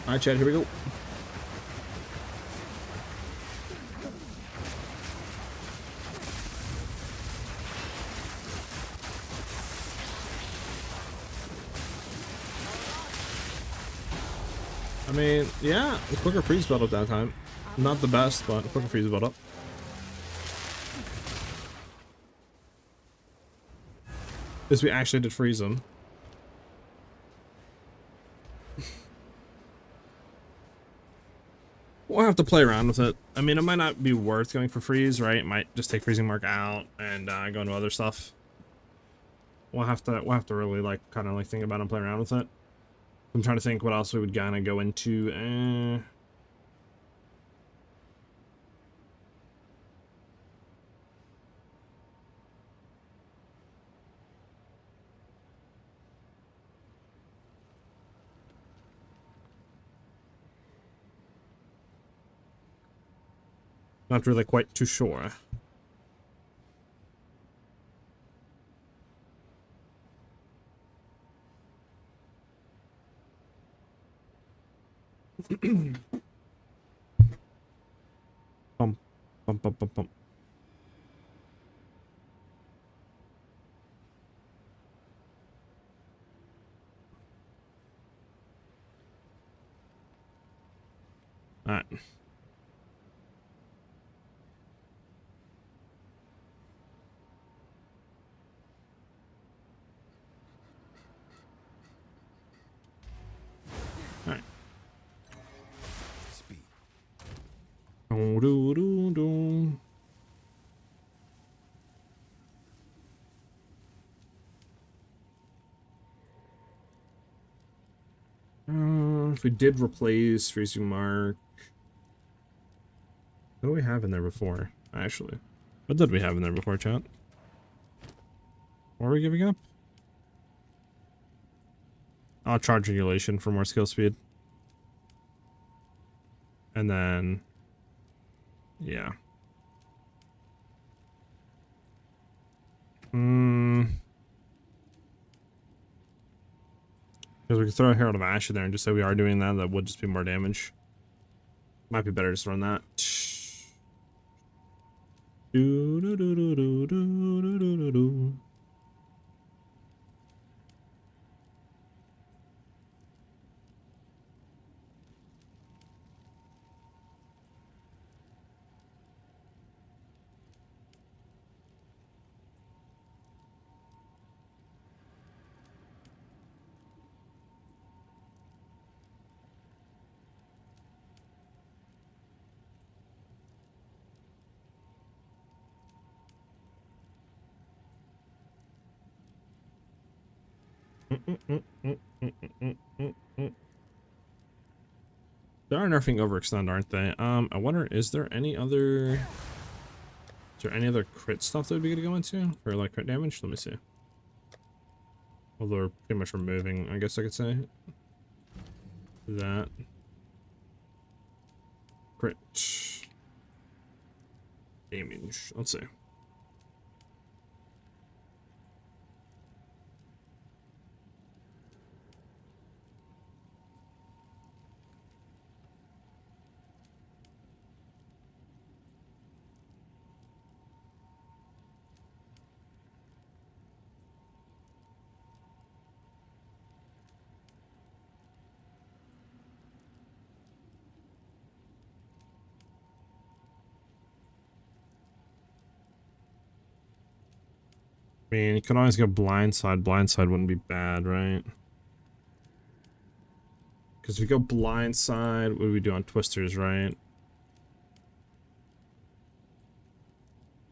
Alright, Chad, here we go. I mean, yeah, a quicker freeze build up that time. Not the best, but a quicker freeze build up. Because we actually did freeze them. We'll have to play around with it. I mean, it might not be worth going for freeze, right? It might just take freezing mark out and go into other stuff. We'll have to really like kind of like think about it and play around with it. I'm trying to think what else we would kind of go into. Not really quite too sure. Bum, bum, bum, bum, bum. All right. All right. Speed. Do, do, do, do. If we did replace freezing mark, what do we have in there before? Actually, what did we have in there before, chat? What are we giving up? Oh, charge regulation for more skill speed. And then, yeah. Because we could throw a Herald of Ash in there and just say we are doing that. That would just be more damage. Might be better just run that. Do, do, do, do, do, do, do, do, do. They are nerfing overextend, aren't they? I wonder, is there any other crit stuff that would be good to go into for like crit damage? Let me see. Well, they're pretty much removing, I guess I could say, that crit damage. Let's see. I mean, you can always go blindside. Blindside wouldn't be bad, right? Because if we go blindside, what do we do on twisters, right?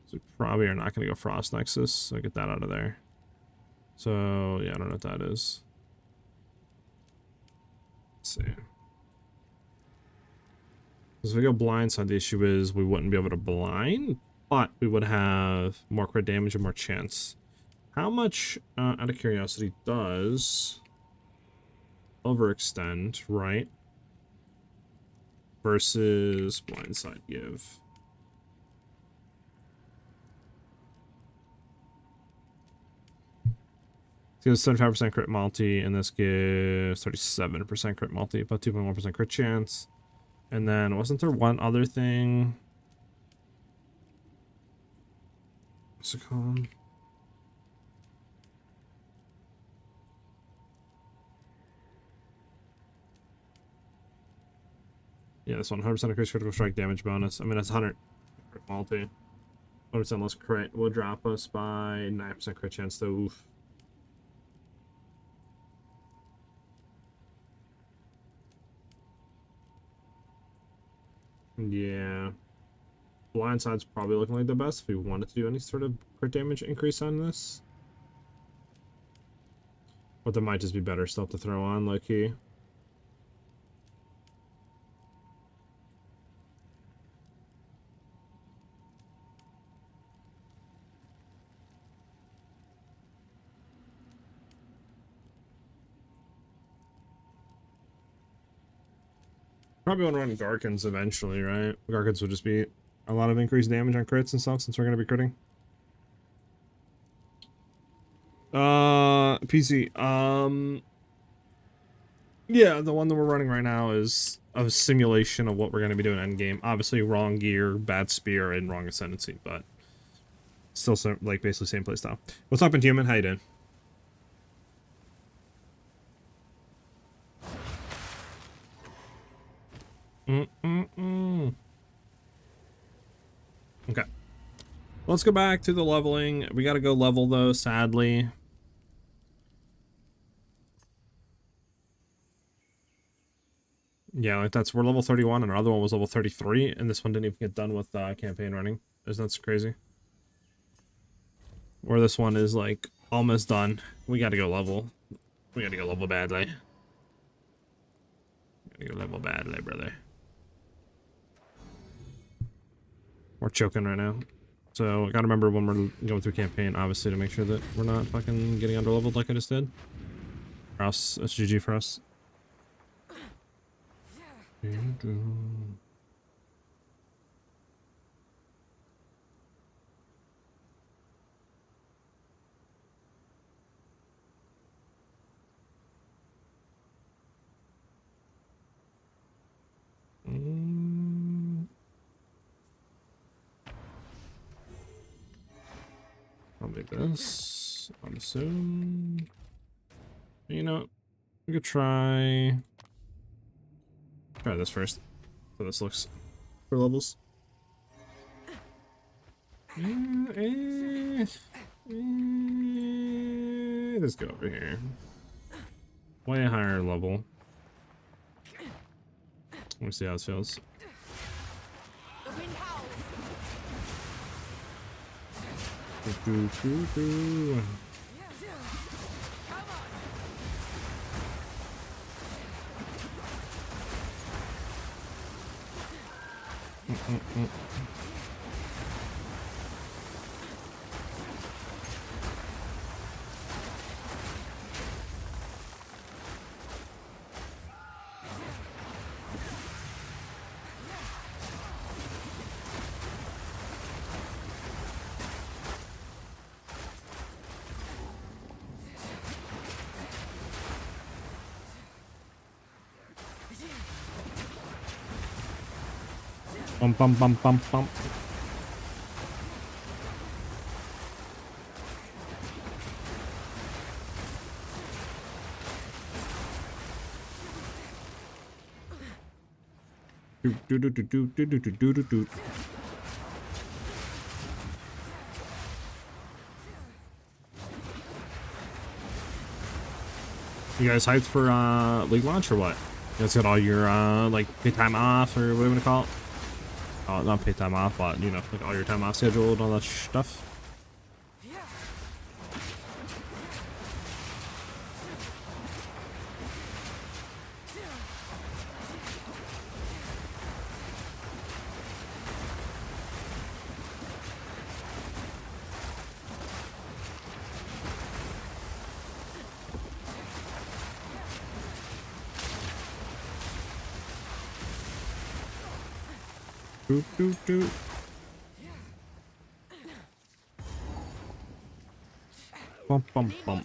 So we probably are not going to go Frost Nexus, so get that out of there. So, yeah, I don't know what that is. Let's see. Because if we go blindside, the issue is we wouldn't be able to blind, but we would have more crit damage and more chance. How much, out of curiosity, does overextend, right, versus blindside give? This gives 75% crit multi, and this gives 37% crit multi, but 2.1% crit chance. And then, wasn't there one other thing? What's it called? Yeah, this one 100% increased critical strike damage bonus. I mean, that's 100 crit multi. 100% less crit will drop us by 9% crit chance, though. Oof. Yeah. Blindside's probably looking like the best if we wanted to do any sort of crit damage increase on this. But there might just be better stuff to throw on, low key. Probably want to run Garkins eventually, right? Garkins would just be a lot of increased damage on crits and stuff since we're going to be critting. PC. Yeah, the one that we're running right now is a simulation of what we're going to be doing endgame. Obviously, wrong gear, bad spear, and wrong ascendancy, but still, like, basically same playstyle. What's up, Inhuman? How you doing? Okay. Let's go back to the leveling. We got to go level, though, sadly. Yeah, like we're level 31 and our other one was level 33, and this one didn't even get done with campaign running. Isn't that crazy? Where this one is like almost done. We gotta go level. We gotta go level badly. Gotta go level badly, brother. We're choking right now. So gotta remember when we're going through campaign, obviously, to make sure that we're not fucking getting under leveled like I just did. Or else it's GG for us. Probably this. I'm assuming. You know, we could try this first. So this looks for levels. Let's go over here. Way higher level. Let me see how this feels. Bum bum bum bum bum. Do do do do do do do do do do. You guys hyped for league launch or what? You guys got all your like pay time off or what do you want to call it? Oh, not pay time off, but you know, like all your time off scheduled, all that stuff. Doot, doot, doot. Bum, bum, bum.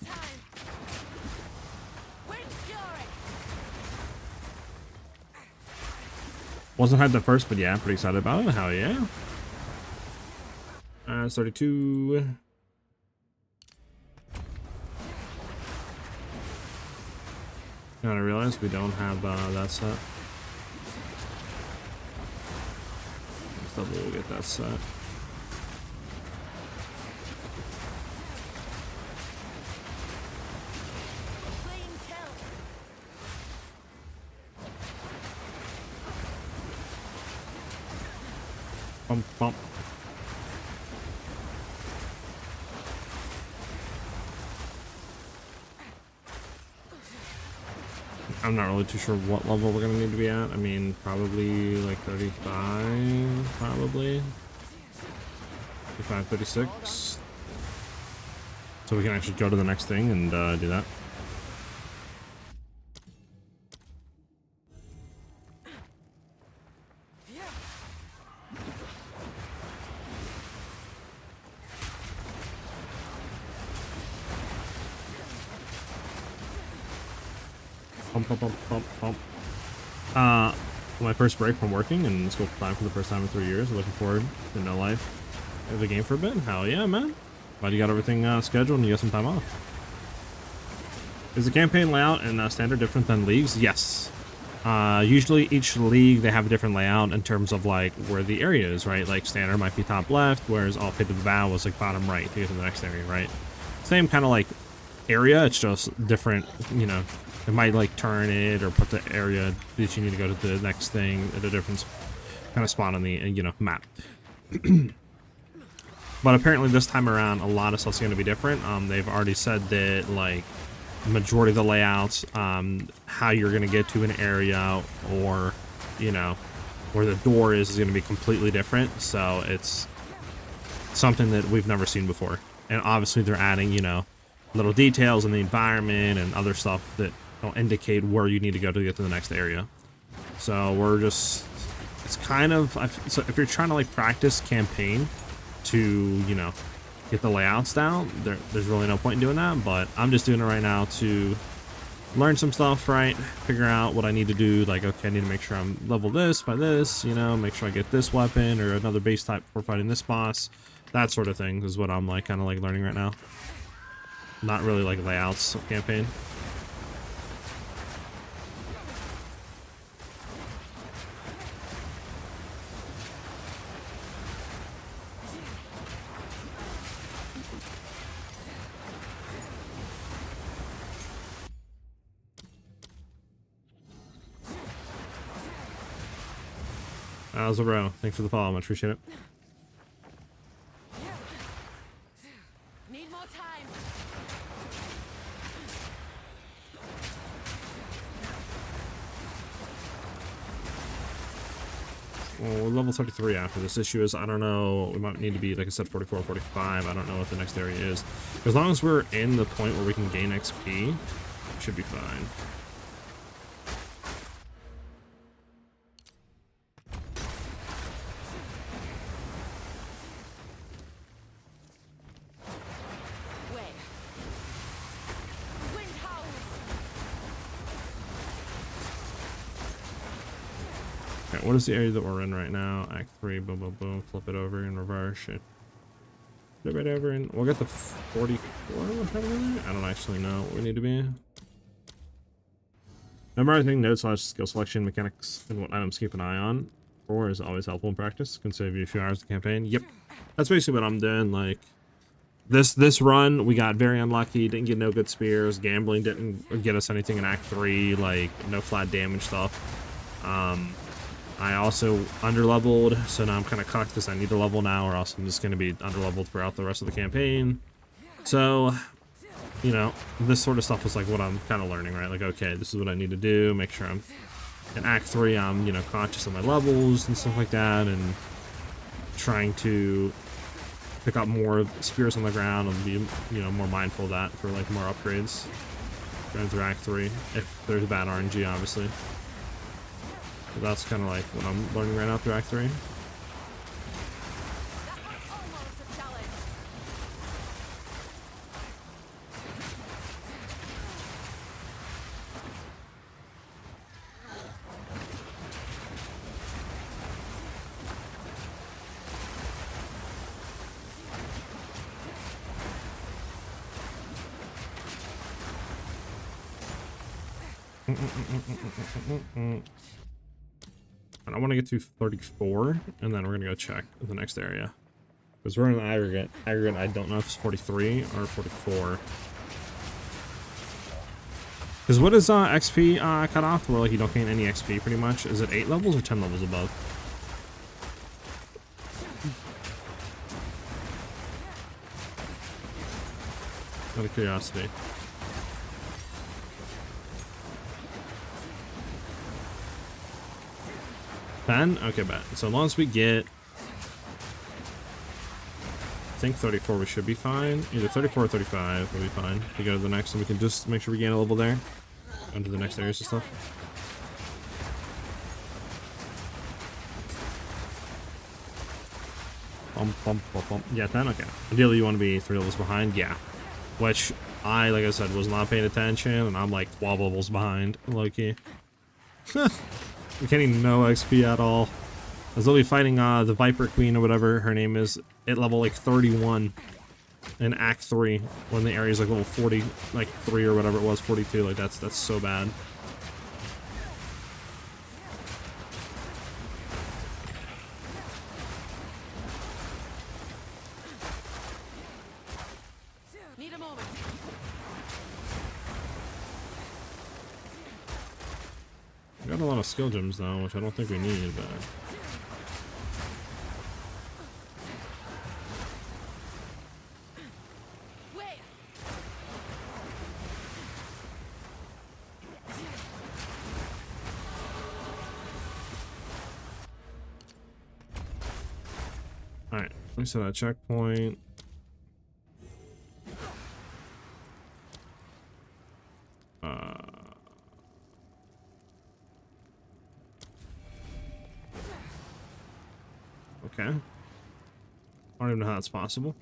Wasn't hyped at first, but yeah, I'm pretty excited about it. Hell yeah. 32. Now I realize we don't have that set. double get that set. Bump, bump. I'm not really too sure what level we're gonna need to be at. I mean, probably like 35, probably. 35, 36. So we can actually go to the next thing and do that. Pump, pump, pump, pump, pump. My first break from working and school time for the first time in 3 years. Looking forward to no life of the game for a bit. Hell yeah, man. Glad you got everything scheduled and you got some time off. Is the campaign layout and standard different than leagues? Yes. Usually each league, they have a different layout in terms of like where the area is, right? Like standard might be top left, whereas all Fate of the Vow was like bottom right to get to the next area, right? Same kind of like area, it's just different, you know. It might like turn it or put the area that you need to go to the next thing at a different kind of spot on the, you know, map. But apparently this time around, a lot of stuff's going to be different. They've already said that like majority of the layouts, how you're going to get to an area or, you know, where the door is going to be completely different. So it's something that we've never seen before. And obviously they're adding, you know, little details in the environment and other stuff that will indicate where you need to go to get to the next area. So we're just, it's kind of, so if you're trying to like practice campaign to, you know, get the layouts down, there's really no point in doing that, but I'm just doing it right now to learn some stuff, right? Figure out what I need to do, like, okay, I need to make sure I'm level this by this, you know, make sure I get this weapon or another base type before fighting this boss. That sort of thing is what I'm like kind of like learning right now. Not really like layouts of campaign. How's it, bro? Thanks for the follow, much appreciate it. Need more time. Well, we're level 33 after this. Issue is, I don't know, we might need to be, like I said, 44, 45. I don't know what the next area is. As long as we're in the point where we can gain XP, it should be fine. Okay, what is the area that we're in right now? Act 3, boom, boom, boom. Flip it over in reverse. Shit. Flip it over and we'll get the 44. What time is it? I don't actually know what we need to be. Remember, I think node / skill selection mechanics and what items keep an eye on for is always helpful in practice. Can save you a few hours of campaign. Yep, that's basically what I'm doing. Like this run, we got very unlucky. Didn't get no good spears. Gambling didn't get us anything in Act 3. Like no flat damage stuff. I also underleveled, so now I'm kind of cocked because I need to level now, or else I'm just going to be underleveled throughout the rest of the campaign. So, you know, this sort of stuff is like what I'm kind of learning, right? Like, okay, this is what I need to do. Make sure I'm in Act 3, I'm, you know, conscious of my levels and stuff like that, and trying to pick up more spears on the ground and be, you know, more mindful of that for like more upgrades going through Act 3, if there's bad RNG, obviously. So that's kind of like what I'm learning right now through Act 3. And I want to get to 34, and then we're gonna go check the next area. Because we're in the aggregate. Aggregate, I don't know if it's 43 or 44. Because what is XP cut off? Where like you don't gain any XP pretty much? Is it 8 levels or 10 levels above? Out of curiosity. 10? Okay, bet. So as long as we get, I think 34, we should be fine. Either 34 or 35 will be fine. We go to the next, and we can just make sure we gain a level there. Onto the next areas and stuff. Yeah, 10? Okay. Ideally, you want to be 3 levels behind? Yeah. Which, like I said, was not paying attention, and I'm like 12 levels behind, low-key. I'm getting no XP at all. I was literally fighting the Viper Queen or whatever her name is at level like 31 in Act 3 when the area's like level 40, like 3 or whatever it was, 42. Like that's so bad. Need a moment. We got a lot of skill gems though, which I don't think we need, but. Alright, we set that checkpoint. Okay. I don't even know how that's possible.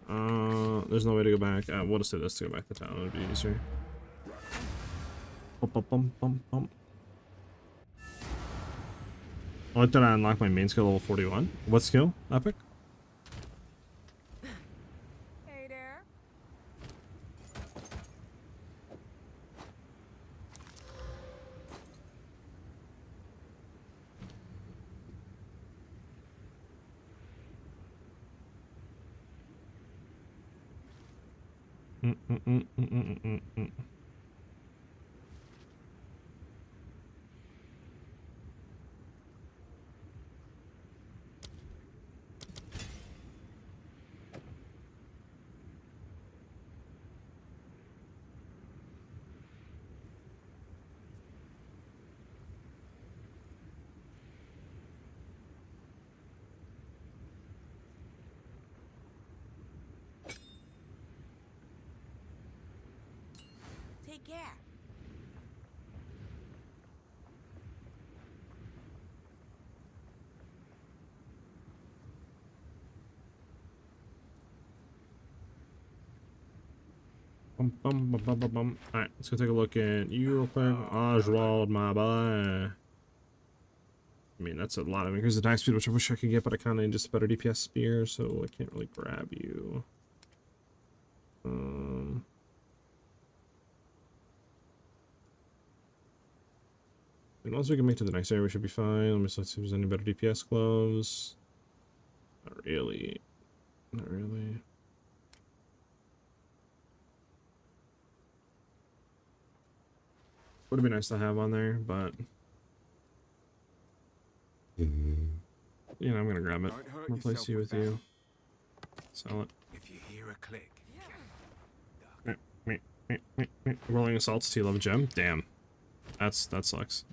There's no way to go back. We'll just do this to go back to town. It'd be easier. Bum, bum, bum, bum, bum. Oh, did I unlock my main skill level 41? What skill? Epic? Hey there. Take care. Bum, bum, bum, bum, bum, bum. Alright, let's go take a look at you real quick. Oswald, my boy. I mean, that's a lot of increase attack speed, which I wish I could get, but I kind of need just a better DPS spear, so I can't really grab you. And once we can make to the next area, we should be fine. Let me see if there's any better DPS gloves. Not really. Not really. Would have been nice to have on there, but you know, I'm gonna grab it. Replace you with you. Sell it. If you hear a click. Rolling assaults, T-level gem. Damn, that sucks.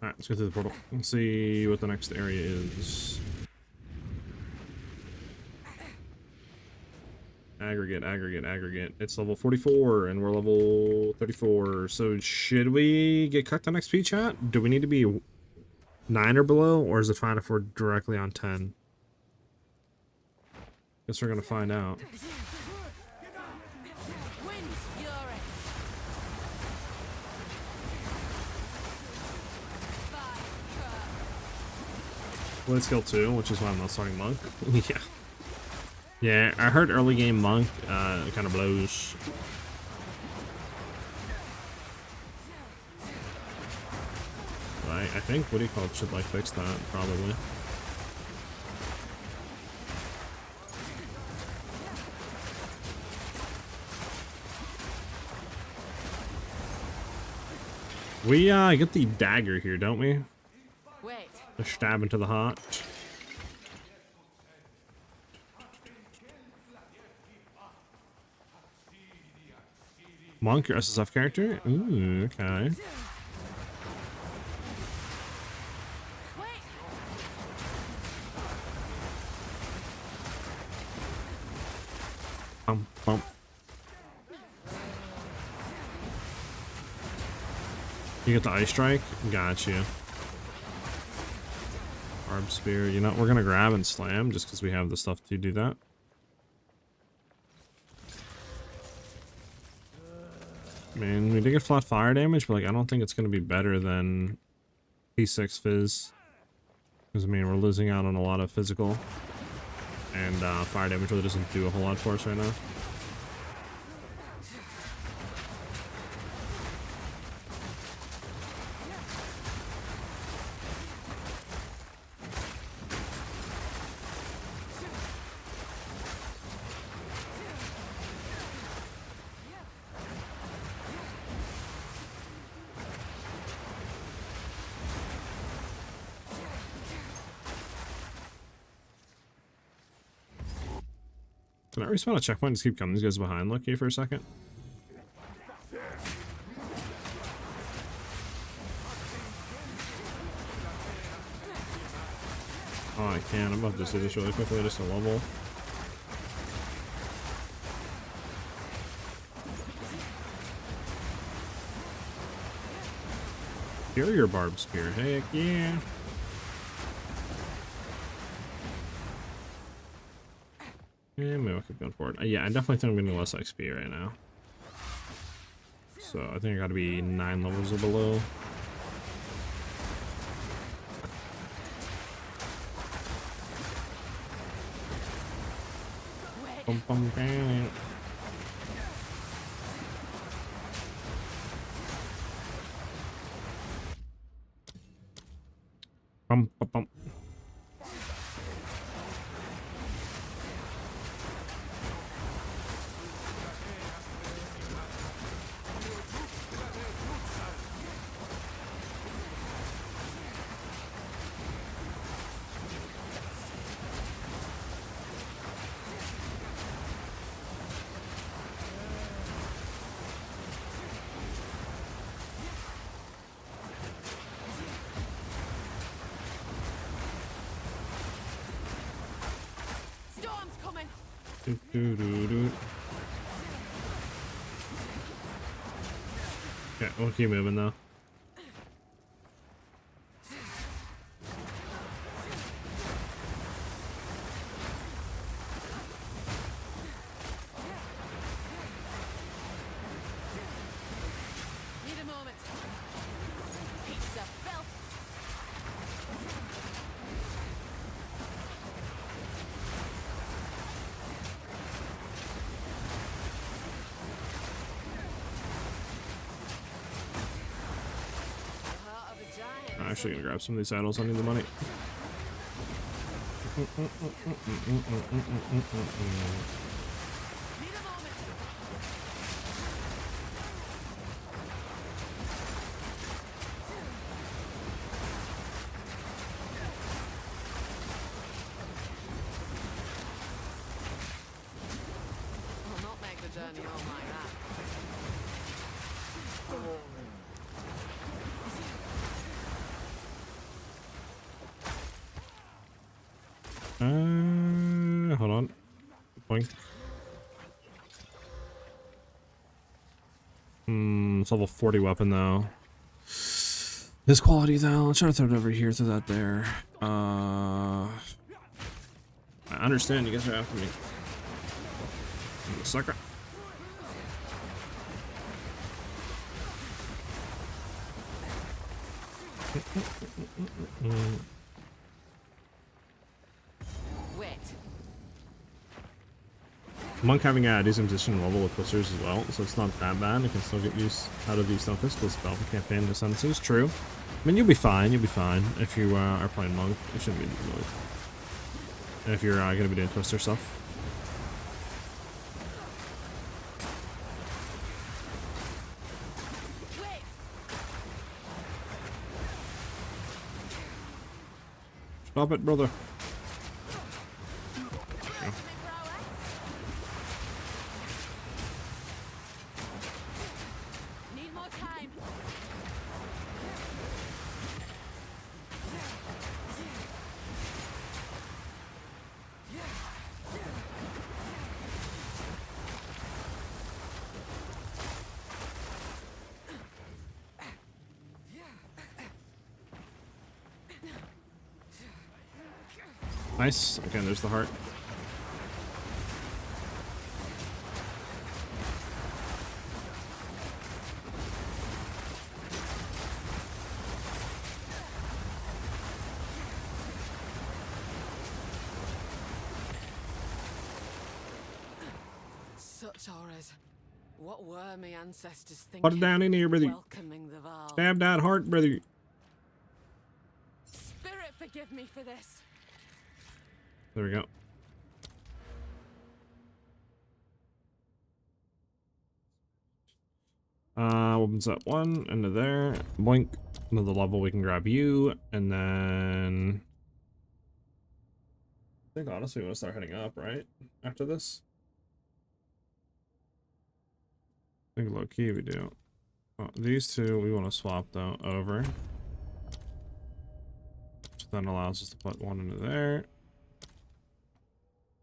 All right, let's go through the portal and see what the next area is. Aggregate. It's level 44 and we're level 34. So should we get cut to XP chat? Do we need to be 9 or below, or is it fine if we're directly on 10? Guess we're gonna find out. Blade skill 2, which is why I'm not starting monk. Yeah. Yeah, I heard early game monk kind of blows. Right, I think what do you call it should like fix that probably. We get the dagger here, don't we? Wait. The stab into the heart. Monk, your SSF character? Ooh, okay. Wait. Bump. You get the ice strike? Got you. Barb spear. You know, we're gonna grab and slam just because we have the stuff to do that. I mean, we did get flat fire damage, but like I don't think it's gonna be better than P6 Fizz. Because I mean, we're losing out on a lot of physical, and fire damage really doesn't do a whole lot for us right now. Can I respawn a checkpoint and just keep coming these guys behind Lucky for a second? Oh, I can. I'm about to do this really quickly, just a level. Carrier barb spear, heck yeah. Yeah, maybe I'll keep going forward. Yeah, I definitely think I'm getting less XP right now. So I think I gotta be 9 levels or below. Bum, bum, bam. Bum, bum, bum. Storm's coming. Do, do, do, do. Okay, we'll keep moving though. Need a moment. Piece of filth. The heart of a giant. I'm actually gonna grab some of these saddles. I need the money. Need a moment. I'll not make the journey home like that. Hold on. Boink. It's level 40 weapon though. This quality though. Let's try to throw it over here, throw that there. I understand you guys are after me. Sucker. Wait. Monk having a decent position level with twisters as well, so it's not that bad. You can still get use out of these focus with spell campaign in the sense. It's true. I mean, you'll be fine. You'll be fine if you are playing Monk. You shouldn't be doing Monk. And if you're going to be doing twister stuff. Stop it, brother. Need more time. Nice. Again, there's the heart. Such horrors. What were my ancestors thinking? Put it down in here, brother. Welcoming the Val. Stab that heart, brother. Spirit, forgive me for this. There we go. Opens up one into there. Boink. Another level we can grab you, and then I think honestly we want to start heading up, right? After this. I think low key we do. Oh, these two we want to swap though over. So that allows us to put one into there.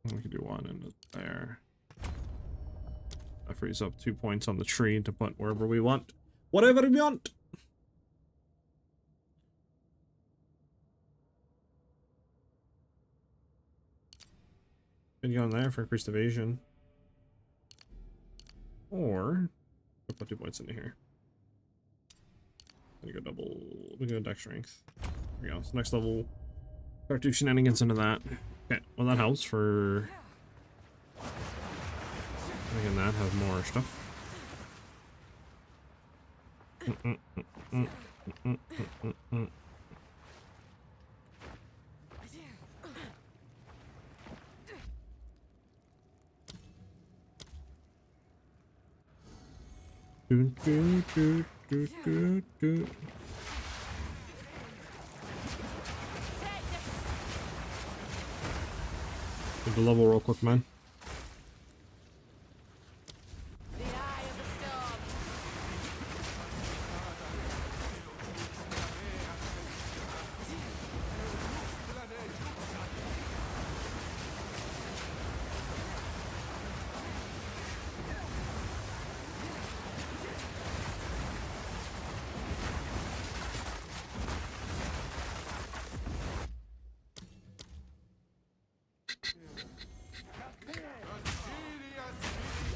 We can do one into there. That frees up 2 points on the tree to put wherever we want. Whatever we want! Can go in there for increased evasion. Or we'll put 2 points into here. We go double. We go deck strength. There we go. So next level, start do shenanigans into that. Okay, well that helps for making that have more stuff. Get the level real quick, man. The eye of the storm.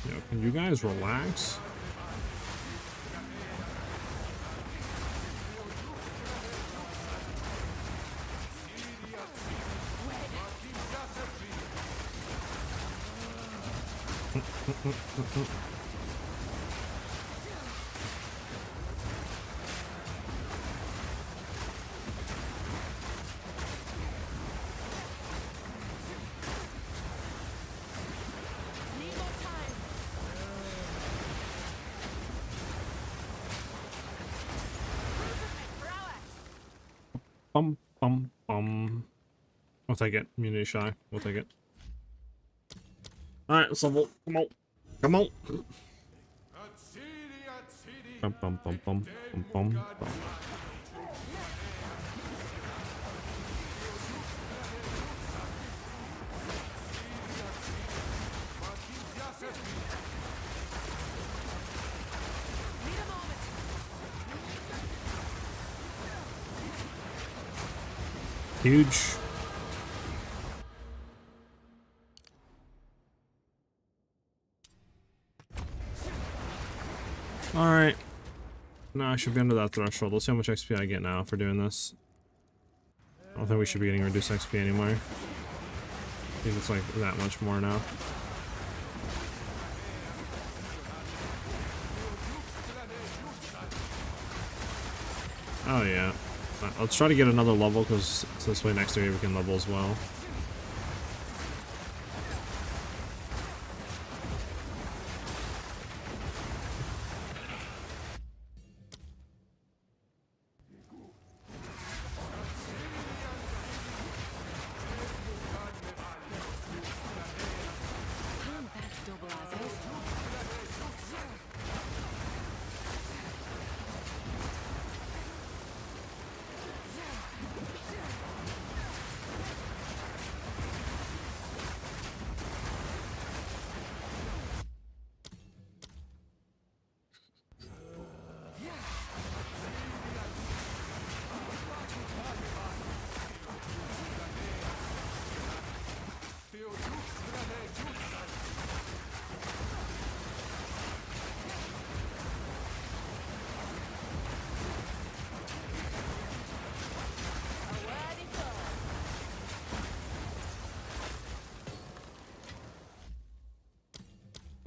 Yo, can you guys relax? Need more time. Bum, bum, bum. We'll take it. Immunity shy. We'll take it. Alright, let's level. Come on. Come on. Bum, bum, bum, bum, bum, bum, bum. Need a moment. Huge. Alright. No, I should be under that threshold. Let's see how much XP I get now for doing this. I don't think we should be getting reduced XP anymore. I think it's like that much more now. Oh yeah. Let's try to get another level, because this way next area we can level as well.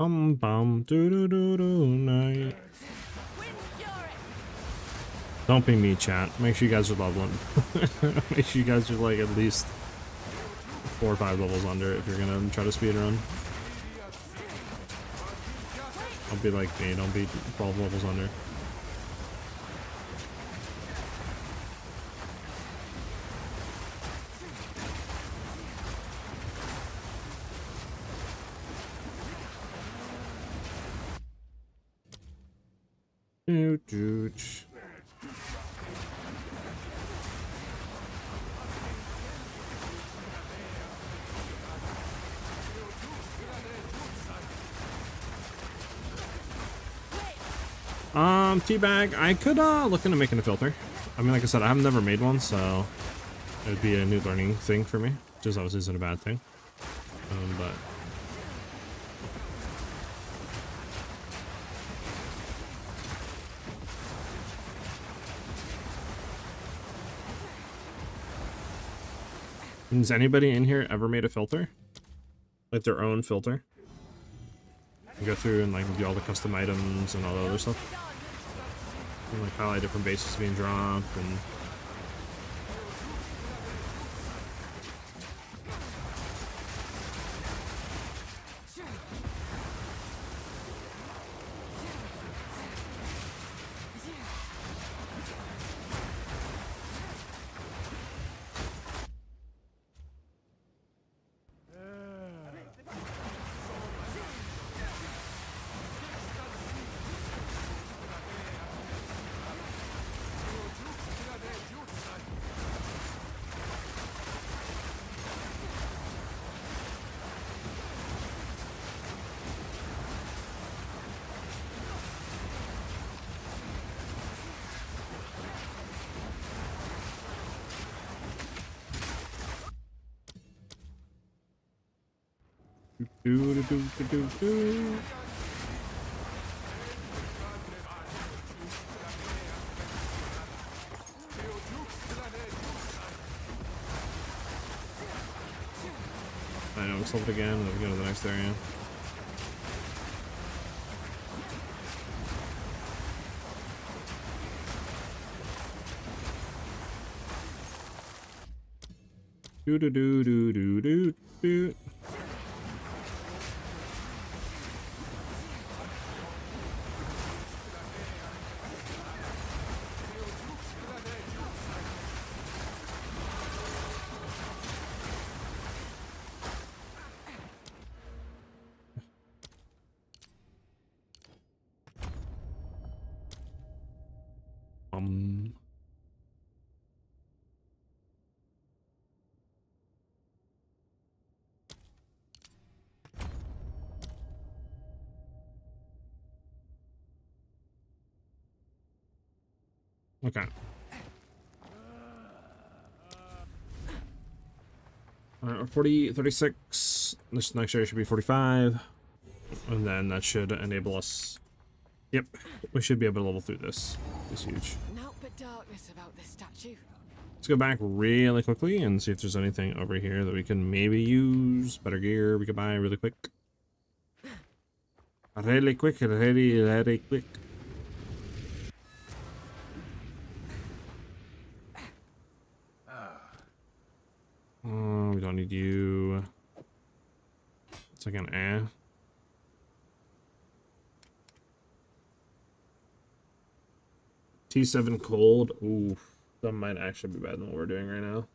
Bum doo doo doo doo night. Don't be me, chat. Make sure you guys are leveling. Make sure you guys are like at least 4 or 5 levels under if you're gonna try to speed run. Don't be like me. Don't be 12 levels under. Teabag, I could look into making a filter. I mean, like I said, I've never made one, so it would be a new learning thing for me, which is obviously isn't a bad thing. But has anybody in here ever made a filter? Like their own filter? You go through and like do all the custom items and all the other stuff. And like highlight different bases being dropped and do. I know, it's leveled again, and then we go to the next area. Do do do do do do do. Okay. Alright, 40, 36. This next area should be 45. And then that should enable us. Yep, we should be able to level through this. It's huge. Naught but darkness about this statue. Let's go back really quickly and see if there's anything over here that we can maybe use. Better gear we could buy really quick. Really quick, really quick. like an eh. T7 cold. Ooh, that might actually be better than what we're doing right now.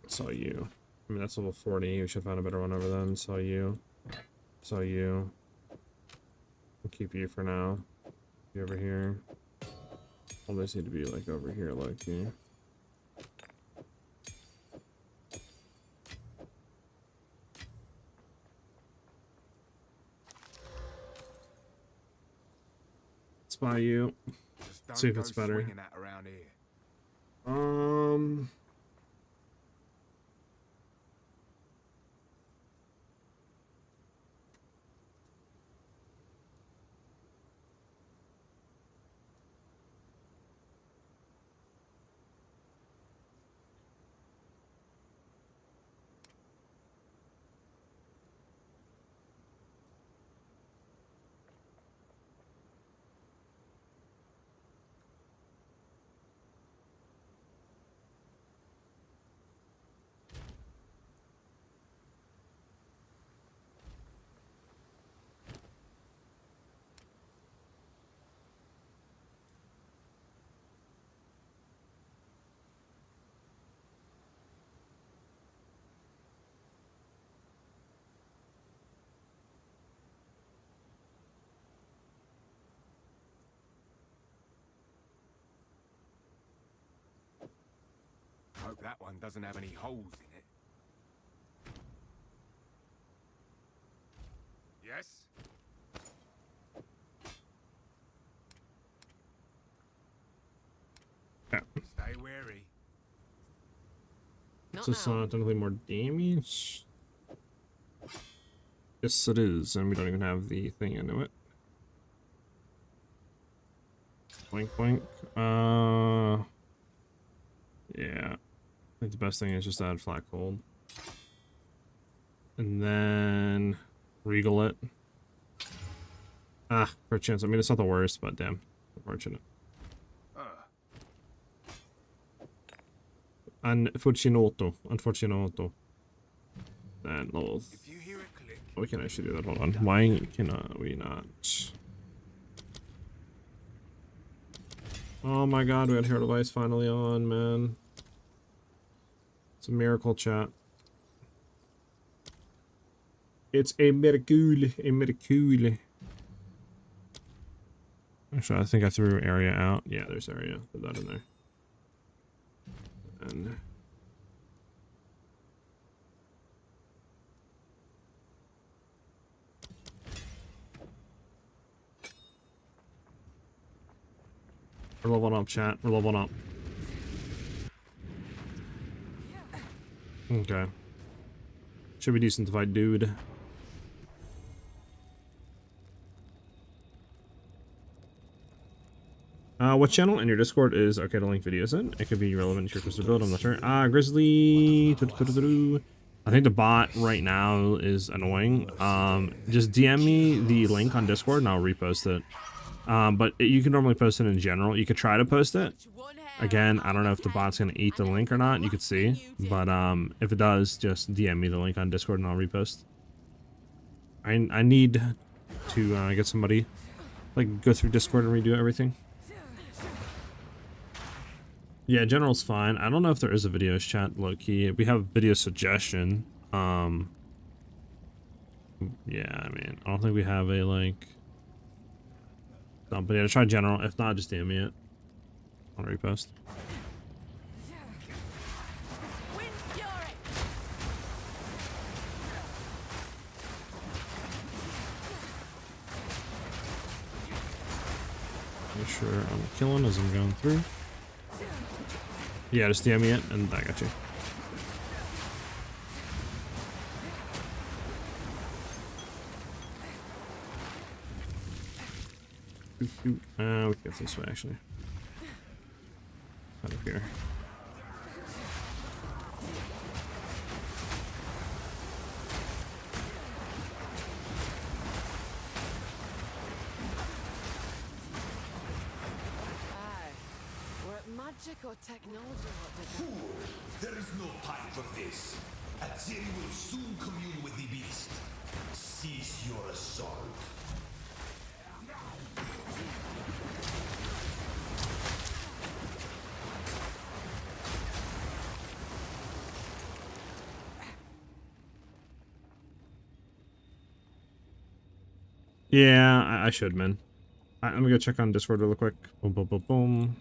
Saw you. I mean, that's level 40. We should find a better one over then. Saw you. Saw you. I'll keep you for now. You over here. All these need to be like over here, like you. Spy you. Just don't See if go it's better. swinging that around here. Hope that one doesn't have any holes in it. Yes? Yeah. Stay wary. Is this technically more damage? Yes, it is, and we don't even have the thing into it. Blink, blink. Yeah. I think the best thing is just add flat cold. And then regal it. Ah, for a chance. I mean, it's not the worst, but damn. Unfortunate. Unfortunato. Unfortunato. And levels. If you hear it click, We can actually do that. Hold on. Why cannot we not? Oh my god, we got hero device finally on, man. It's a miracle, chat. It's a miracle. A miracle. Actually, I think I threw area out. Yeah, there's area. Put that in there. And we're leveling up, chat. We're leveling up. Okay. Should be decent to fight, dude. What channel in your Discord is okay to link videos in? It could be relevant to your crystal build, I'm not sure. Grizzly. I think the bot right now is annoying. Just DM me the link on Discord and I'll repost it. But you can normally post it in general. You could try to post it. Again, I don't know if the bot's gonna eat the link or not. You could see, but if it does, just DM me the link on Discord and I'll repost. I need to get somebody like go through Discord and redo everything. Yeah, general's fine. I don't know if there is a videos chat low key. We have video suggestion. Yeah, I mean, I don't think we have a like. But yeah, try general. If not, just DM me it. I'll repost. Make sure I'm killing as I'm going through. Yeah, just DM me it, and I got you. We can go this way, actually. Out of here. Magic or technology? What did that? Fool! There is no time for this. Azeri will soon commune with the beast. Cease your assault. Yeah, I should, man. I'm gonna go check on Discord real quick. Boom, boom, boom, boom.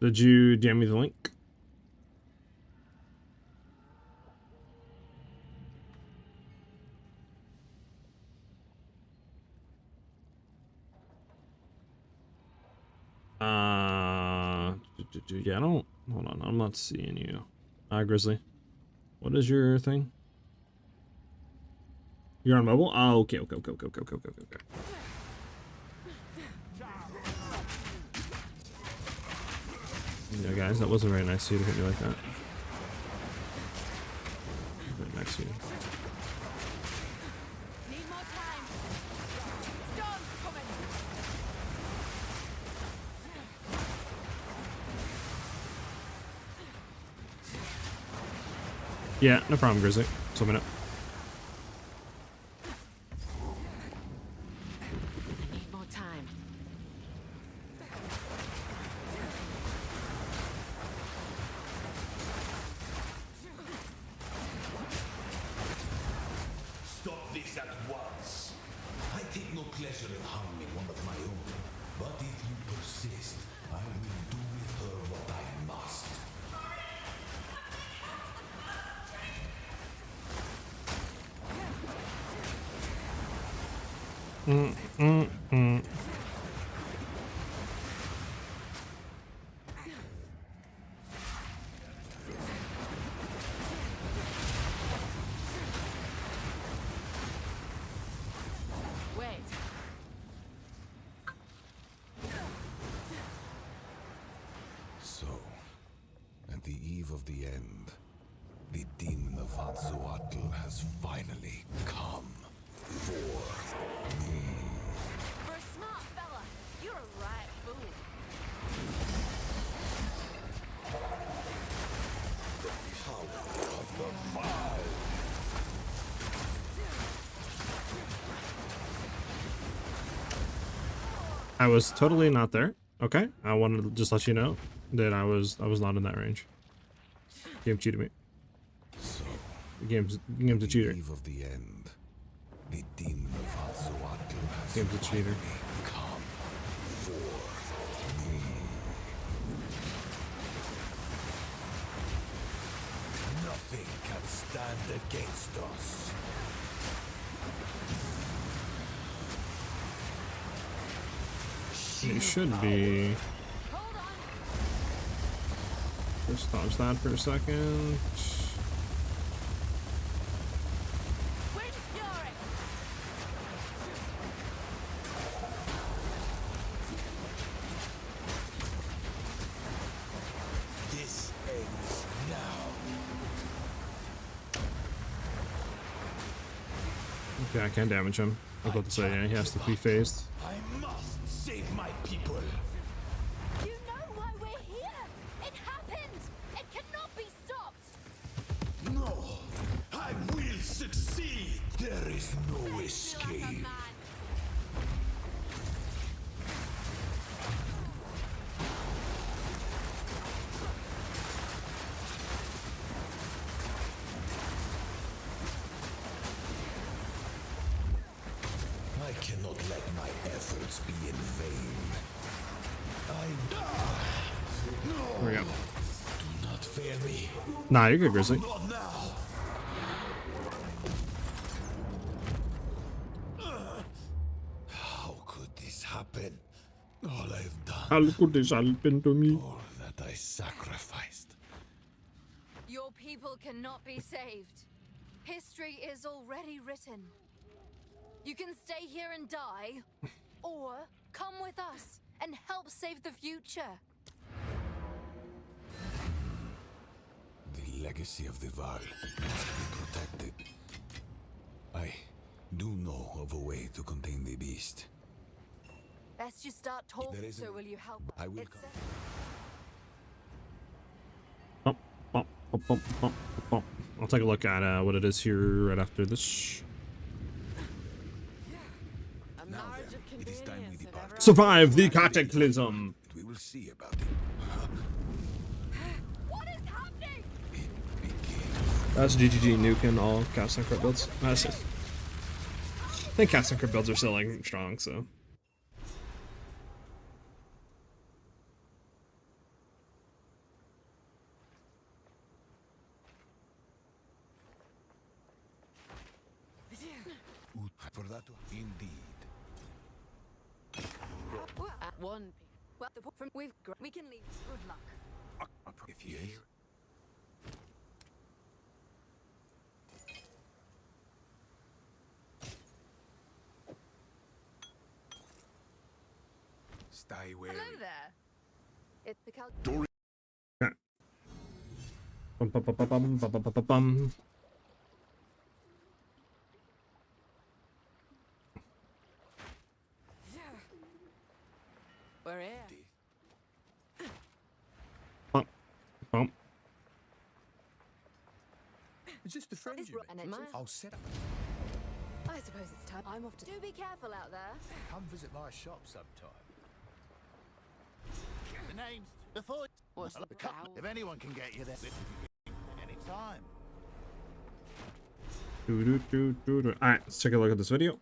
Did you DM me the link? Yeah, I don't. Hold on, I'm not seeing you. Grizzly, what is your thing? You're on mobile? Oh, okay. Yeah, guys, that wasn't very nice of you to hit me like that. Right next to you. Need more time. Storm's coming. Yeah, no problem, Grizzly. So minute. I need more time. Stop this at once. I take no pleasure in harming one of my own. But if you persist, I will do with her what I must. Wait. So, at the eve of the end, the demon of Hatzoatl has finally come for me. For a smart fella, you're a right fool. Of the Maw. I was totally not there. Okay, I wanted to just let you know that I was not in that range. Game cheated me. So, Game's a the cheater. eve of the end, the demon of Hatzoatl has Game's a cheater. finally come for me. Nothing can stand against us. It should be. Hold on. Just dodge that for a second. Wind's fury. This ends now. Okay, I can't damage him. I was about to say, yeah, he has to be phased. I must save my people. You know why we're here. It happened. It cannot be stopped. No, I will succeed. There is no Like a escape. man. I cannot let my efforts be in vain. There we go. Do not fail me. Nah, you're good, Grizzly. Not now. How could this happen? All I've done, How could this happen to me? all that I sacrificed. Your people cannot be saved. History is already written. You can stay here and die, or come with us and help save the future. The legacy of the Val must be protected. I do know of a way to contain the beast. Best you start talking, There is so a- will you help? I will It's come. Bump, bump, bump, bump, bump, bump. I'll take a look at what it is here right after this. Now then, it is time we depart. Survive the cataclysm. We will see about it. What is happening? It begins. That's GGG nuking all cast and crit builds. That's it. I think cast and crit builds are still like strong, so. For that, indeed. At one. Well, from we can leave. Good luck. If you hear. Stay wary. Hello there. It's the cal. Bum, bum, bum, bum, bum, bum, bum, bum, bum. We're here. Bump, bump. Is this the friend This you and met? it's I'll set up. I suppose it's time. I'm off to. Do be careful out there. Come visit my shop sometime. The name's before. What's the cow? If anyone can get you there, any time. Alright, let's take a look at this video.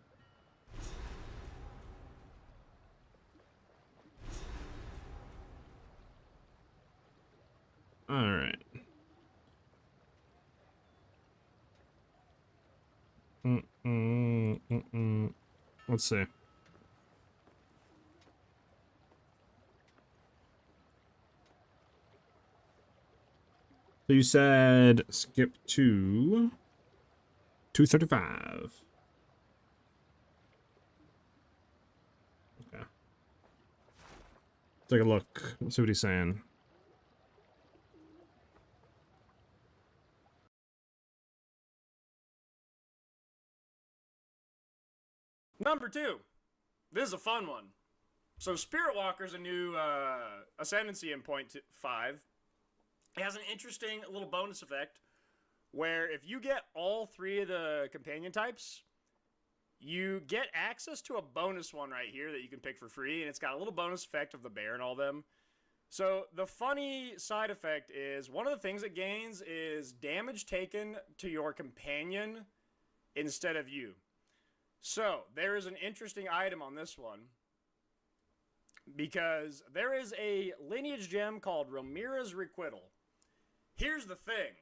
Alright. Let's see. So you said skip to 235. Okay. Take a look. Let's see what he's saying. Number 2. This is a fun one. So Spirit Walker's a new ascendancy in 0.5. It has an interesting little bonus effect where if you get all 3 of the companion types, you get access to a bonus one right here that you can pick for free, and it's got a little bonus effect of the bear and all them. So the funny side effect is one of the things it gains is damage taken to your companion instead of you. So there is an interesting item on this one because there is a lineage gem called Ramira's Requital. Here's the thing.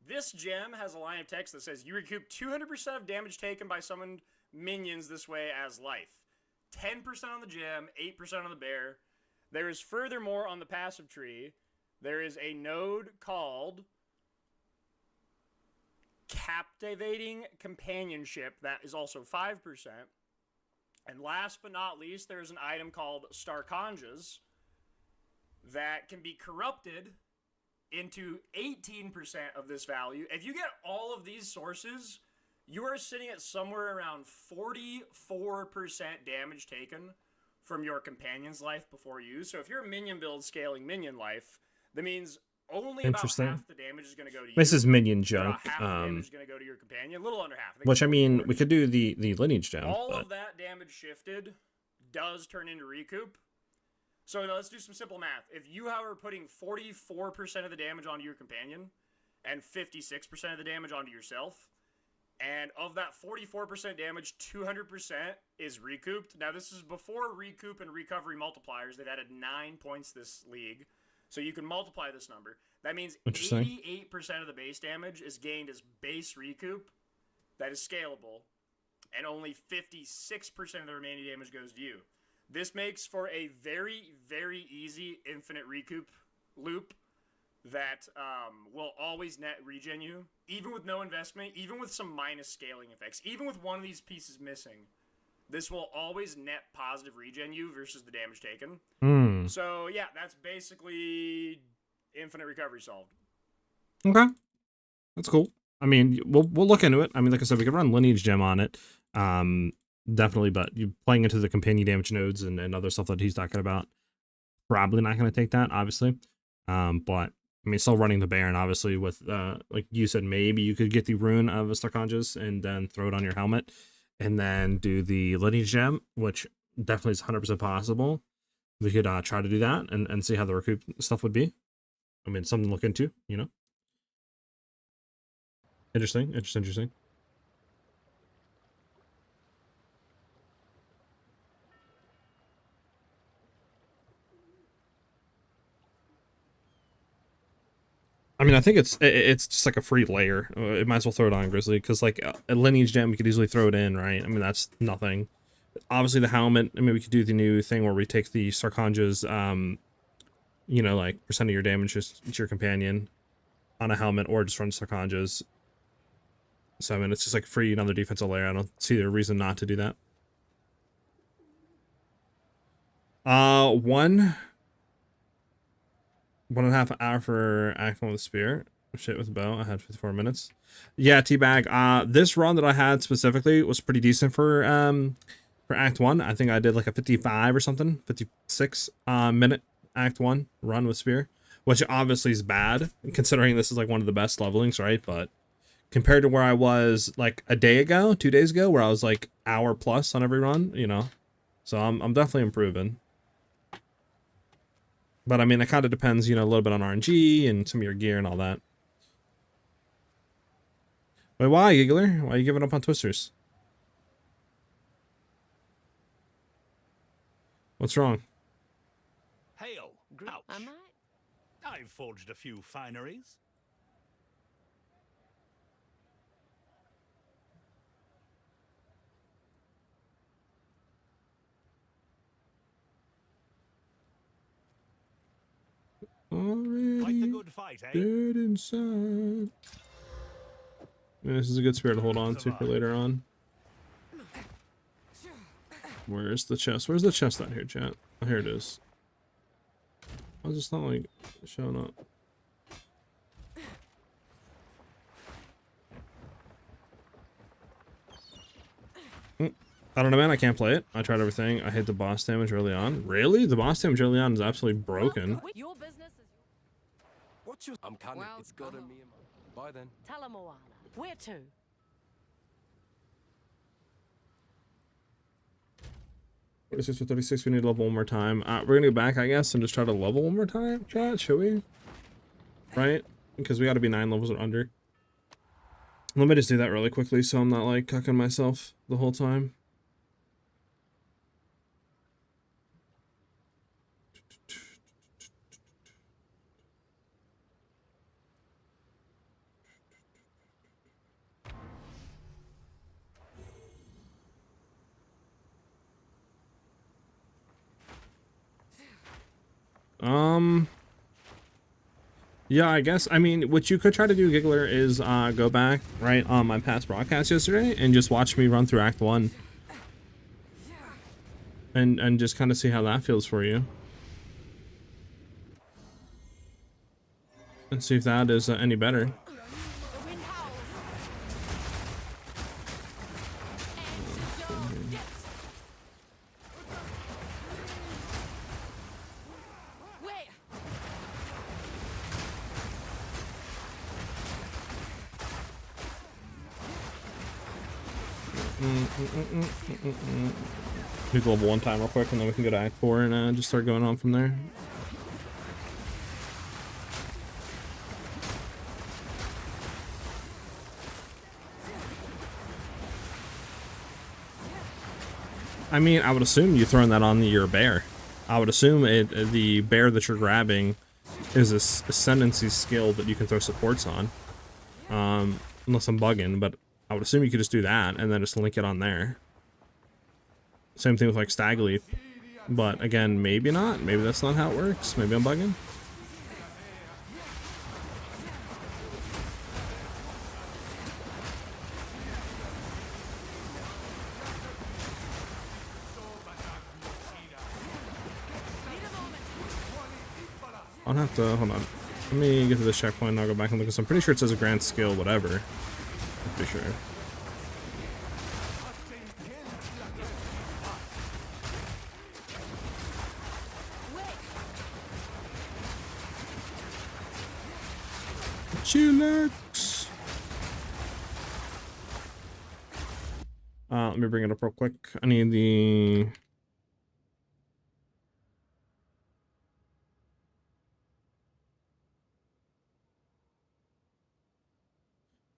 This gem has a line of text that says you recoup 200% of damage taken by summoned minions this way as life. 10% on the gem, 8% on the bear. There is furthermore on the passive tree, there is a node called Captivating Companionship that is also 5%. And last but not least, there's an item called Starconjas that can be corrupted into 18% of this value. If you get all of these sources, you are sitting at somewhere around 44% damage taken from your companion's life before you. So if you're a minion build scaling minion life, that means only about half the damage is going to go to you. This is minion junk. About half the damage is going to go to your companion. A little under half. Which I mean, we could do the lineage gem. All but... of that damage shifted does turn into recoup. So let's do some simple math. If you are putting 44% of the damage onto your companion and 56% of the damage onto yourself, and of that 44% damage, 200% is recouped. Now, this is before recoup and recovery multipliers. They've added 9 points this league. So you can multiply this number. That means 88% of the base damage is gained as base recoup. That is scalable. And only 56% of the remaining damage goes to you. This makes for a very, very easy infinite recoup loop that will always net regen you, even with no investment, even with some minus scaling effects, even with one of these pieces missing. This will always net positive regen you versus the damage taken. So, yeah, that's basically infinite recovery solved. Okay. That's cool. I mean, we'll look into it. I mean, like I said, we could run Lineage Gem on it. Definitely, but you playing into the companion damage nodes and other stuff that he's talking about, probably not going to take that, obviously. But I mean, still running the Baron, obviously, with like you said, maybe you could get the rune of Starkanjas and then throw it on your helmet, and then do the Lineage Gem, which definitely is 100% possible. We could try to do that and see how the recoup stuff would be. I mean, something to look into, you know. Interesting. I mean, I think it's just like a free layer. It might as well throw it on Grizzly, because like a Lineage Gem, we could easily throw it in, right? I mean, that's nothing. Obviously, the helmet. I mean, we could do the new thing where we take the Starkanja's, you know, like percent of your damage to your companion on a helmet, or just run Starkanja's. So I mean, it's just like free another defensive layer. I don't see a reason not to do that. 1.5 hour for Act 1 with Spear. Shit with bow. I had 54 minutes. Yeah, Teabag. This run that I had specifically was pretty decent for Act 1. I think I did like a 55 or something, 56 minute Act 1 run with Spear, which obviously is bad considering this is like one of the best levelings, right? But compared to where I was like a day ago, 2 days ago, where I was like hour plus on every run, you know. So I'm definitely improving. But I mean, it kind of depends, you know, a little bit on RNG and some of your gear and all that. Wait, why, Giggler? Why are you giving up on Twisters? What's wrong? Hail, ouch. I've forged a few fineries. Already Quite the good fight, eh? dead inside. Yeah, this is a good spear to hold on to for later on. Where's the chest? Where's the chest out here, chat? Oh, here it is. I was just not like showing up. I don't know, man. I can't play it. I tried everything. I hit the boss damage early on. Really? The boss damage early on is absolutely broken. Your business is... What's your... I'm kind of... It's got in me and my... Bye then. Tell him, Moana. Where to? 46 or 36, we need to level one more time. We're gonna go back, I guess, and just try to level one more time, chat, should we? Right? Because we gotta be 9 levels or under. Let me just do that really quickly so I'm not like cucking myself the whole time. Yeah, I guess. I mean, what you could try to do, Giggler, is go back right on my past broadcast yesterday and just watch me run through Act 1. And just kind of see how that feels for you. And see if that is any better. Do the level 1 time real quick, and then we can go to Act 4 and just start going on from there. I mean, I would assume you're throwing that on your bear. I would assume the bear that you're grabbing is a ascendancy skill that you can throw supports on. Unless I'm bugging, but I would assume you could just do that and then just link it on there. Same thing with like Stag Leap. But again, maybe not. Maybe that's not how it works. Maybe I'm bugging. I'll have to, hold on. Let me get to this checkpoint and I'll go back and look, because I'm pretty sure it says a grand skill, whatever. I'm pretty sure. Chillax. Let me bring it up real quick. I need the...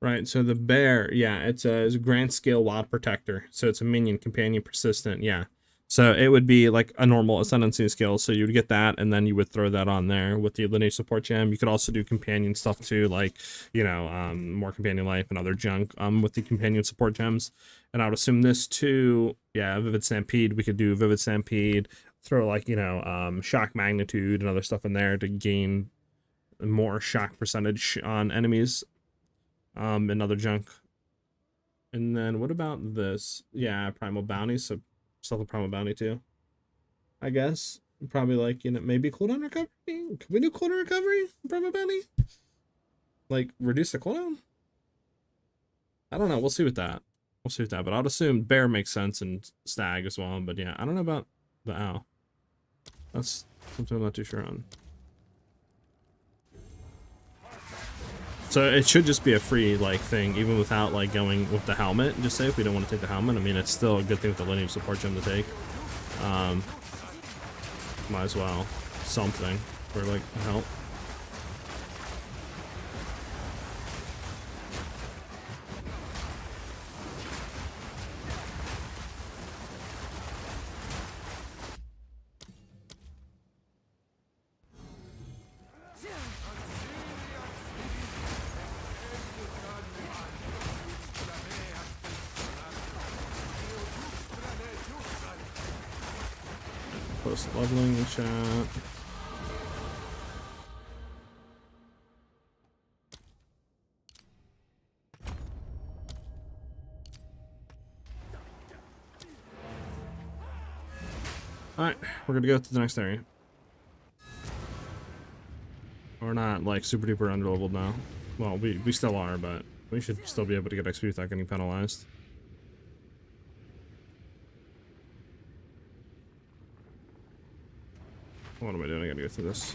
Right, so the bear, yeah, it's a grand scale wild protector. So it's a minion, companion, persistent, yeah. So it would be like a normal ascendancy skill. So you would get that, and then you would throw that on there with the lineage support gem. You could also do companion stuff too, like, you know, more companion life and other junk with the companion support gems. And I would assume this too, yeah, Vivid Stampede. We could do Vivid Stampede, throw like, you know, shock magnitude and other stuff in there to gain more shock percentage on enemies. And other junk. And then what about this? Yeah, Primal Bounty, so stuff with Primal Bounty too. I guess. Probably like, you know, maybe cooldown recovery? Could we do cooldown recovery? Primal Bounty? Like, reduce the cooldown? I don't know, we'll see with that. We'll see with that, but I'd assume Bear makes sense and Stag as well, but yeah, I don't know about the Owl. That's something I'm not too sure on. So it should just be a free like thing, even without like going with the helmet. Just say if we don't want to take the helmet, I mean it's still a good thing with the lineage support gem to take. Might as well something for like help. Post leveling in chat. Alright, we're gonna go to the next area. We're not like super duper underleveled now. Well, we still are, but we should still be able to get XP without getting penalized. What am I doing? I gotta go through this.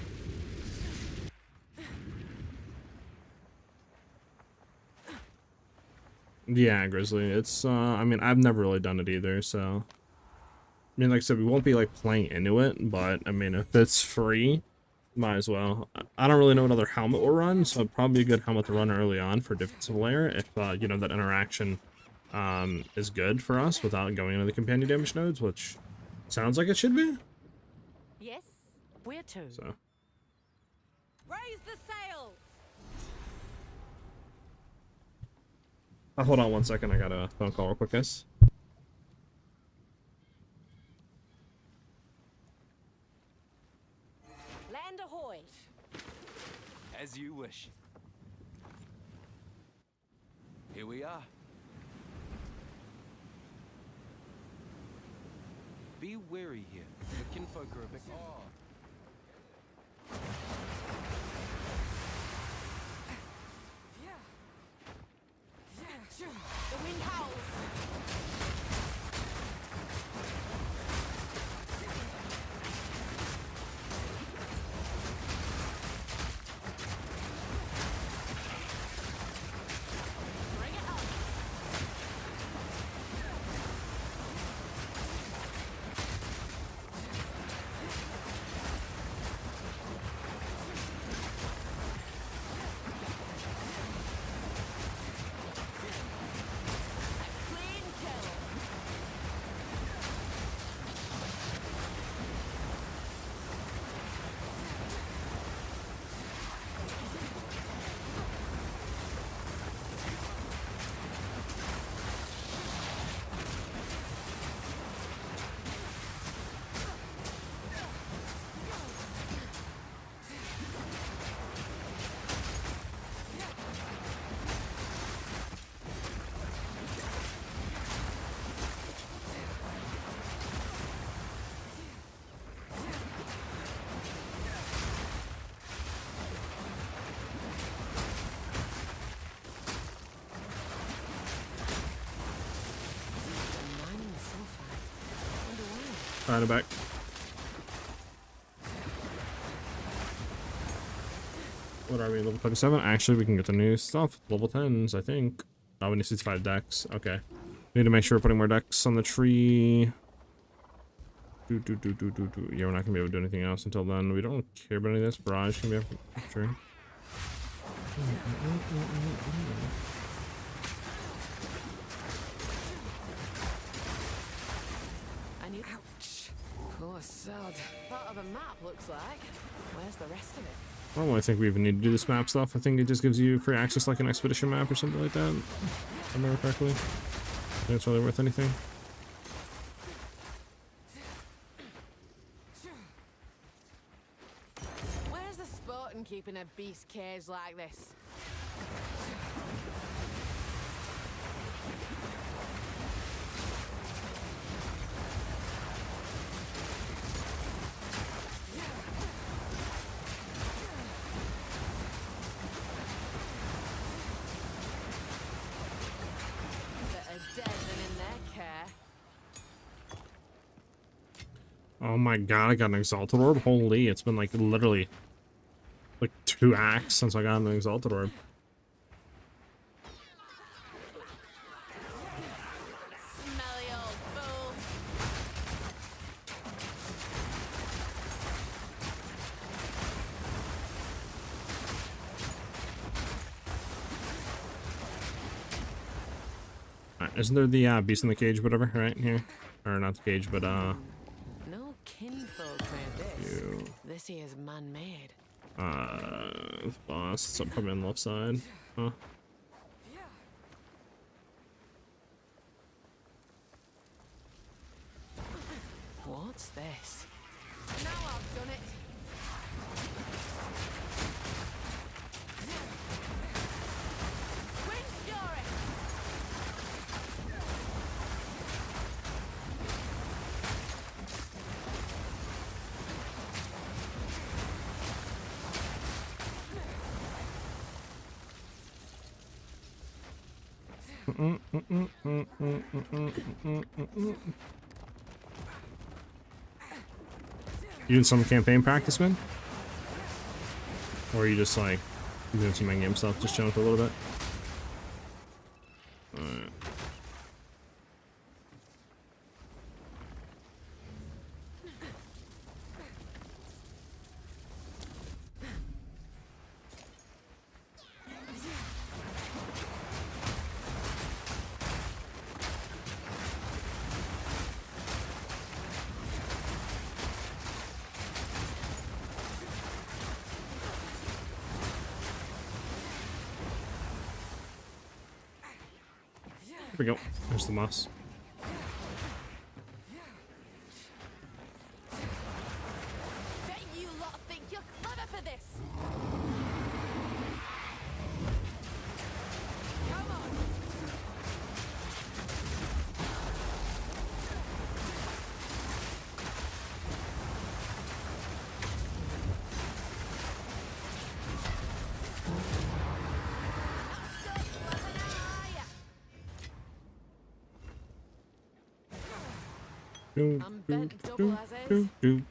Yeah, Grizzly. It's, I mean, I've never really done it either, so... I mean, like I said, we won't be, like, playing into it, but, I mean, if it's free, might as well. I don't really know what other helmet will run, so probably a good helmet to run early on for defensive layer if, you know, that interaction, is good for us without going into the companion damage nodes, which sounds like it should be. Yes, where to? So... Raise the sails. hold on one second, I got a phone call real quick, guys. Land ahoy. As you wish. Here we are. Be wary here. The kinfolk are a bit... Oh. The wind howls. Bring it up. Trying it back. What are we, level 37? Actually, we can get the new stuff. Level 10s, I think. Oh, we need 65 decks. Okay. Need to make sure we're putting more decks on the tree. Yeah, we're not gonna be able to do anything else until then. We don't care about any of this. Barrage can be up. Sure. Ouch. Poor sod. Part of a map looks like. Where's the rest of it? I don't really think we even need to do this map stuff. I think it just gives you free access like an expedition map or something like that. If I remember correctly. I think it's really worth anything. Where's the sport in keeping a beast caged like this? Oh my god, I got an Exalted Orb? Holy, it's been like literally like 2 acts since I got an Exalted Orb. Smelly old fool. Alright, isn't there the beast in the cage, whatever, right here? Or not the cage, but No kinfolk made this. This here is man-made. boss, so probably on the left side. Huh? What's this? Now I've done it. Wind Fury! You doing some campaign practice, man? Or are you just like doing some in-game stuff, just chilling for a little bit? Alright. Here we go. There's the moss. Bet you lot think you're clever for this. Come on. I'm bent double as is. Need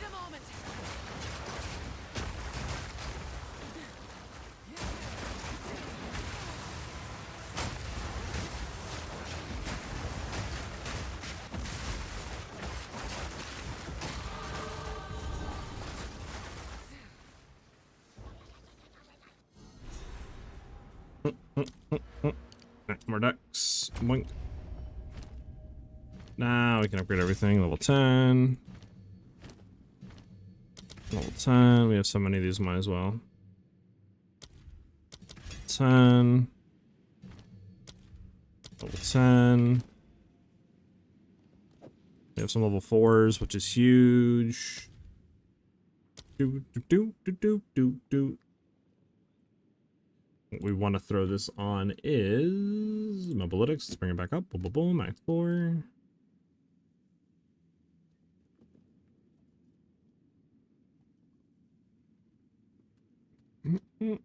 a moment. More ducks. Boink. Now we can upgrade everything. Level 10. Level 10. We have so many of these, might as well. 10. Level 10. We have some level 4s, which is huge. What we want to throw this on is mobilitics. Let's bring it back up. Boom, boom, boom. Max 4. Okay,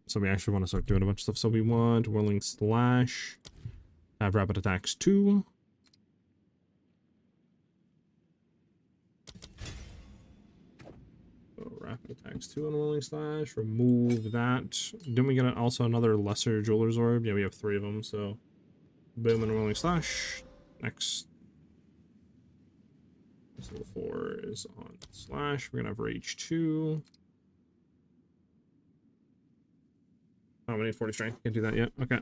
so we actually want to start doing a bunch of stuff. So we want Whirling Slash, have Rapid Attacks 2. So Rapid Attacks 2 on Whirling Slash, remove that. Didn't we get also another Lesser Jeweler's Orb? Yeah, we have 3 of them, so boom and Whirling Slash. Next. This level 4 is on Slash. We're gonna have Rage 2. Oh, we need 40 strength. Can't do that yet. Okay.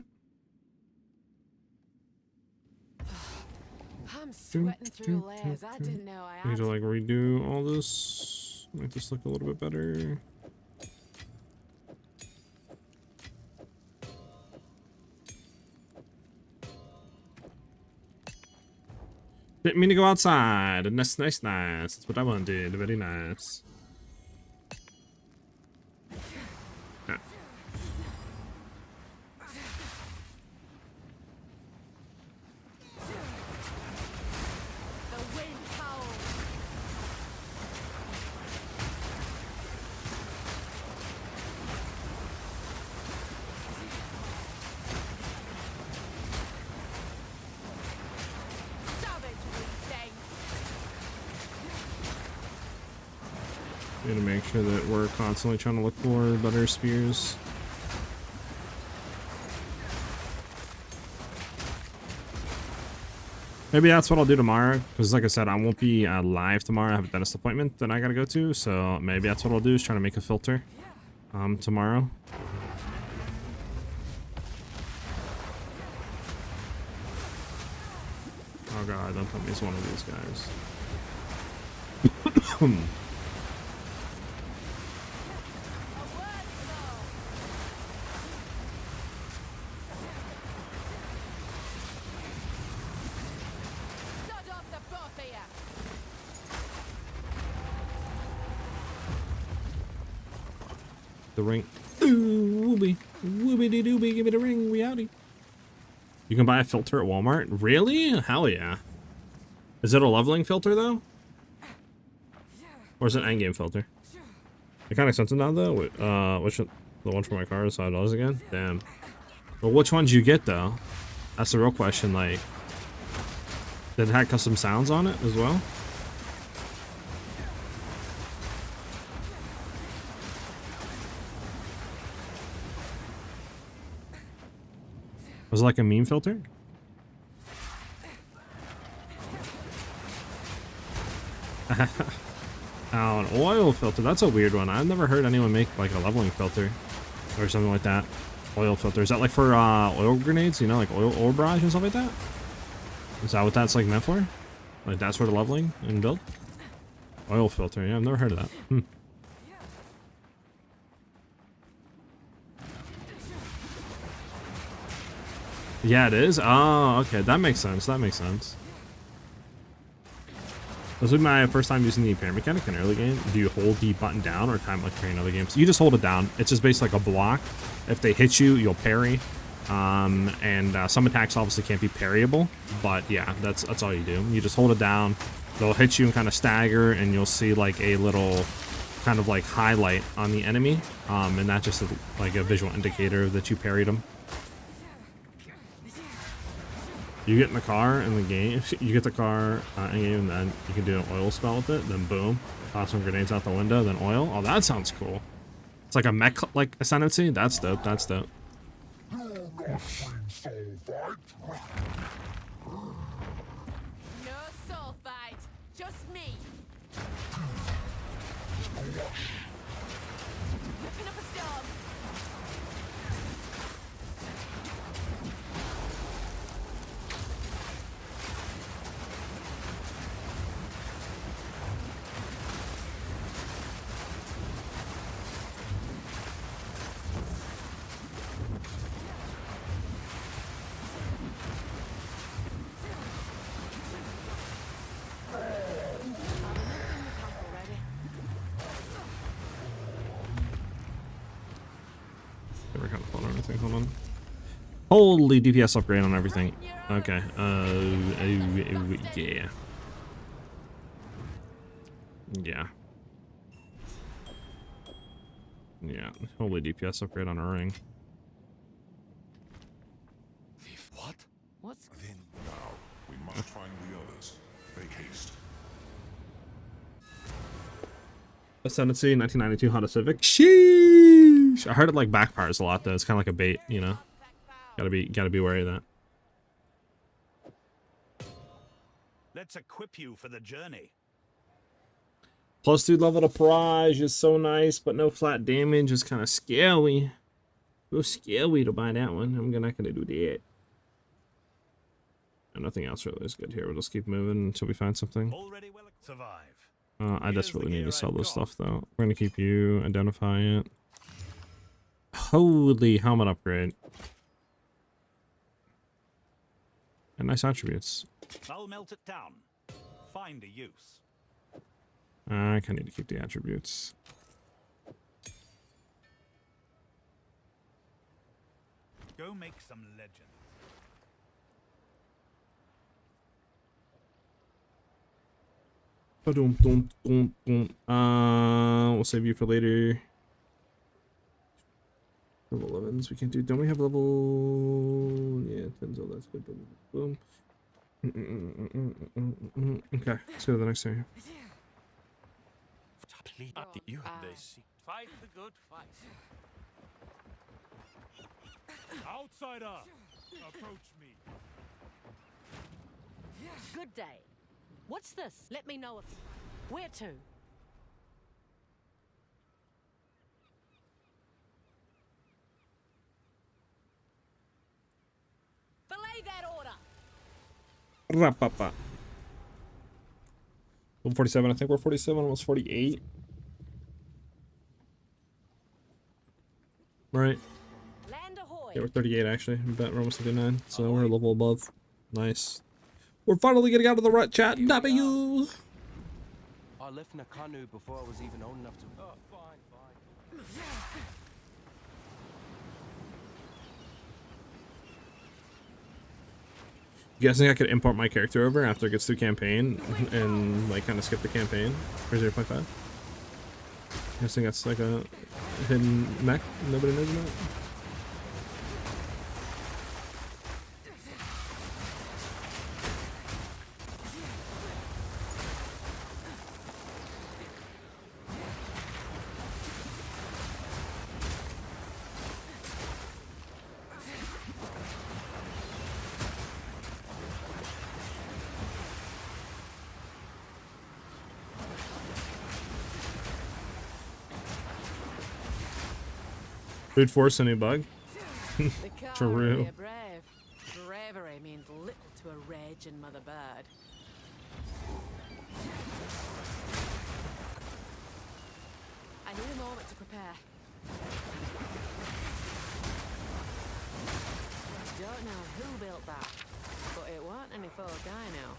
I'm sweating through layers. I didn't know I I need had. to like redo all this. Make this look a little bit better. Didn't mean to go outside. Nice. That's what I wanted. Very nice. Yeah. The wind howls. We gotta make sure that we're constantly trying to look for better spears. Maybe that's what I'll do tomorrow, because like I said, I won't be live tomorrow. I have a dentist appointment that I gotta go to, so maybe that's what I'll do, is try to make a filter tomorrow. Oh god, don't tell me it's one of these guys. The ring. Ooh, whoopie. Whoopie doobie, give me the ring, we outie. You can buy a filter at Walmart? Really? Hell yeah. Is it a leveling filter though? Or is it an endgame filter? It kind of expensive now though. Which the one for my car is $5 again? Damn. Well, which ones you get though? That's the real question. Like, did it have custom sounds on it as well? Was it like a meme filter? Oh, an oil filter. That's a weird one. I've never heard anyone make like a leveling filter or something like that. Oil filter. Is that like for oil grenades? You know, like oil barrage and stuff like that? Is that what that's like meant for? Like that's sort of leveling and build? Oil filter. Yeah, I've never heard of that. Yeah, it is. Oh, okay. That makes sense. That makes sense. This will be my first time using the parry mechanic in early game. Do you hold the button down or time like parry in other games? You just hold it down. It's just basically like a block. If they hit you, you'll parry. And some attacks obviously can't be parryable, but yeah, that's all you do. You just hold it down. They'll hit you and kind of stagger, and you'll see like a little kind of like highlight on the enemy, and that's just like a visual indicator that you parried them. You get in the car in the game, you get the car in game, and then you can do an oil spell with it, then boom, toss some grenades out the window, then oil. Oh, that sounds cool. It's like a mech like ascendancy. That's dope. That's dope. No soul fight, just me. Whipping up a storm. Never kind of fun on everything. Hold on. Holy DPS upgrade on everything. Okay. Yeah. Yeah. Yeah, holy DPS upgrade on a ring. What? What's... Then Now, we must find the others. Make haste. Ascendancy, 1992 Honda Civic. Sheesh! I heard it like backfires a lot though. It's kind of like a bait, you know. Gotta be wary of that. Let's equip you for the journey. +2 level to Parage is so nice, but no flat damage is kind of scary. So scary to buy that one. I'm not gonna do that. And nothing else really is good here. We'll just keep moving until we find something. Already well survive. I desperately need to sell this stuff though. We're gonna keep you, identify it. Holy helmet upgrade. And nice attributes. I'll melt it down. Find a use. I kind of need to keep the attributes. Go make some legends. We'll save you for later. Level 11s we can do. Don't we have level? Yeah, 10s. Oh, that's good. Boom. Okay, let's go to the next area. You fight the good fight. Outsider, approach me. Good day. What's this? Let me know if... Where to? Belay that order! Rapapa. Level 47, I think we're 47, almost 48. Right. Land ahoy! Yeah, we're 38 actually. I bet we're almost 39, so we're a level above. Nice. We're finally getting out of the rut, chat. W. I left Nakanu before I was even old enough to... Oh, fine. You guys think I could import my character over after it gets through campaign and like kind of skip the campaign for 0.5? You guys think that's like a hidden mech nobody knows about? Brute force, any bug? True. Brave. Bravery means little to a raging mother bird. I need a moment to prepare. Don't know who built that, but it weren't any folk I know.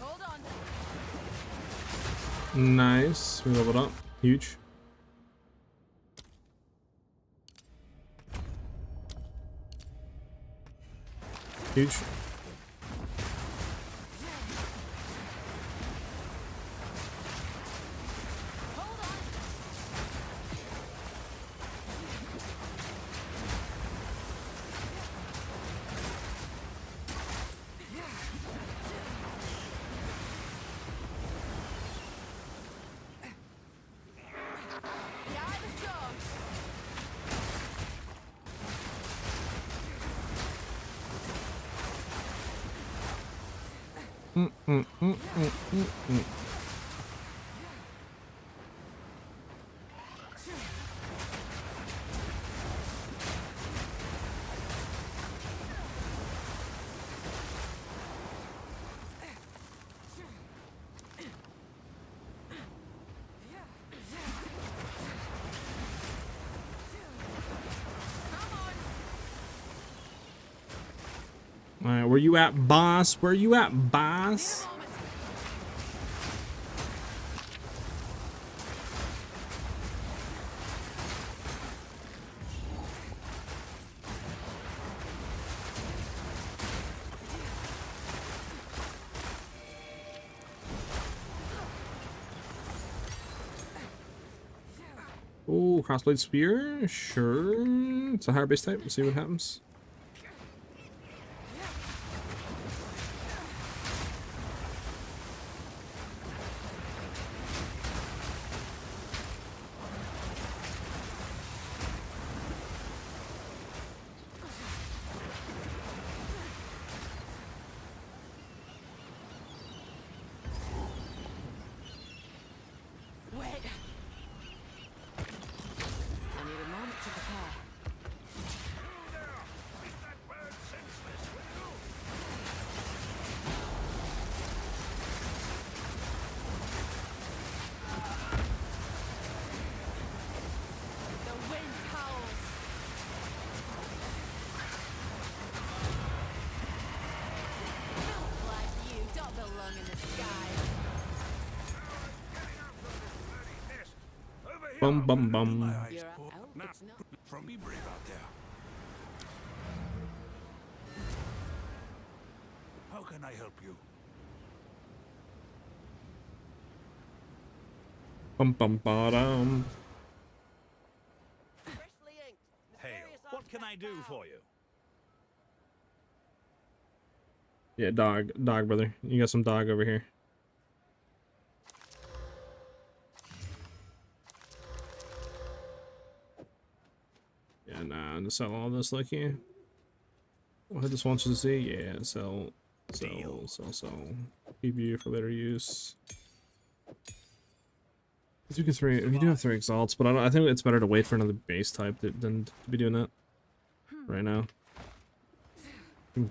Hold on. Nice. We leveled up. Huge. Huge. Alright, where you at, boss? Where you at, boss? Oh, crossblade spear? Sure. It's a higher base type. We'll see what happens. Bum bum bum. From be brave out there. How can I help you? Bum bum bottom. Hey, what can I do for you? Yeah, dog, brother. You got some dog over here. Yeah, nah, to sell all this like here. What this wants to see? Yeah, sell. Keep you for later use. You can three. You do have 3 exalts, but I think it's better to wait for another base type than to be doing that right now. Good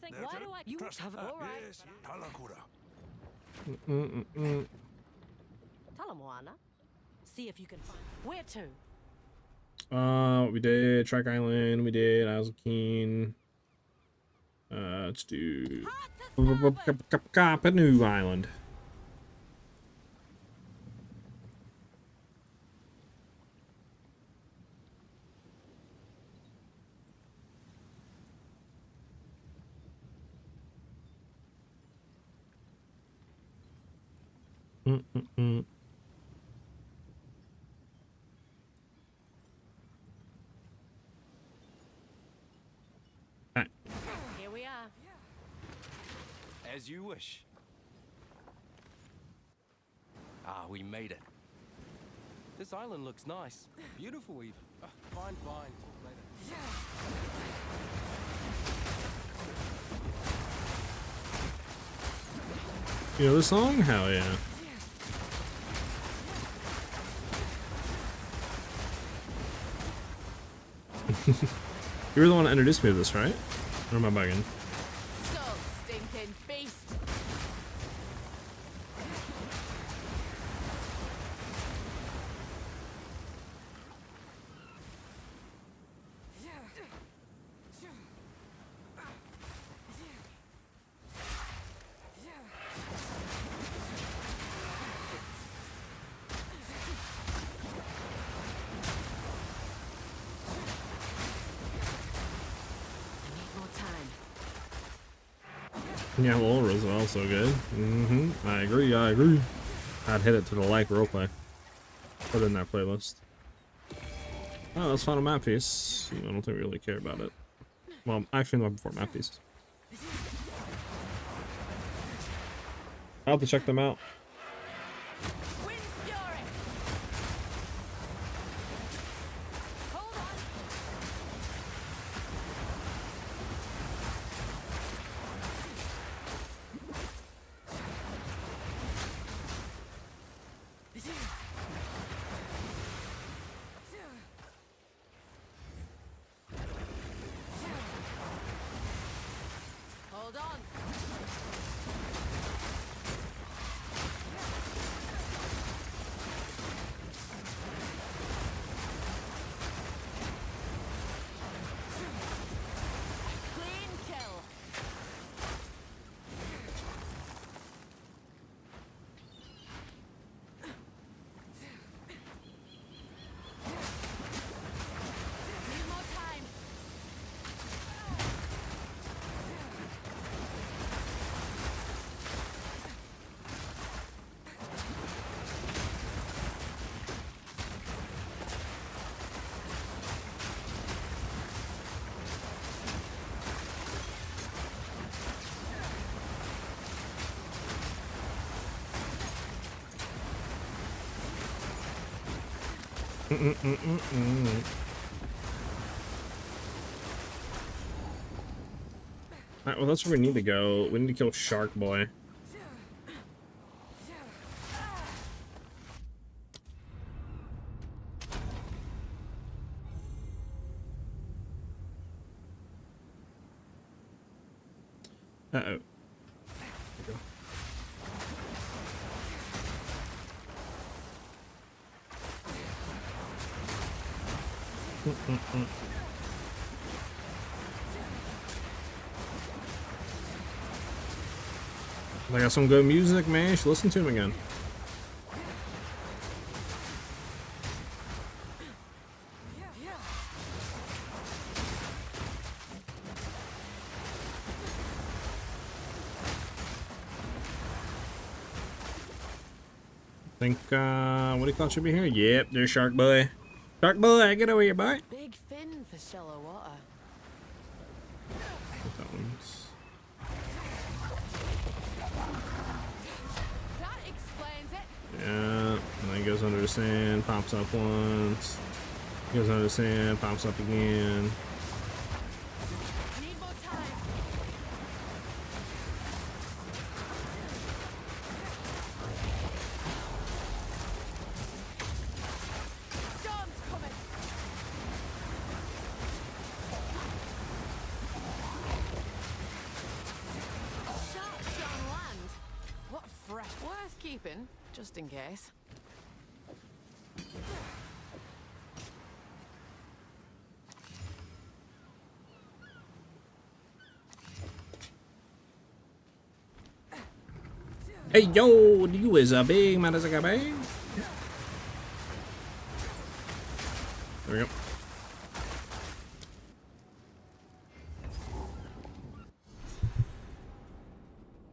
thing. Why do I? You have all right. Talamoana. See if you can find. Where to? We did Track Island. We did Isles of Keen. Let's do Canoe Island. Here we are. As you wish. Ah, we made it. This island looks nice. Beautiful even. Fine. Talk later. You know the song? Hell yeah. You were the one that introduced me to this, right? Or am I bugging? So stinking beast. Yeah, Laura as well, so good. I agree. I'd hit it to the like real quick. Put it in that playlist. Oh, let's find a map piece. I don't think we really care about it. Well, actually, not before map pieces. I'll have to check them out. We Alright, well that's where we need to go. We need to kill Shark Boy. Uh-oh. I got some good music, man. You should listen to him again. I think, what do you call it should be here? Yep, there's Shark Boy. Shark Boy, get over here, boy. Big fin for shallow water. That one's... That explains it. Yeah, and then goes under the sand, pops up once. Goes under the sand, pops up again. Need more time. Storm's coming. Sharks on land. What fresh. Worth keeping, just in case. Hey, yo, you is a big motherfucker, babe. There we go.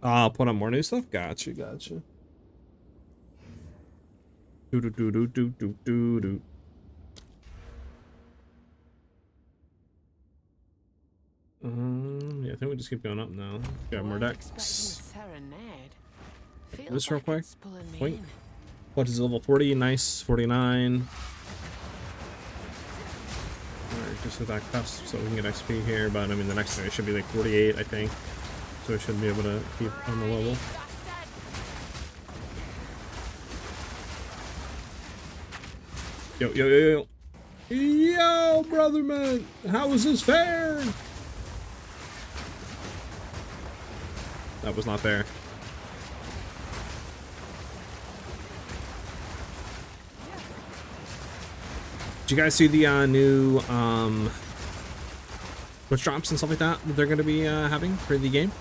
I'll put up more new stuff. Gotcha, gotcha. Do do do do do do do do. Yeah, I think we just keep going up now. Got more decks. This real quick. Wait. What is level 40? Nice. 49. Alright, just hit that cusp so we can get XP here. But I mean, the next thing it should be like 48, I think. So we should be able to keep on the level. Yo, yo, yo, yo. Yo, brother man. How was this fair? That was not fair. Did you guys see the new push drops and stuff like that they're going to be having for the game?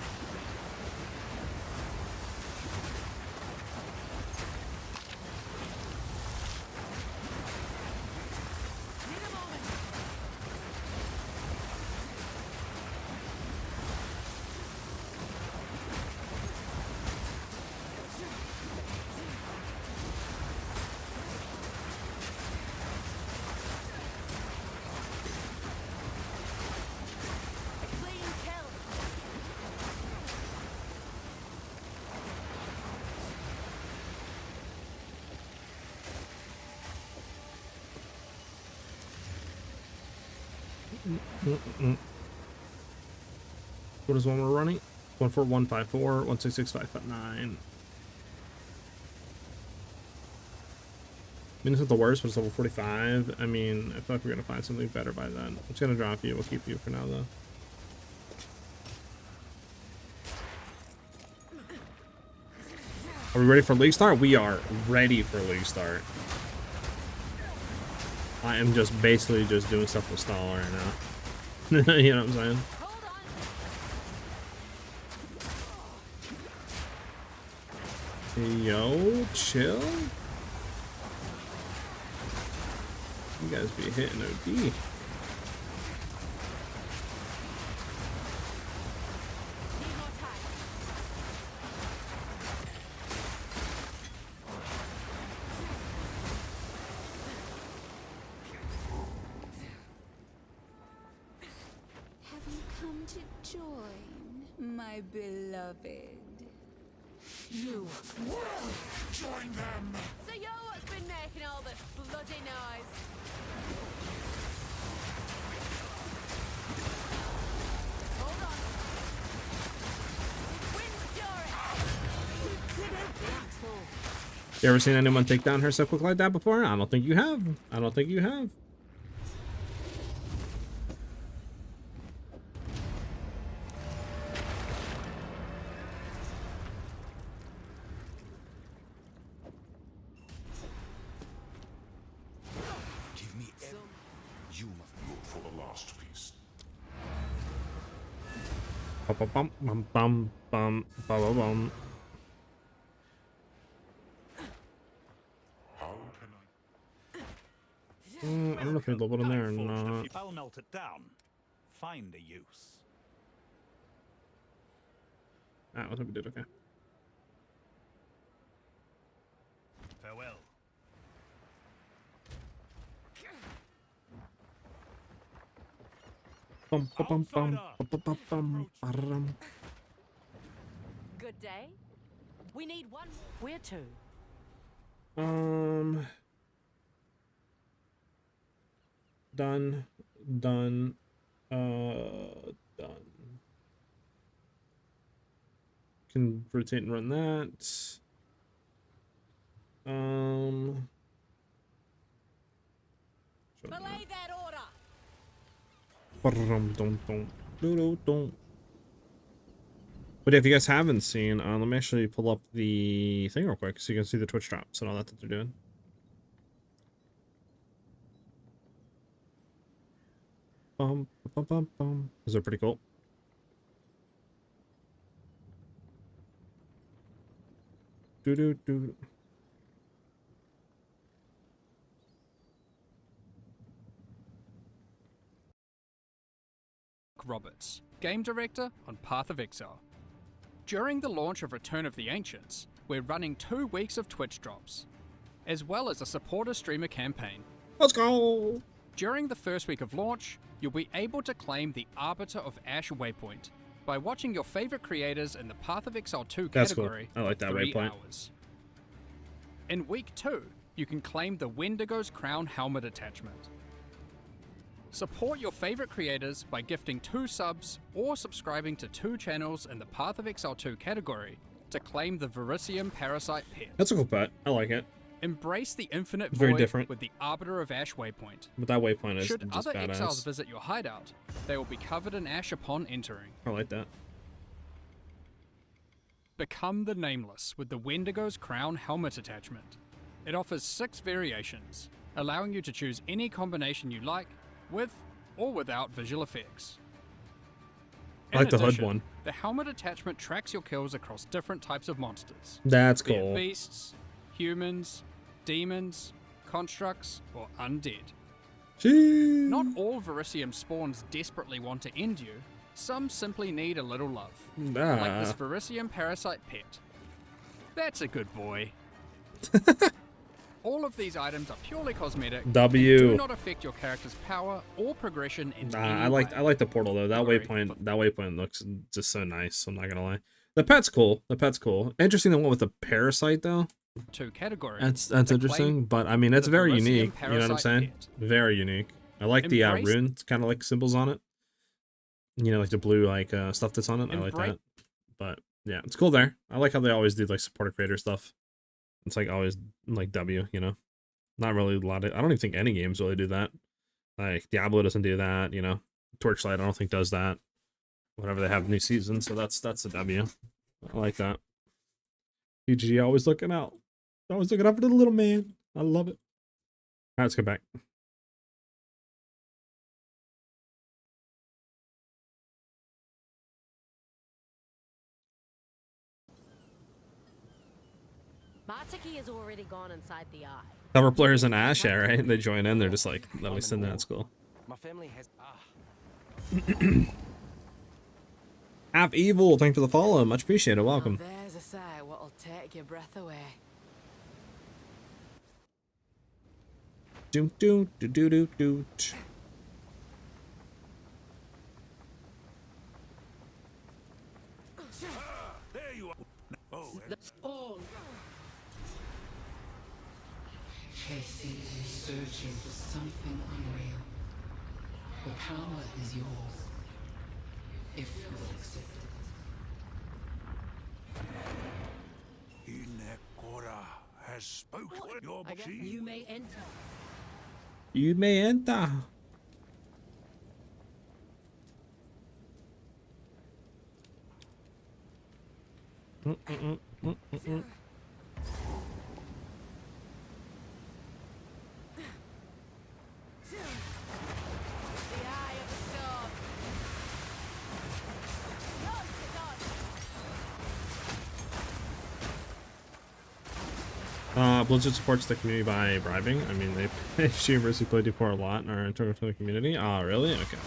What is one we're running? 14154, 166559. I mean, it's not the worst, but it's level 45. I mean, I feel like we're gonna find something better by then. I'm just gonna drop you. We'll keep you for now, though. Are we ready for league start? We are ready for league start. I am just basically just doing stuff with stall right now. You know what I'm saying? Yo, chill. You guys be hitting OD. Have you come to join, my beloved? You will join them. So yo, what's been been making all this bloody noise? Hold on. Wind's fury. You ever seen anyone take down her so quick like that before? I don't think you have. I don't think you have. Give me you must Look for the last piece. Bum bum bum bum bum bum bum. How can I? I don't know if we leveled in there or not. I'll melt it down. Find a use. Ah, I think we did okay. Farewell. Bum bum bum bum bum bum bum. Good day. We need one more. Where to? Done. Done. Done. Can rotate and run that. Belay that order. But if you guys haven't seen, let me actually pull up the thing real quick so you can see the Twitch drops and all that they're doing. Bum, bum, bum, bum. Those are pretty cool. Do do do. Roberts, game director on Path of Exile. During the launch of Return of the Ancients, we're running 2 weeks of Twitch drops, as well as a supporter streamer campaign. Let's go! During the first week of launch, you'll be able to claim the Arbiter of Ash waypoint by watching your favorite creators in the Path of Exile 2 That's category cool. I like that for 3 waypoint. hours. In week 2, you can claim the Wendigo's Crown helmet attachment. Support your favorite creators by gifting 2 subs or subscribing to 2 channels in the Path of Exile 2 category to claim the Verisium Parasite pet. That's a cool pet. I like it. Embrace the infinite Very void different. with the Arbiter of Ash waypoint. But that waypoint is Should just other badass. exiles visit your hideout, they will be covered in ash upon entering. I like that. Become the Nameless with the Wendigo's Crown helmet attachment. It offers 6 variations, allowing you to choose any combination you like, with or without visual effects. I like the hood addition, one. The helmet attachment tracks your kills across different types of monsters. That's be it cool. Beasts, humans, demons, constructs, or undead. Jeez. Not all Verisium spawns desperately want to end you. Some simply need a little love. Like this Verisium Parasite pet. That's a good boy. All of these items are purely cosmetic. W. And do not affect your character's power or progression in any I like the portal though. That waypoint looks just so nice. I'm not gonna lie. The pet's cool. The pet's cool. Interesting the one with the parasite though. 2 category. That's interesting, but I mean it's very unique. You know what I'm saying? Very unique. I like the rune kind of like symbols on it. You know, like the blue like stuff that's on it. I like that. But yeah, it's cool there. I like how they always do like supporter creator stuff. It's like always like W, you know. Not really a lot of, I don't even think any games really do that. Like Diablo doesn't do that, you know. Torchlight I don't think does that. Whenever they have new seasons, so that's a W. I like that. PG always looking out. Always looking out for the little man. I love it. Alright, let's go back. Martiki has already gone inside the eye. Cover players in Ash, yeah, right? They join in, they're just like, let me send that at school. My family has App Evil, thanks for the follow. Much appreciated. Welcome. There's a sight what'll take your breath away. Do do do do do do. There you are. Oh, Oh. I see you searching for something unreal. The power is yours, if you will accept it. Inekora has spoken. Your I guess you may enter. You may enter. Blizzard supports the community by bribing. I mean, they streamers who play D4 a lot and are integral to the community. Oh, really? Okay.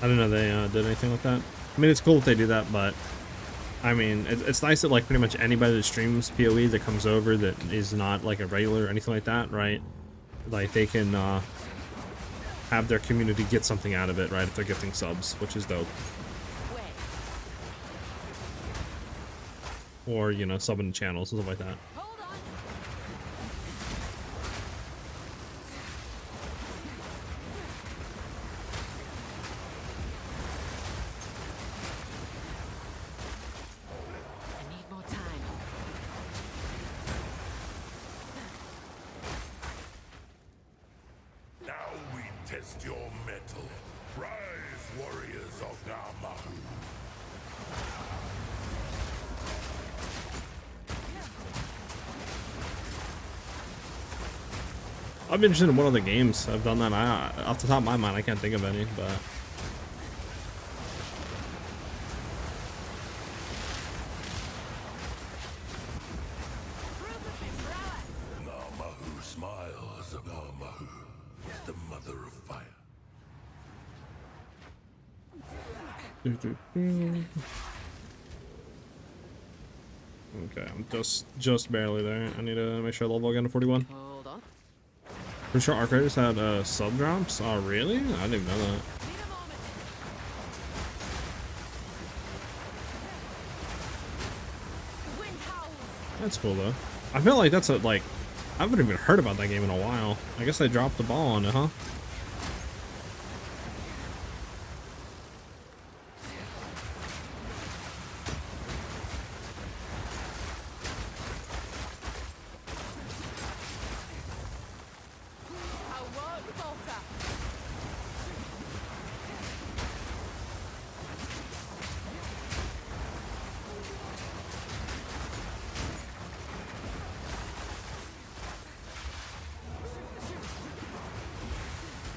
I don't know they did anything with that. I mean, it's cool if they do that, but I mean, it's nice that like pretty much anybody that streams PoE that comes over that is not like a regular or anything like that, right? Like they can have their community get something out of it, right? If they're gifting subs, which is dope. Or, you know, subbing to channels and stuff like that. I need more time. Now we test your mettle. Rise, warriors of Namahu. I'm interested in what other games I've done that. Off the top of my mind, I can't think of any, but Namahu smiles upon Mahu, the mother of fire. okay, I'm just barely there. I need to make sure I level again to 41. Hold on. Pretty sure Arc Raiders had sub drops. Oh, really? I didn't even know that. That's cool though. I feel like that's I haven't even heard about that game in a while. I guess they dropped the ball on it, huh?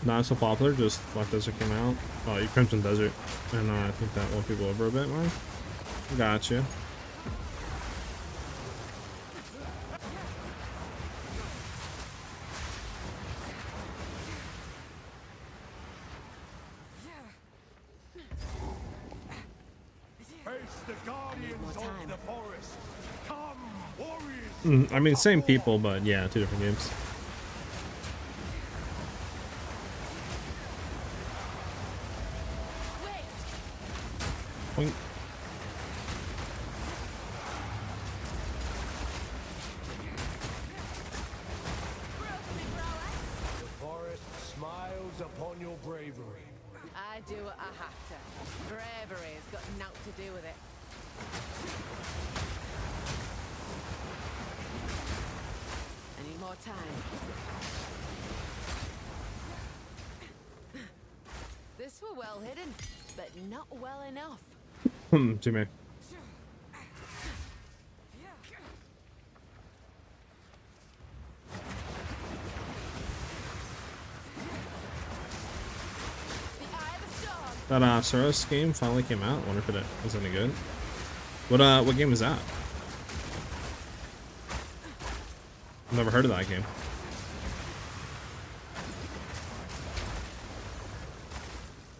Not so popular, just Black Desert came out. Oh, Crimson Desert. And I think that won people over a bit, man. Gotcha. Face the guardians of the forest. Come, warriors. I mean, same people, but yeah, two different games. Boink. The forest smiles upon your bravery. I do what I have to. Bravery's got naught to do with it. I need more time. This were well hidden, but not well enough. Jimmy. That SiahZ game finally came out. I wonder if it was any good. What game is that? I've never heard of that game.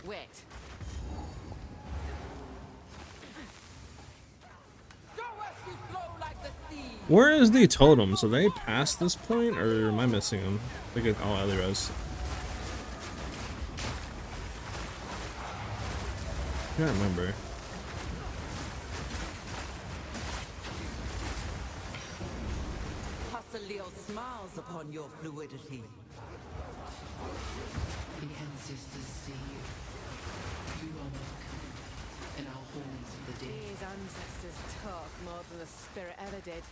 Wait. Where is the totems? Are they past this point, or am I missing them? I think oh, Ellie-Res. I can't remember. wrath upon your fluidity. The ancestors see you. You are welcome in our halls of the dead. These ancestors talk more than the spirit ever did.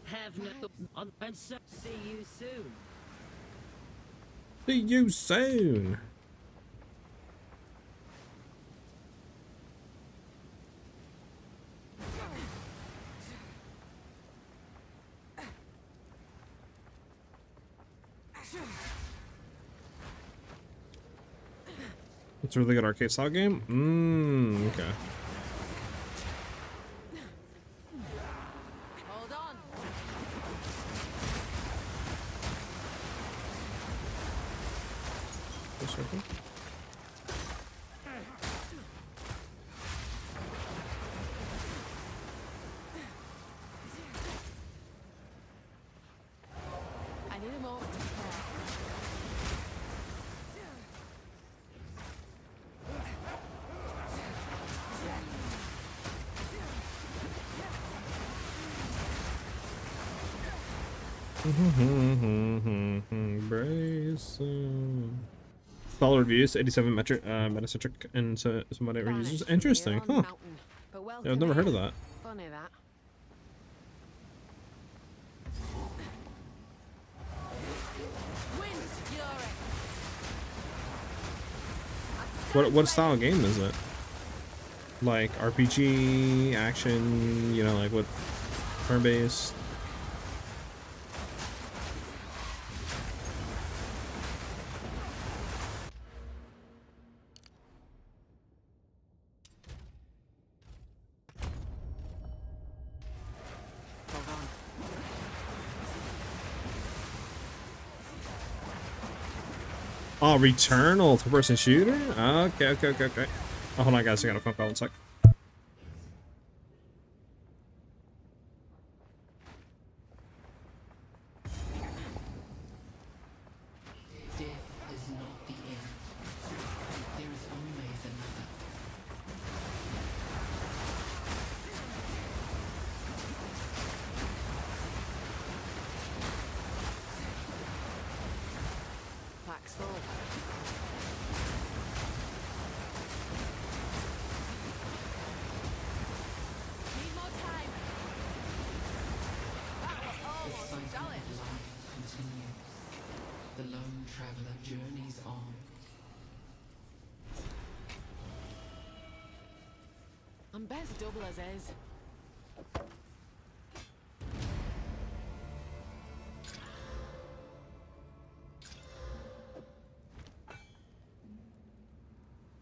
Have no on and see you soon. See you soon. It's a really good arcade style game. Okay. Hold on. This circle. I need a moment to prepare. Brace. Solid reviews, 87 metric, Metacentric, and so some other users. Interesting, huh? Yeah, I've never heard of that. Funny that. What style of game is it? Like RPG, action, you know, like what turn-based? Oh, Returnal, third-person shooter? Okay. Oh, hold on, guys. I got a phone call. 1 sec. Death is not the end. There is always another. Pack's full. Need more time. That was The almost a cycle challenge. of life continues. The lone traveler journeys on. I'm bent for double as is.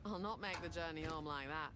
I'll not make the journey home like that.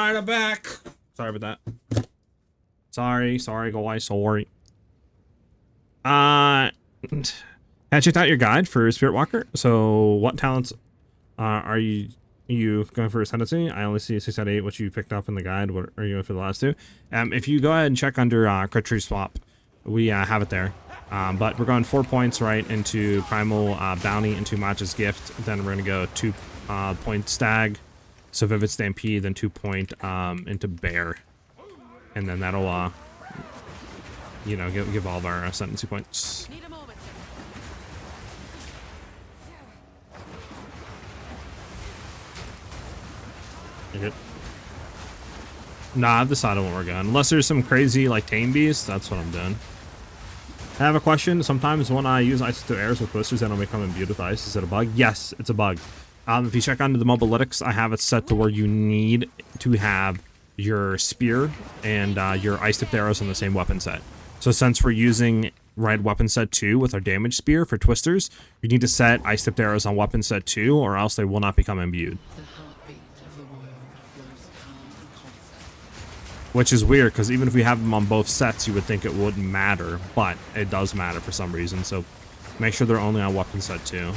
Alright, I'm back. Sorry about that. Sorry, guys, sorry. I checked out your guide for Spirit Walker. So what talents are you going for Ascendancy? I only see a 6 out of 8, which you picked up in the guide. What are you going for the last two? If you go ahead and check under Crit Tree Swap, we have it there. But we're going 4 points right into Primal Bounty into Match's Gift. Then we're going to go 2 point Stag. So Vivid Stampede, then 2 point into Bear. And then that'll, you know, give all of our Ascendancy points. Need a moment. You're good. Nah, I've decided what we're going. Unless there's some crazy, like, Tame Beast, that's what I'm doing. I have a question. Sometimes when I use Ice to Airs with Twisters, they don't become imbued with ice. Is it a bug? Yes, it's a bug. If you check under the Mobalytics, I have it set to where you need to have your Spear and your Ice-Tipped Arrows on the same weapon set. So since we're using Red Weapon Set 2 with our Damage Spear for Twisters, you need to set Ice-Tipped Arrows on Weapon Set 2, or else they will not become imbued. Which is weird, because even if we have them on both sets, you would think it wouldn't matter, but it does matter for some reason, so make sure they're only on Weapon Set 2.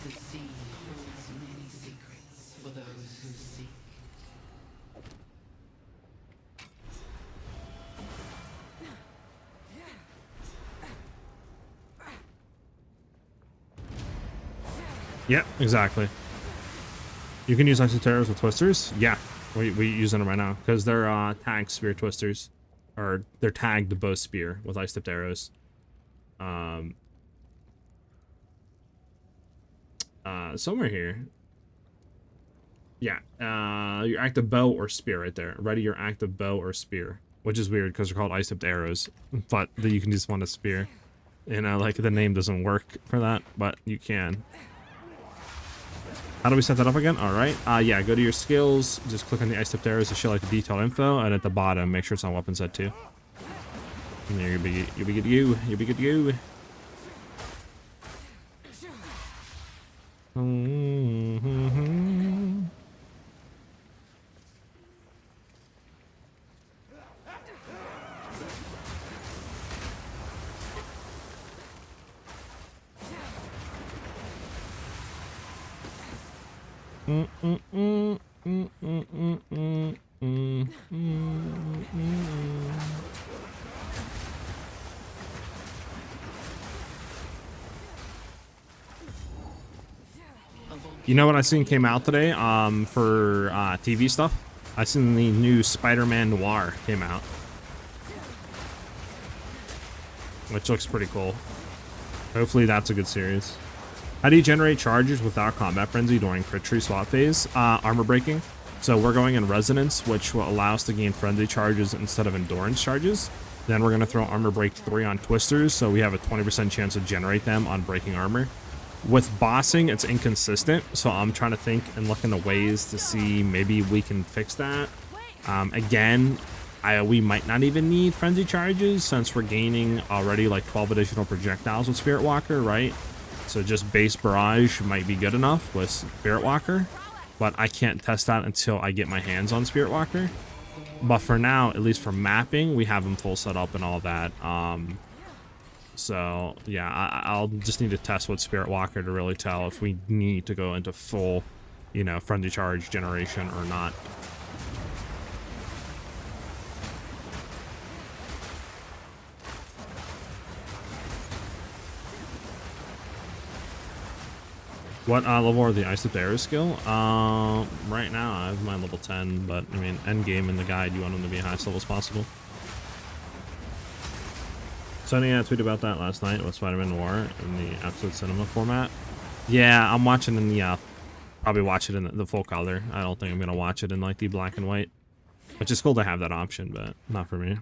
The sea holds many secrets for those who seek. Yep, exactly. You can use Isoterrors with Twisters? Yeah, we using them right now, because they're tagged Spear Twisters. Or they're tagged the Bow Spear with Ice-Tipped Arrows. Somewhere here. Yeah, your active bow or spear right there. Ready your active bow or spear. Which is weird because they're called Ice-Tipped Arrows. But you can just want a spear. You know, like the name doesn't work for that, but you can. How do we set that up again? Alright, yeah, go to your skills, just click on the Ice-Tipped Arrows to show like the detailed info, and at the bottom, make sure it's on weapon set 2. And you'll be good to go. You'll be good to go. You know what I seen came out today for TV stuff? I seen the new Spider-Man Noir came out, which looks pretty cool. Hopefully that's a good series. How do you generate charges without combat frenzy during crit tree swap phase? Armor breaking. So we're going in resonance, which will allow us to gain frenzy charges instead of endurance charges. Then we're going to throw armor break 3 on twisters, so we have a 20% chance to generate them on breaking armor. With bossing, it's inconsistent, so I'm trying to think and look into ways to see maybe we can fix that. Again, we might not even need frenzy charges since we're gaining already like 12 additional projectiles with Spirit Walker, right? So just base barrage might be good enough with Spirit Walker, but I can't test that until I get my hands on Spirit Walker. But for now, at least for mapping, we have them full set up and all that. So yeah, I'll just need to test with Spirit Walker to really tell if we need to go into full, you know, frenzy charge generation or not. What level are the Ice-Tipped Arrows skill? Right now I have mine level 10, but I mean, end game in the guide, you want them to be highest level as possible. Sonny tweeted about that last night with Spider-Man Noir in the Absolute Cinema format. Yeah, I'm watching in the, probably watch it in the full color. I don't think I'm gonna watch it in like the black and white. Which is cool to have that option, but not for me.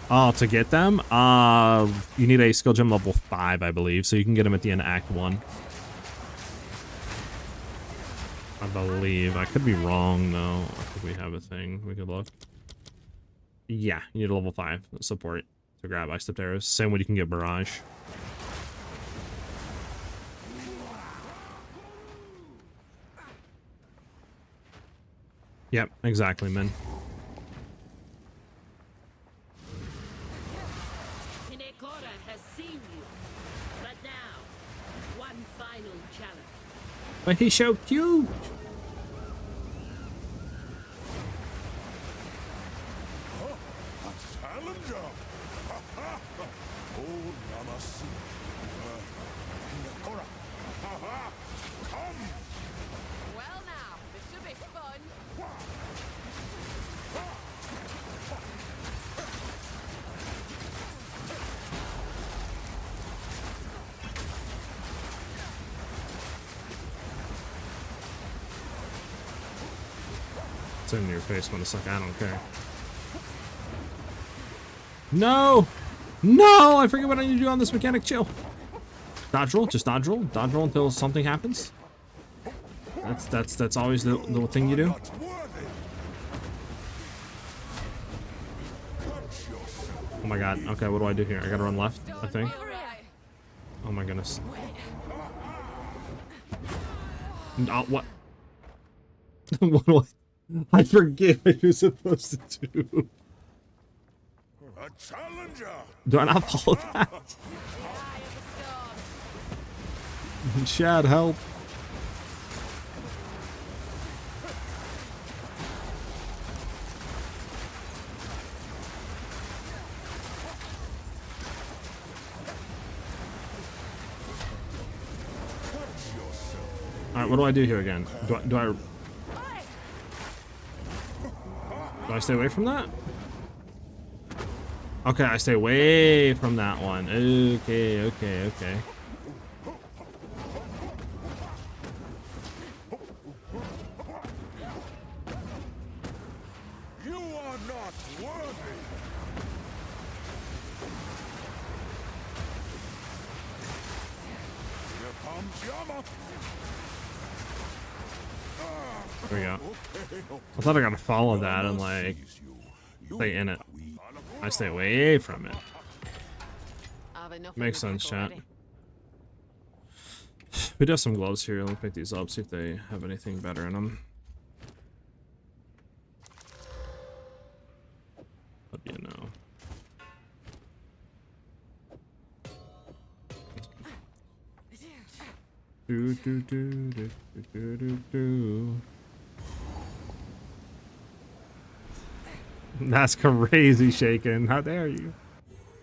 Oh, to get them, you need a skill gem level 5, I believe, so you can get them at the end of Act 1. I believe. I could be wrong though. I think we have a thing. We could look. Yeah, you need a level 5 support to grab ice tipped arrows. Same way you can get barrage. Yep, exactly, man. Hinekora has seen you. But now, one final challenge. But he's so cute. Challenger! Oh, Namasu. Hinekora. Come! Well now, this should be fun. It's in your face, motherfucker. I don't care. No! No! I forget what I need to do on this mechanic. Chill. Dodge roll. Just dodge roll. Dodge roll until something happens. That's always the thing you do. Oh my god. Okay, what do I do here? I gotta run left, I think. Oh my goodness. What? What do I forget what you're supposed to do. A challenger! Do I not follow that? Chad, help. Alright, what do I do here again? Do I stay away from that? Okay, I stay away from that one. Okay. You are not worthy! Here comes Yama! There we go. I thought I gotta follow that and like stay in it. I stay away from it. Makes sense, chat. We do have some gloves here. Let me pick these up, see if they have anything better in them. What do you know? Do. That's crazy, Shaken. How dare you?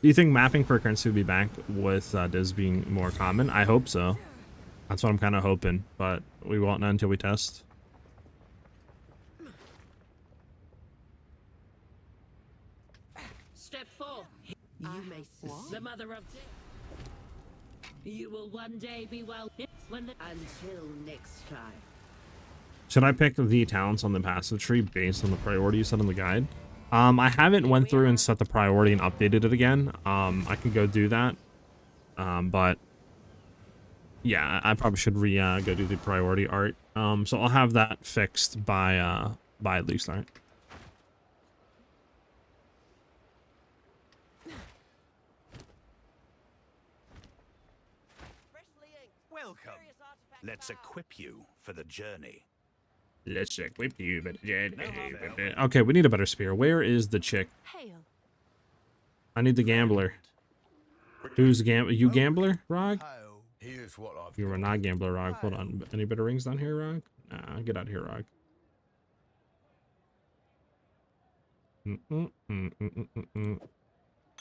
Do you think mapping for currency will be back with Diz being more common? I hope so. That's what I'm kind of hoping, but we won't know until we test. Step 4. You may the mother of death. You will one day be well until next time. Should I pick the talents on the passive tree based on the priority you set on the guide? I haven't went through and set the priority and updated it again. I can go do that. But yeah, I probably should go do the priority art. So I'll have that fixed by at least art. Welcome. Let's equip you for the journey. Let's equip you, but okay, we need a better spear. Where is the chick? I need the gambler. Who's the gambler? You gambler, Rog? You are not gambler, Rog. Hold on. Any better rings down here, Rog? Nah, get out of here, Rog.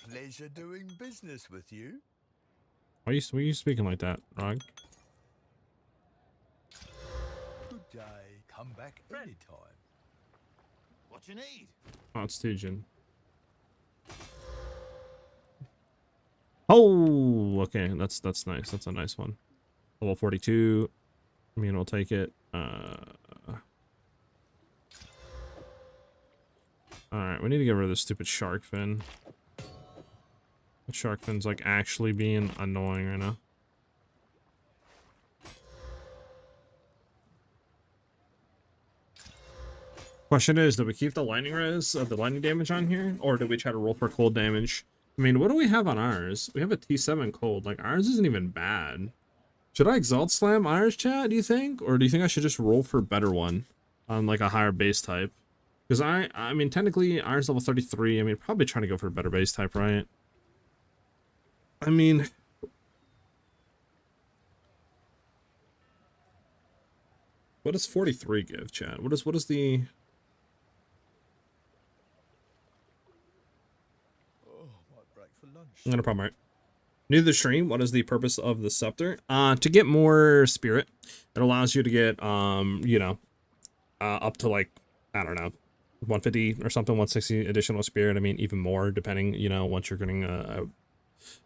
Pleasure doing business with you. Why are you speaking like that, Rog? Good day. Come back anytime. What you need? Oh, it's Tujin. Oh, okay. That's nice. That's a nice one. Level 42. I mean, we'll take it. Alright, we need to get rid of this stupid shark fin. The shark fin's like actually being annoying right now. Question is, do we keep the lightning res of the lightning damage on here, or do we try to roll for cold damage? I mean, what do we have on ours? We have a T7 cold. Like, ours isn't even bad. Should I Exalt Slam ours, chat, do you think? Or do you think I should just roll for a better one on, like, a higher base type? Because I mean, technically, ours level 33. I mean, probably trying to go for a better base type, right? I mean... What does 43 give, chat? What is the... Not a problem, right? New to the stream, what is the purpose of the scepter? To get more spirit. It allows you to get, you know, up to like, I don't know, 150 or something, 160 additional spirit. I mean, even more, depending, you know, once you're getting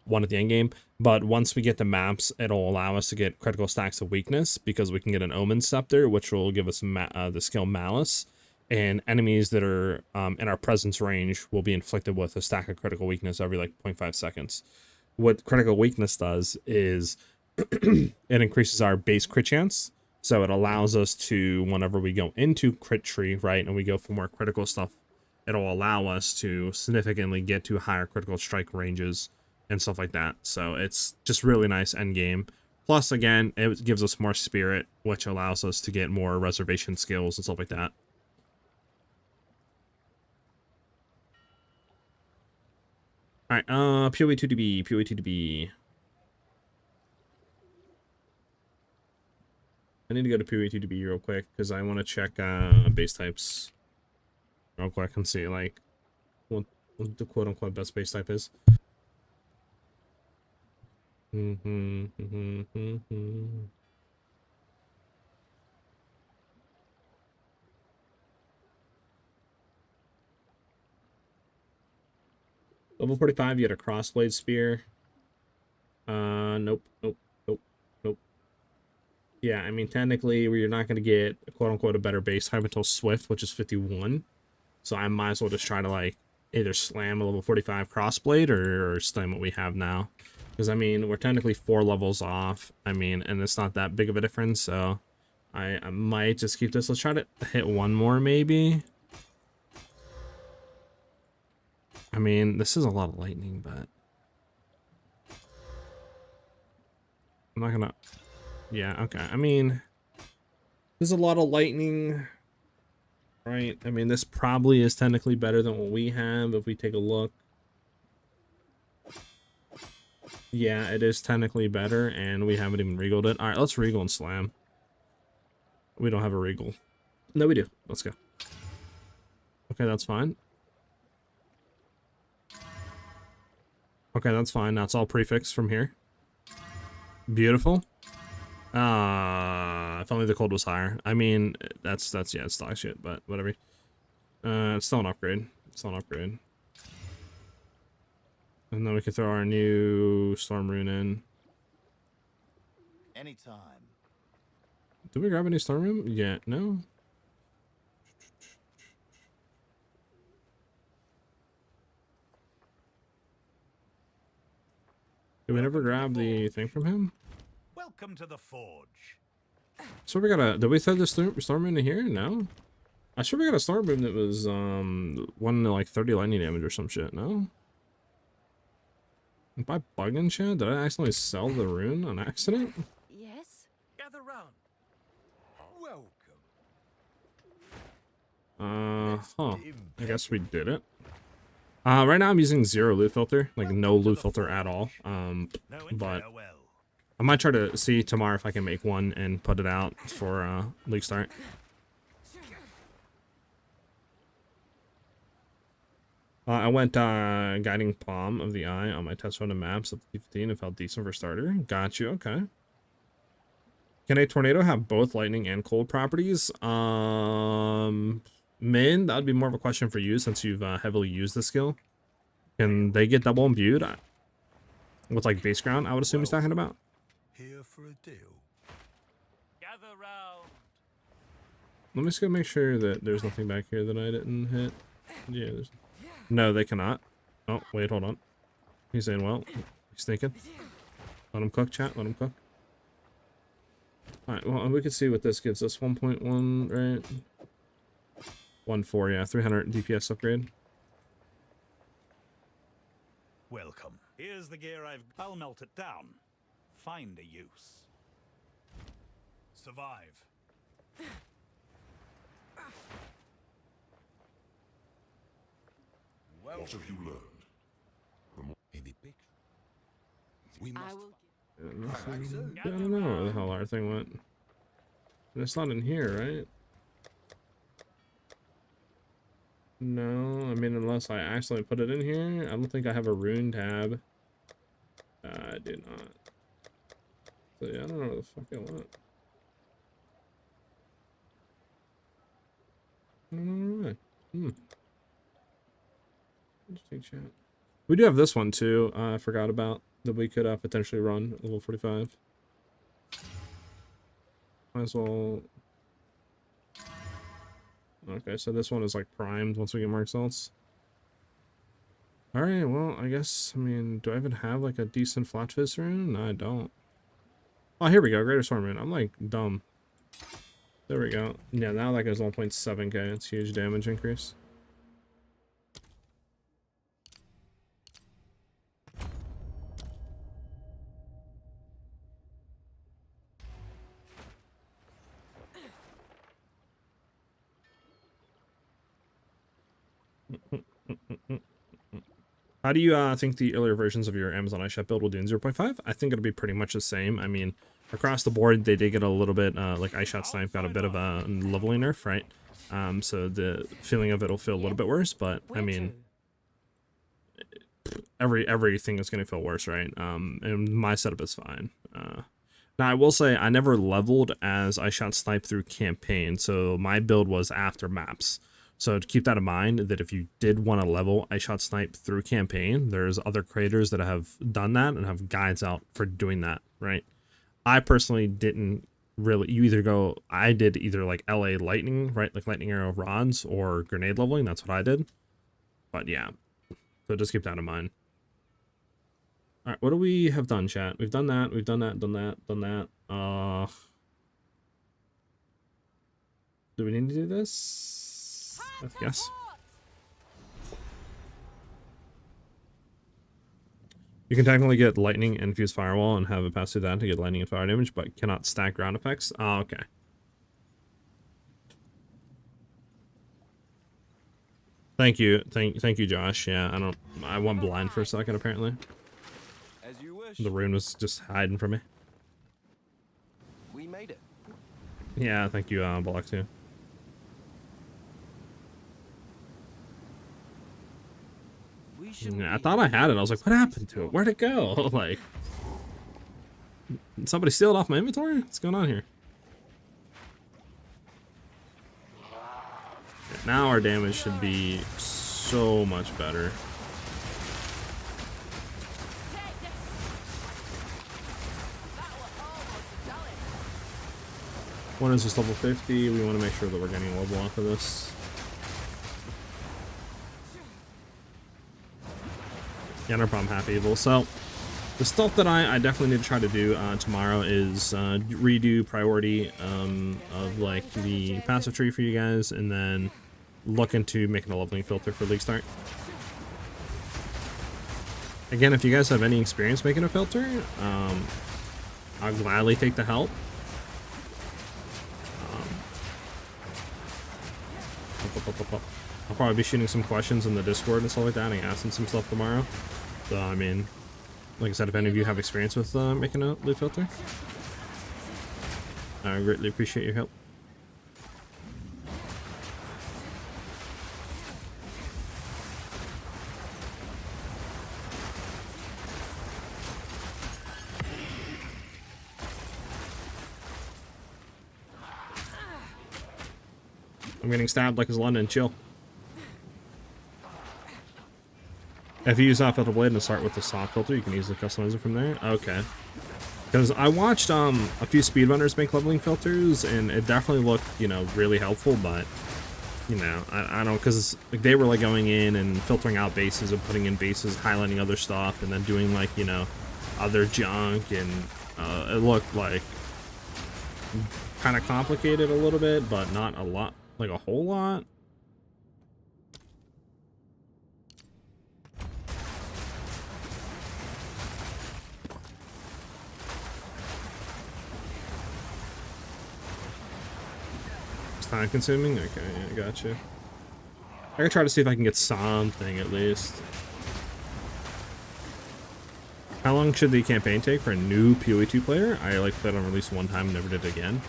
one at the end game. But once we get the maps, it'll allow us to get critical stacks of weakness, because we can get an Omen Scepter, which will give us the skill Malice. And enemies that are in our presence range will be inflicted with a stack of critical weakness every like 0.5 seconds. What critical weakness does is it increases our base crit chance. So it allows us to, whenever we go into crit tree, right, and we go for more critical stuff, it'll allow us to significantly get to higher critical strike ranges and stuff like that. So it's just really nice end game. Plus, again, it gives us more spirit, which allows us to get more reservation skills and stuff like that. Alright, PoE 2DB, PoE 2DB. I need to go to PoE 2DB real quick, because I want to check base types real quick and see, like, what the quote-unquote best base type is. Level 45, you get a crossblade spear. Nope. Yeah, I mean, technically, you're not going to get, quote-unquote, a better base type until Swift, which is 51. So I might as well just try to, like, either slam a level 45 crossblade or slam what we have now. Because, I mean, we're technically 4 levels off. I mean, and it's not that big of a difference, so I might just keep this. Let's try to hit one more, maybe. I mean, this is a lot of lightning, but I'm not gonna... Yeah, okay. I mean, there's a lot of lightning, right? I mean, this probably is technically better than what we have if we take a look. Yeah, it is technically better, and we haven't even regaled it. All right, let's regal and slam. We don't have a regal. No, we do. Let's go. Okay, that's fine. Okay, that's fine. That's all prefixed from here. Beautiful. If only the cold was higher. I mean, that's yeah, it's dog shit, but whatever. It's still an upgrade. It's still an upgrade. And then we can throw our new Storm Rune in. Anytime. Did we grab a new Storm Rune? Yeah, no? Did we never grab the thing from him? Welcome to the forge. So we got a... Did we throw the Storm Rune in here? No? I swear we got a Storm Rune that was, one to like 30 lightning damage or some shit, no? Am I bugging, chat? Did I accidentally sell the rune on accident? Yes? Gather round. Welcome. Huh. I guess we did it. Right now I'm using 0 loot filter, like no loot filter at all. But I might try to see tomorrow if I can make one and put it out for league start. I went Guiding Palm of the Eye on my test run of maps up to 15 and felt decent for starter. Got you, okay. Can a tornado have both lightning and cold properties? Min, that would be more of a question for you since you've heavily used the skill. Can they get double imbued? With like base ground, I would assume he's talking about. Here for a deal. Gather round. Let me just go make sure that there's nothing back here that I didn't hit. Yeah, there's... No, they cannot. Oh, wait, hold on. He's saying, well, he's thinking. Let him cook, chat. Let him cook. Alright, well, we can see what this gives us. 1.1, right? 1.4, yeah, 300 DPS upgrade. Welcome. Here's the gear I'll melt it down. Find a use. Survive. What have you learned? In the picture. We must. I don't know where the hell our thing went. And it's not in here, right? No, I mean, unless I accidentally put it in here. I don't think I have a rune tab. I do not. So yeah, I don't know where the fuck it went. I don't know why. Interesting chat. We do have this one too. I forgot about that we could potentially run at level 45. Might as well. Okay, so this one is like primed once we get more results. Alright, well, I guess, I mean, do I even have like a decent flat fist rune? No, I don't. Oh, here we go, Greater Storm Rune. I'm like dumb. There we go. Yeah, now that goes 1.7k. It's huge damage increase. How do you think the earlier versions of your Amazon iShop build will do in 0.5? I think it'll be pretty much the same. I mean, across the board, they did get a little bit, like iShot Snipe got a bit of a leveling nerf, right? So the feeling of it will feel a little bit worse, but I mean, everything is going to feel worse, right? And my setup is fine. Now, I will say I never leveled as iShot Snipe through campaign, so my build was after maps. So to keep that in mind, that if you did want to level iShot Snipe through campaign, there's other creators that have done that and have guides out for doing that, right? I personally didn't really. I did either like LA lightning, right? Like lightning arrow rods or grenade leveling. That's what I did. But yeah, so just keep that in mind. All right, what do we have done, chat? We've done that. We've done that. Done that. Do we need to do this? Yes. You can technically get lightning and fuse firewall and have it pass through that to get lightning and fire damage, but cannot stack ground effects. Oh, okay. Thank you, thank you, Josh. Yeah, I went blind for a second apparently. As you wish. The rune was just hiding from me. We made it. Yeah, thank you, Bullock too. Yeah, I thought I had it. I was like, what happened to it? Where'd it go? Like, did somebody steal it off my inventory? What's going on here? Yeah, now our damage should be so much better. One is just level 50. We want to make sure that we're getting a level off of this. Yeah, no problem, Half Evil. So, the stuff that I definitely need to try to do tomorrow is redo priority of like the passive tree for you guys, and then look into making a leveling filter for League Start. Again, if you guys have any experience making a filter, I'll gladly take the help. I'll probably be shooting some questions in the Discord and stuff like that, and asking some stuff tomorrow. So, I mean, like I said, if any of you have experience with making a loot filter, I greatly appreciate your help. I'm getting stabbed like it's London. Chill. If you use filter blade and start with the soft filter, you can easily customize it from there. Okay. Because I watched a few speedrunners make leveling filters, and it definitely looked, you know, really helpful. But you know, I don't, because like they were like going in and filtering out bases and putting in bases, highlighting other stuff, and then doing like, you know, other junk, and it looked like kind of complicated a little bit, but not a lot, like a whole lot. time consuming? Okay, yeah, gotcha. I gotta try to see if I can get something at least. How long should the campaign take for a new PoE 2 player? I like played on release one time and never did it again.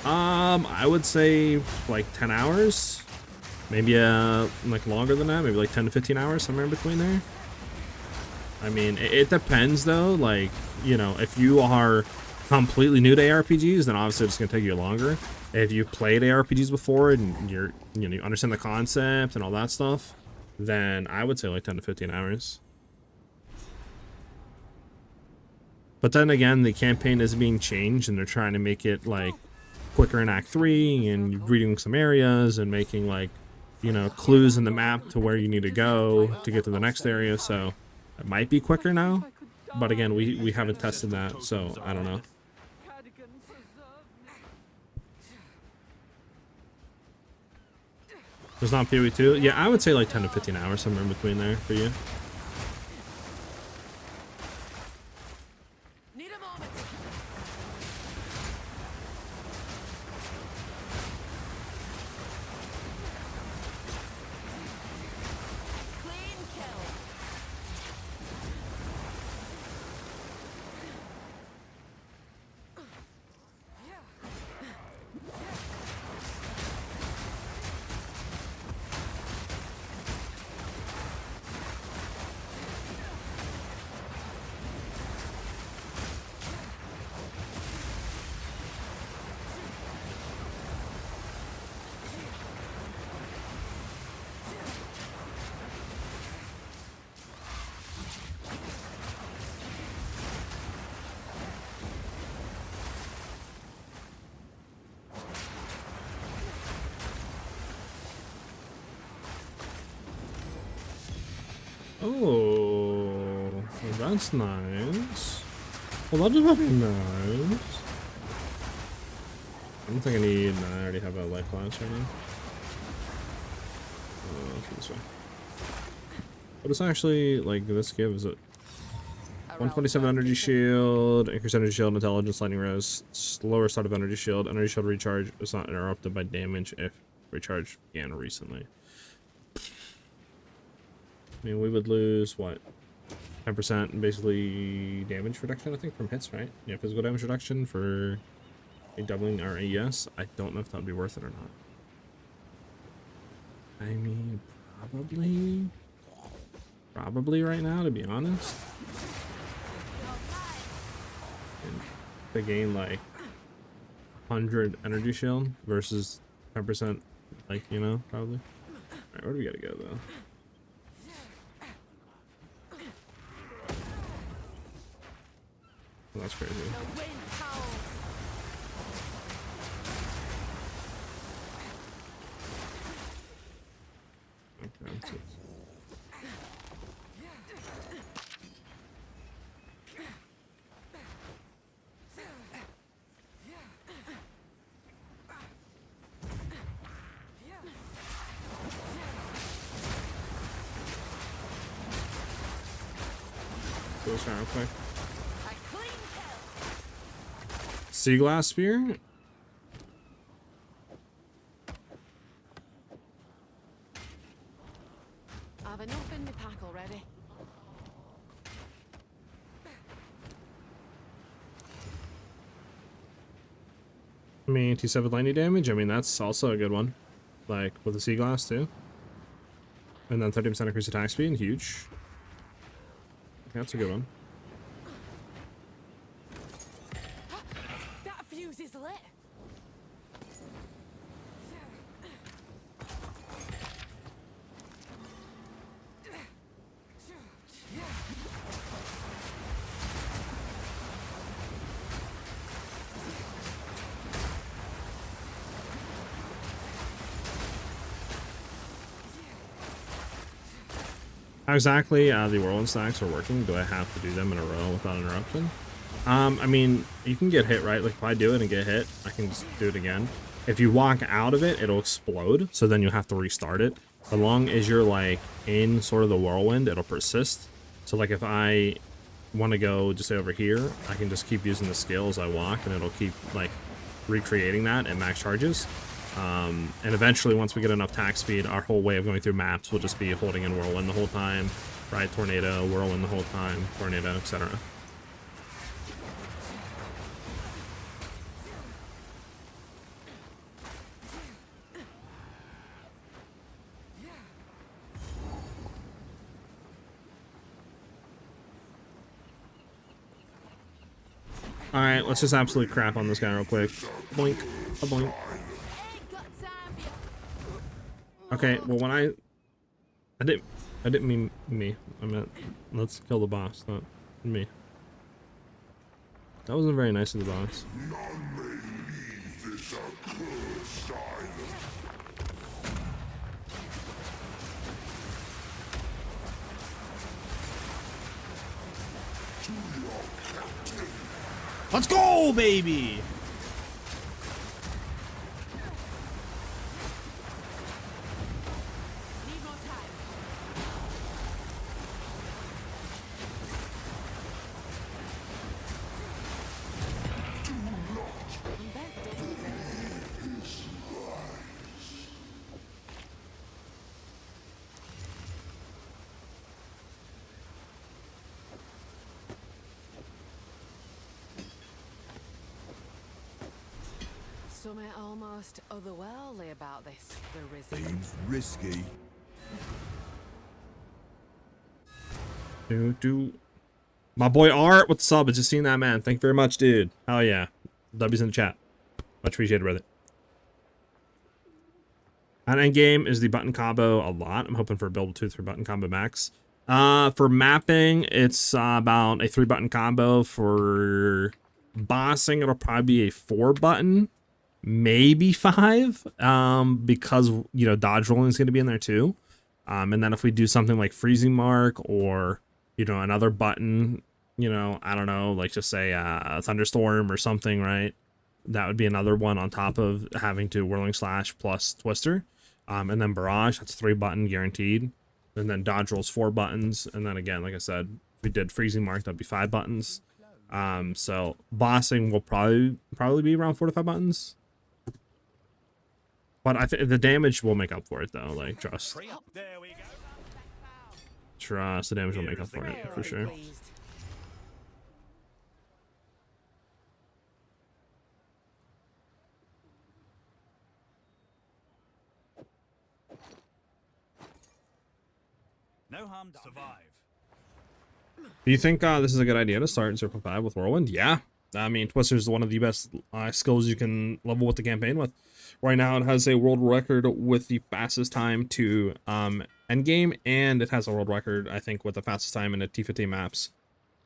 I would say like 10 hours. Maybe like longer than that, maybe like 10 to 15 hours, somewhere in between there. I mean, it depends though, like, you know, if you are completely new to ARPGs, then obviously it's gonna take you longer. If you've played ARPGs before and you understand the concept and all that stuff, then I would say like 10 to 15 hours. But then again, the campaign is being changed and they're trying to make it like quicker in Act 3 and reading some areas and making like, you know, clues in the map to where you need to go to get to the next area. So it might be quicker now, but again, we haven't tested that, so I don't know. There's not PoE 2? Yeah, I would say like 10 to 15 hours, somewhere in between there for you. Oh, well, that's nice. Well, that would be nice. I don't think I need. Nah, I already have a life lance right now. Let's go this way. What is actually like this gives it? 127 energy shield, increased energy shield, intelligence, lightning rose, slower start of energy shield recharge is not interrupted by damage if recharge began recently. I mean, we would lose, what, 10% basically damage reduction, I think, from hits, right? Yeah, physical damage reduction for doubling our AES. I don't know if that would be worth it or not. I mean, probably right now, to be honest. And to gain, like, 100 energy shield versus 10%, like, you know, probably. Alright, where do we gotta go, though? Well, that's crazy. Okay, so let's try real quick. Sea glass spear? I've enough in the pack already. I mean, T7 lightning damage, I mean, that's also a good one. Like, with the sea glass, too. And then 30% increased attack speed, huge. That's a good one. That fuse is lit. How exactly the whirlwind stacks are working? Do I have to do them in a row without interruption? I mean, you can get hit, right? Like, if I do it and get hit, I can just do it again. If you walk out of it, it'll explode, so then you'll have to restart it. As long as you're, like, in sort of the whirlwind, it'll persist. So, like, if I want to go just over here, I can just keep using the skill as I walk, and it'll keep, like, recreating that at max charges. And eventually, once we get enough attack speed, our whole way of going through maps will just be holding in Whirlwind the whole time, right? Tornado, Whirlwind the whole time, Tornado, etc. Alright, let's just absolutely crap on this guy real quick. Boink. A boink. Okay, well when I didn't mean me. I meant let's kill the boss, not me. That wasn't very nice of the boss. Let's go, baby! Something almost otherworldly about this, the Risen. Seems risky. My boy Art with the sub. I just seen that, man. Thank you very much, dude. Hell yeah. W's in the chat. Much appreciated, brother. On endgame is the button combo a lot. I'm hoping for a build 2 3 button combo max. For mapping, it's about a 3 button combo. For bossing, it'll probably be a 4 button, maybe 5. Because you know dodge rolling is going to be in there too. And then if we do something like freezing mark or you know another button, you know I don't know, like just say a thunderstorm or something, right? That would be another one on top of having to whirling slash plus twister. And then barrage, that's 3 button guaranteed. And then dodge rolls 4 buttons. And then again, like I said, if we did freezing mark, that'd be 5 buttons. So bossing will probably be around 4 to 5 buttons. But I think the damage will make up for it though. Like trust. Trust the damage will make up for it for sure. No harm done. Survive. Do you think this is a good idea to start in 0.5 with Whirlwind? Yeah. I mean, Twister is one of the best skills you can level with the campaign with. Right now, it has a world record with the fastest time to endgame, and it has a world record, I think, with the fastest time in the T15 maps.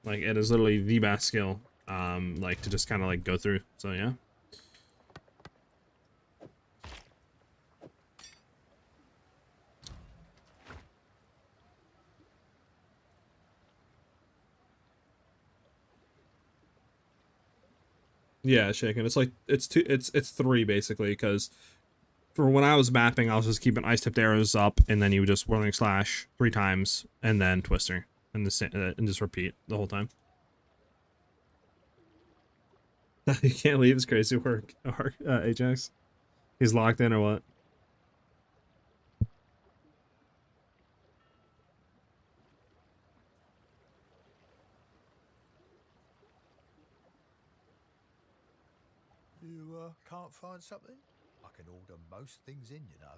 Like, it is literally the best skill, like, to just kind of, like, go through. So, yeah. Yeah, shaking. It's like it's 3 basically, because for when I was mapping, I was just keeping ice tipped arrows up, and then you would just whirling slash 3 times, and then twister, and just repeat the whole time. You can't leave. It's crazy work, Ajax. He's locked in or what? You can't find something? I can order most things in, you know.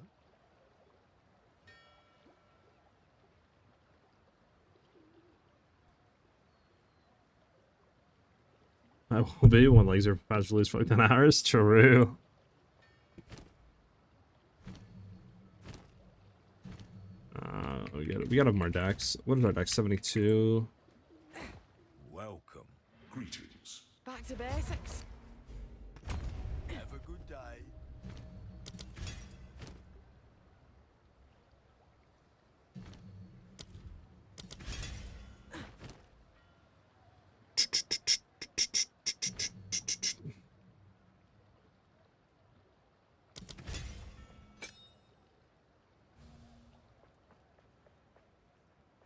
I will be when laser patch lose for 10 hours. True. We got more decks. What is our deck? 72. Welcome. Greetings. Back to basics. Have a good day.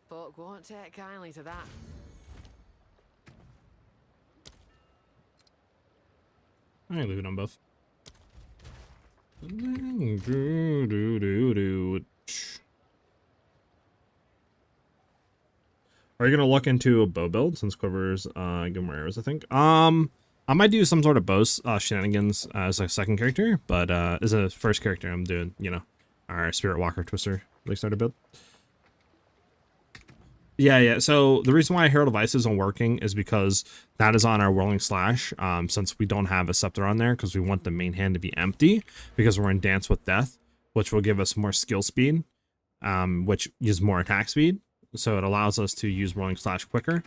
Folk won't take kindly to that. I'm gonna leave it on both. Are you gonna look into a bow build since Quiver's give more arrows, I think? I might do some sort of bow shenanigans as a second character, but as a first character I'm doing, you know, our Spirit Walker Twister starter build. Yeah. So the reason why Herald of Ice isn't working is because that is on our Whirling Slash, since we don't have a Scepter on there, because we want the main hand to be empty, because we're in Dance with Death, which will give us more skill speed, which gives more attack speed. So it allows us to use Whirling Slash quicker.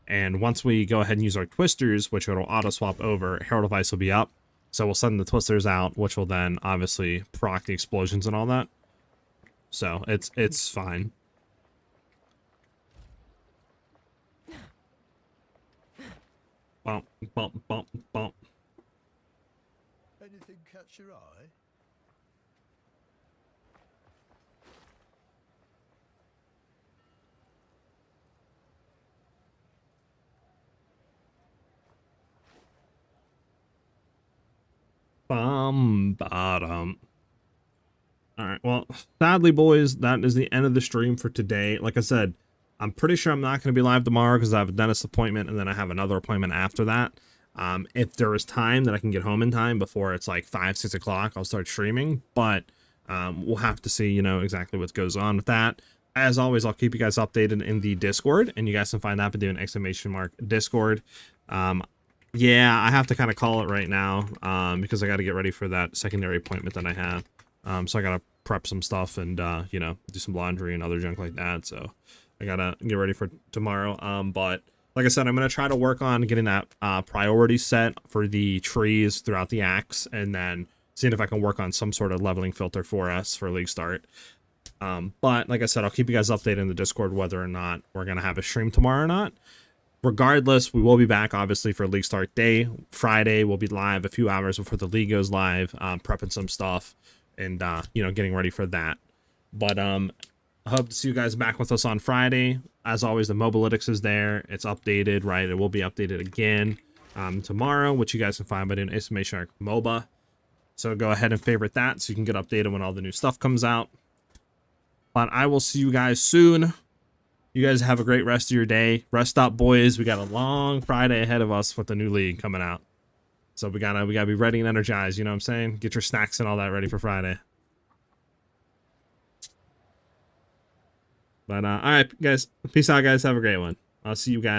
And once we go ahead and use our Twisters, which it'll auto-swap over, Herald of Ice will be up. So we'll send the Twisters out, which will then obviously proc the explosions and all that. So it's fine. Bump, bump, bump, bump. Anything catch your eye? Bottom. Alright, well, sadly, boys, that is the end of the stream for today. Like I said, I'm pretty sure I'm not going to be live tomorrow because I have a dentist appointment and then I have another appointment after that. If there is time that I can get home in time before it's like 5, 6 o'clock, I'll start streaming. But we'll have to see, you know, exactly what goes on with that. As always, I'll keep you guys updated in the Discord, and you guys can find that by doing !Discord. Yeah, I have to kind of call it right now because I got to get ready for that secondary appointment that I have. So I got to prep some stuff and, you know, do some laundry and other junk like that. So I got to get ready for tomorrow. But like I said, I'm going to try to work on getting that priority set for the trees throughout the axe, and then seeing if I can work on some sort of leveling filter for us for League Start. But like I said, I'll keep you guys updated in the Discord whether or not we're going to have a stream tomorrow or not. Regardless, we will be back, obviously, for League Start Day. Friday, we'll be live a few hours before the league goes live, prepping some stuff and, you know, getting ready for that. But I hope to see you guys back with us on Friday. As always, the Mobalytics is there. It's updated, right? It will be updated again tomorrow, which you guys can find by doing !MoBA. So go ahead and favorite that so you can get updated when all the new stuff comes out. But I will see you guys soon. You guys have a great rest of your day. Rest up, boys. We got a long Friday ahead of us with the new league coming out. So we gotta be ready and energized, you know what I'm saying? Get your snacks and all that ready for Friday. But all right, guys. Peace out, guys. Have a great one. I'll see you guys.